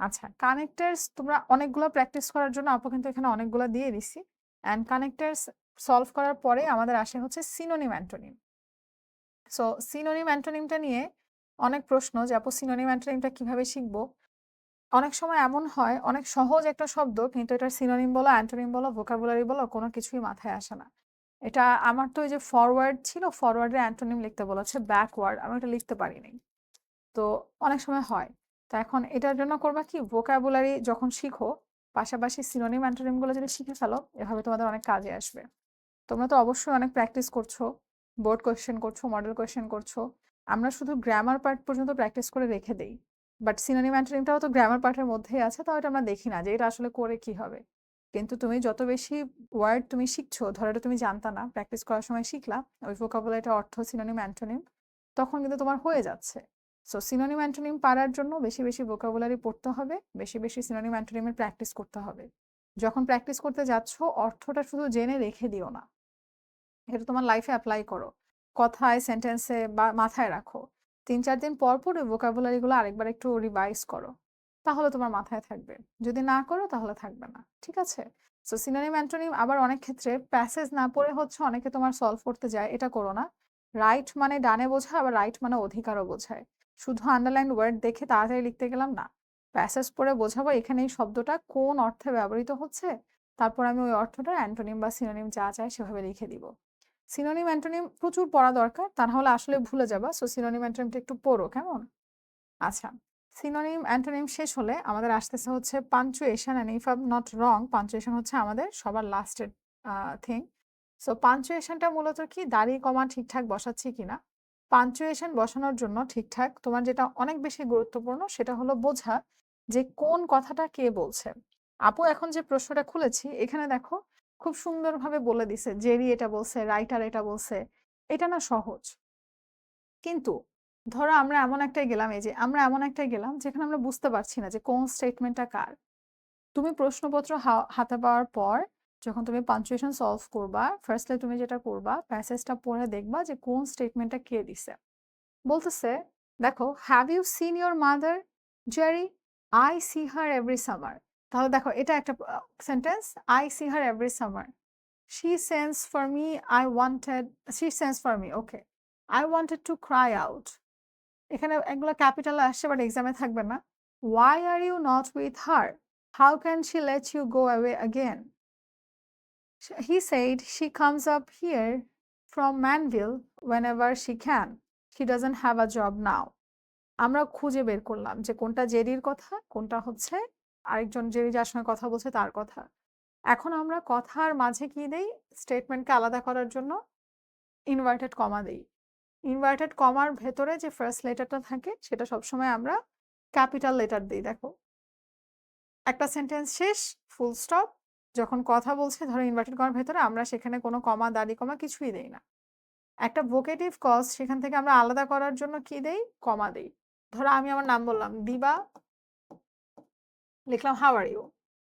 আচ্ছা, কানেক্টার্স তোমরা অনেকগুলো প্র্যাকটিস করার জন্য আপু কিন্তু এখানে অনেকগুলো দিয়ে দিছি। অ্যান্ড কানেক্টার্স সলভ করার পরে আমাদের আসে হচ্ছে সিনোনিম অ্যান্টোনিম। সো সিনোনিম অ্যান্টোনিমটা নিয়ে অনেক প্রশ্ন যে আপু সিনোনিম অ্যান্টোনিমটা কিভাবে শিখবো? অনেক সময় এমন হয়, অনেক সহজ একটা শব্দ কিন্তু এটার সিনোনিম বলো, অ্যান্টোনিম বলো, ভোকাবুলারি বলো, কোনো কিছুই মাথায় আসে না। এটা আমার তো এই যে ফরওয়ার্ড ছিল, ফরওয়ার্ডের অ্যান্টোনিম লিখতে বলেছে, ব্যাকওয়ার্ড, আমি এটা লিখতে পারিনি। তো অনেক সময় হয়। তো এখন এটার জন্য করবা কি, ভোকাবুলারি যখন শিখো পাশাপাশি সিনোনিম অ্যান্টোনিম গুলো যদি শিখে ফেলো, এভাবে তোমাদের অনেক কাজে আসবে। তোমরা তো অবশ্যই অনেক প্র্যাকটিস করছো, বোর্ড কোয়েশ্চেন করছো, মডেল কোয়েশ্চেন করছো। আমরা শুধু গ্রামার পার্ট পর্যন্ত প্র্যাকটিস করে রেখে দেই, বাট সিনোনিম অ্যান্টোনিমটাও তো গ্রামার পার্টের মধ্যেই আছে, তাও এটা আমরা দেখি না যে এটা আসলে করে কি হবে। কিন্তু তুমি যত বেশি ওয়ার্ড তুমি শিখছো, ধরো এটা তুমি জানতা না, প্র্যাকটিস করার সময় শিখলা ওই ভোকাবুলারিটা, অর্থ, সিনোনিম অ্যান্টোনিম, তখন কিন্তু তোমার হয়ে যাচ্ছে। সো সিনোনিম অ্যান্টোনিম পারার জন্য বেশি বেশি ভোকাবুলারি পড়তে হবে, বেশি বেশি সিনোনিম অ্যান্টোনিমের প্র্যাকটিস করতে হবে। যখন প্র্যাকটিস করতে যাচ্ছ, অর্থটা শুধু জেনে রেখে দিও না, এটা তোমার লাইফে অ্যাপ্লাই করো, কথায়, সেন্টেন্সে বা মাথায় রাখো। ৩-৪ দিন পর পর ওই ভোকাবুলারিগুলো আরেকবার একটু রিভাইজ করো, তাহলে তোমার মাথায় থাকবে। যদি না করো তাহলে থাকবে না। ঠিক আছে? সো সিনোনিম অ্যান্টোনিম আবার অনেক ক্ষেত্রে প্যাসেজ না পড়ে হচ্ছে অনেকে তোমার সলভ করতে যায়, এটা করো না। রাইট মানে ডানে বোঝায়, আবার রাইট মানে অধিকারও বোঝায়। শুধু আন্ডারলাইন ওয়ার্ড দেখে তাড়াতাড়ি লিখতে গেলাম না, প্যাসেজ পড়ে বোঝাবো এখানে এই শব্দটা কোন অর্থে ব্যবহৃত হচ্ছে, তারপর আমি ওই অর্থটা অ্যান্টোনিম বা সিনোনিম যা চাই সেভাবে লিখে দিব। সিনোনিম অ্যান্টোনিম প্রচুর পড়া দরকার, তা না হলে আসলে ভুলে যাবা। সো সিনোনিম অ্যান্টোনিমটা একটু পড়ো, কেমন? আচ্ছা, সিনোনিম অ্যান্টোনিম শেষ হলে আমাদের আসতেছে হচ্ছে punctuation, and if I am not wrong, punctuation হচ্ছে আমাদের সবার লাস্টের থিং। সো পাঞ্চুয়েশনটা মূলত কি, দাড়ি কমা ঠিকঠাক বসাচ্ছি কিনা। পাঞ্চুয়েশন বসানোর জন্য ঠিকঠাক তোমার যেটা অনেক বেশি গুরুত্বপূর্ণ সেটা হলো বোঝা যে কোন কথাটা কে বলছে। আপু এখন যে প্রশ্নটা খুলেছি এখানে দেখো খুব সুন্দরভাবে বলে দিছে, জেরি এটা বলছে, রাইটার এটা বলছে। এটা না সহজ, কিন্তু ধরো আমরা এমন একটাই গেলাম, এই যে আমরা এমন একটাই গেলাম যেখানে আমরা বুঝতে পারছি না যে কোন স্টেটমেন্টটা কার। তুমি প্রশ্নপত্র হাতে পাওয়ার পর যখন তুমি পাঞ্চুয়েশন সলভ করবা, ফার্স্টলি তুমি যেটা করবা, প্যাসেজটা পড়ে দেখবা যে কোন স্টেটমেন্টটা কে দিছে। বলতেছে, দেখো, have you seen your mother Jerry, I see her every summer. তাহলে দেখো এটা একটা sentence, I see her every summer. She sends for me, she sends for me, okay. I wanted to cry out. এখানে এগুলো capital আসছে but এক্সামে থাকবে না। Why are you not with her? How can she let you go away again? He said she comes up here from Manville whenever she can. She doesn't have a job now. আমরা খুঁজে বের করলাম যে কোনটা জেরির কথা, কোনটা হচ্ছে আরেকজন জেরি যার সঙ্গে কথা বলছে তার কথা। এখন আমরা কথার মাঝে কি দেই, স্টেটমেন্টকে আলাদা করার জন্য ইনভার্টেড কমা দেই। ইনভার্টেড কমার ভেতরে যে ফার্স্ট লেটারটা থাকে সেটা সবসময় আমরা ক্যাপিটাল লেটার দিই। দেখো, একটা সেন্টেন্স শেষ, ফুল স্টপ, যখন কথা বলছে ধরো ইনভার্টেড কমার ভেতরে, আমরা সেখানে কোনো কমা, দাড়ি কমা কিছুই দেই না। একটা ভোকেটিভ কজ সেখান থেকে আমরা আলাদা করার জন্য কি দেই, কমা দেই। ধরো আমি আমার নাম বললাম দিবা, লিখলাম হাউ আর ইউ।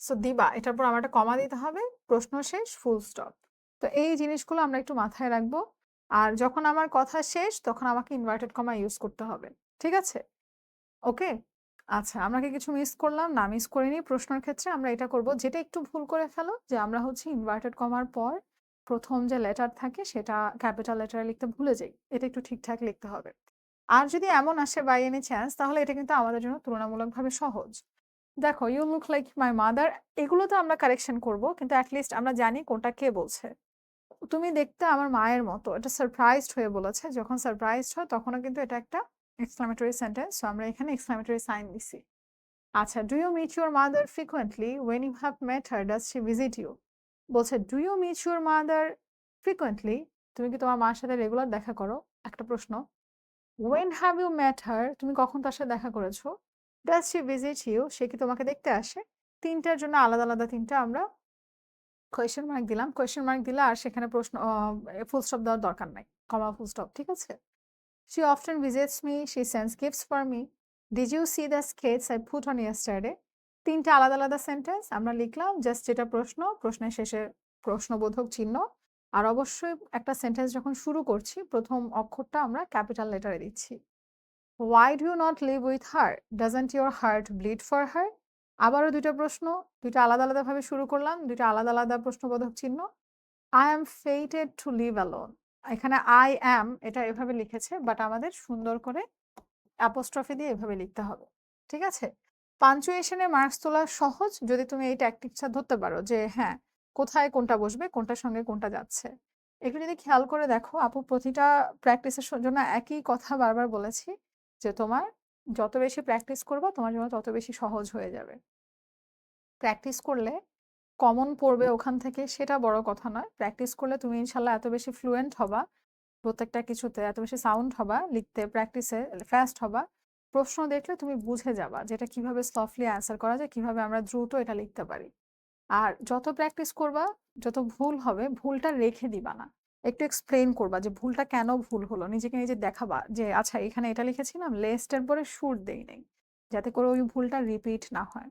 সো দিবা, এটার পর আমার একটা কমা দিতে হবে, প্রশ্ন শেষ, ফুল স্টপ। তো এই জিনিসগুলো আমরা একটু মাথায় রাখবো। আর যখন আমার কথা শেষ তখন আমাকে ইনভার্টেড কমা ইউজ করতে হবে। ঠিক আছে? ওকে? আচ্ছা, আমরা কি কিছু মিস করলাম? না, মিস করিনি। প্রশ্নের ক্ষেত্রে আমরা এটা করব, যেটা একটু ভুল করে ফেলো যে আমরা হচ্ছে ইনভার্টেড কমার পর প্রথম যে লেটার থাকে সেটা ক্যাপিটাল লেটারে লিখতে ভুলে যাই। এটা একটু ঠিকঠাক লিখতে হবে। আর যদি এমন আসে বাই এনি চান্স, তাহলে এটা কিন্তু আমাদের জন্য তুলনামূলকভাবে সহজ। দেখো, you look like my mother, এগুলো তো আমরা কারেকশন করব, কিন্তু অ্যাটলিস্ট আমরা জানি কোনটা কে বলছে। তুমি দেখতে আমার মায়ের মতো, এটা সারপ্রাইজড হয়ে বলেছে। যখন সারপ্রাইজড হয় তখনও কিন্তু এটা একটা এক্সক্লামেটরি সেন্টেন্স, সো আমরা এখানে এক্সক্লামেটরি সাইন দিছি। আচ্ছা, do you meet your mother frequently, when you have met her does she visit you. বলছে do you meet your mother frequently, তুমি কি তোমার মার সাথে রেগুলার দেখা করো? একটা প্রশ্ন। When have you met her? তুমি কখন তার সাথে দেখা করেছো? Does she visit you? সে কি তোমাকে দেখতে আসে? ৩ টার জন্য আলাদা, আলাদা ৩ টা আমরা কোয়েশ্চেন মার্ক দিলাম। কোয়েশ্চেন মার্ক দিলে আর সেখানে প্রশ্ন ফুল স্টপ দেওয়ার দরকার নাই। কমা, ফুল স্টপ। ঠিক আছে? She often visits me. She sends gifts for me. Did you see the skates I put on yesterday? ৩ টা আলাদা, আলাদা সেন্টেন্স আমরা লিখলাম। জাস্ট যেটা প্রশ্ন, প্রশ্নের শেষে প্রশ্নবোধক চিহ্ন। আর অবশ্যই একটা সেন্টেন্স যখন শুরু করছি, ১ম অক্ষরটা আমরা ক্যাপিটাল লেটারে দিচ্ছি। Why do you not live with her? Doesn't your heart bleed for her? আবারও ২ টা প্রশ্ন, ২ টা আলাদা, আলাদাভাবে শুরু করলাম। ২ টা আলাদা, আলাদা প্রশ্নবোধক চিহ্ন। I am fated to live alone. এখানে I am এটা এভাবে লিখেছে, বাট আমাদের সুন্দর করে অ্যাপোস্ট্রফি দিয়ে এভাবে লিখতে হবে। ঠিক আছে? পাঞ্চুয়েশন এ মার্কস তোলা সহজ যদি তুমি এই ট্যাকটিক্সটা ধরতে পারো যে হ্যাঁ, কোথায় কোনটা বসবে, কোনটার সঙ্গে কোনটা যাচ্ছে। একটু যদি খেয়াল করে দেখো, আপু প্রতিটা প্র্যাকটিসের জন্য একই কথা বারবার বলেছি যে তোমার যত বেশি প্র্যাকটিস করবা তোমার জন্য তত বেশি সহজ হয়ে যাবে। প্র্যাকটিস করলে কমন পড়বে ওখান থেকে সেটা বড় কথা নয়। প্র্যাকটিস করলে তুমি ইনশাআল্লাহ এত বেশি ফ্লুয়েন্ট হবা, প্রত্যেকটা কিছুতে এত বেশি সাউন্ড হবা, লিখতে প্র্যাকটিসে ফাস্ট হবা। প্রশ্ন দেখলে তুমি বুঝে যাবা যে এটা কিভাবে সফটলি অ্যান্সার করা যায়, কিভাবে আমরা দ্রুত এটা লিখতে পারি। আর যত প্র্যাকটিস করবা, যত ভুল হবে, ভুলটা রেখে দিবা না। একটু এক্সপ্লেইন করবা যে ভুলটা কেন ভুল হলো। নিজেকে নিজে দেখাবা যে আচ্ছা এখানে এটা লিখেছিলাম, লেসটার পরে সুর দেই নাই। যাতে করে ওই ভুলটা রিপিট না হয়।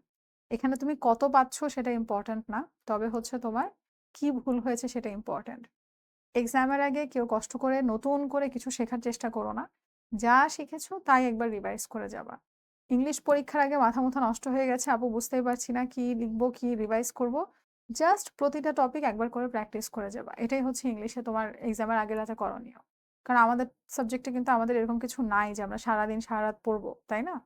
এখানে তুমি কত পাচ্ছ সেটা ইম্পোর্টেন্ট না। তবে হচ্ছে তোমার কি ভুল হয়েছে সেটা ইম্পোর্টেন্ট। এক্সামের আগে কেউ কষ্ট করে নতুন করে কিছু শেখার চেষ্টা করো না। যা শিখেছো তাই একবার রিভাইজ করে যাবা। ইংলিশ পরীক্ষার আগে মাথা-মুথা নষ্ট হয়ে গেছে, আপু বুঝতেই পারছি না কি লিখবো, কি রিভাইজ করব। জাস্ট প্রতিটা টপিক একবার করে প্র্যাকটিস করে যাবা। এটাই হচ্ছে ইংলিশে তোমার এক্সামের আগের রাতে করণীয়। কারণ আমাদের সাবজেক্টে কিন্তু আমাদের এরকম কিছু নাই যে আমরা সারাদিন সারারাত পড়বো, তাই না?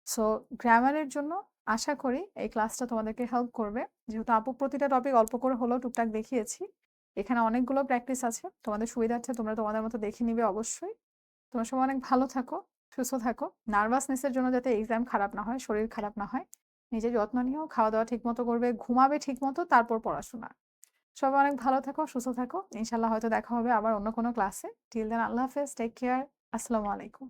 সো গ্রামারের জন্য আশা করি এই ক্লাসটা তোমাদেরকে হেল্প করবে। যেহেতু আপু প্রতিটা টপিক অল্প করে হলেও টুকটাক দেখিয়েছি। এখানে অনেকগুলো প্র্যাকটিস আছে। তোমাদের সুবিধার্থে তোমরা তোমাদের মতো দেখে নিবে অবশ্যই। তোমরা সবাই অনেক ভালো থাকো, সুস্থ থাকো। নার্ভাসনেস এর জন্য যাতে এক্সাম খারাপ না হয়, শরীর খারাপ না হয়। নিজের যত্ন নিও, খাওয়া-দাওয়া ঠিকমতো করবে, ঘুমাবে ঠিকমতো, তারপর পড়াশোনা। সবাই অনেক ভালো থাকো, সুস্থ থাকো। ইনশাআল্লাহ হয়তো দেখা হবে আবার অন্য কোনো ক্লাসে। টিল দেন আল্লাহ হাফেজ, টেক কেয়ার। আসসালামু আলাইকুম।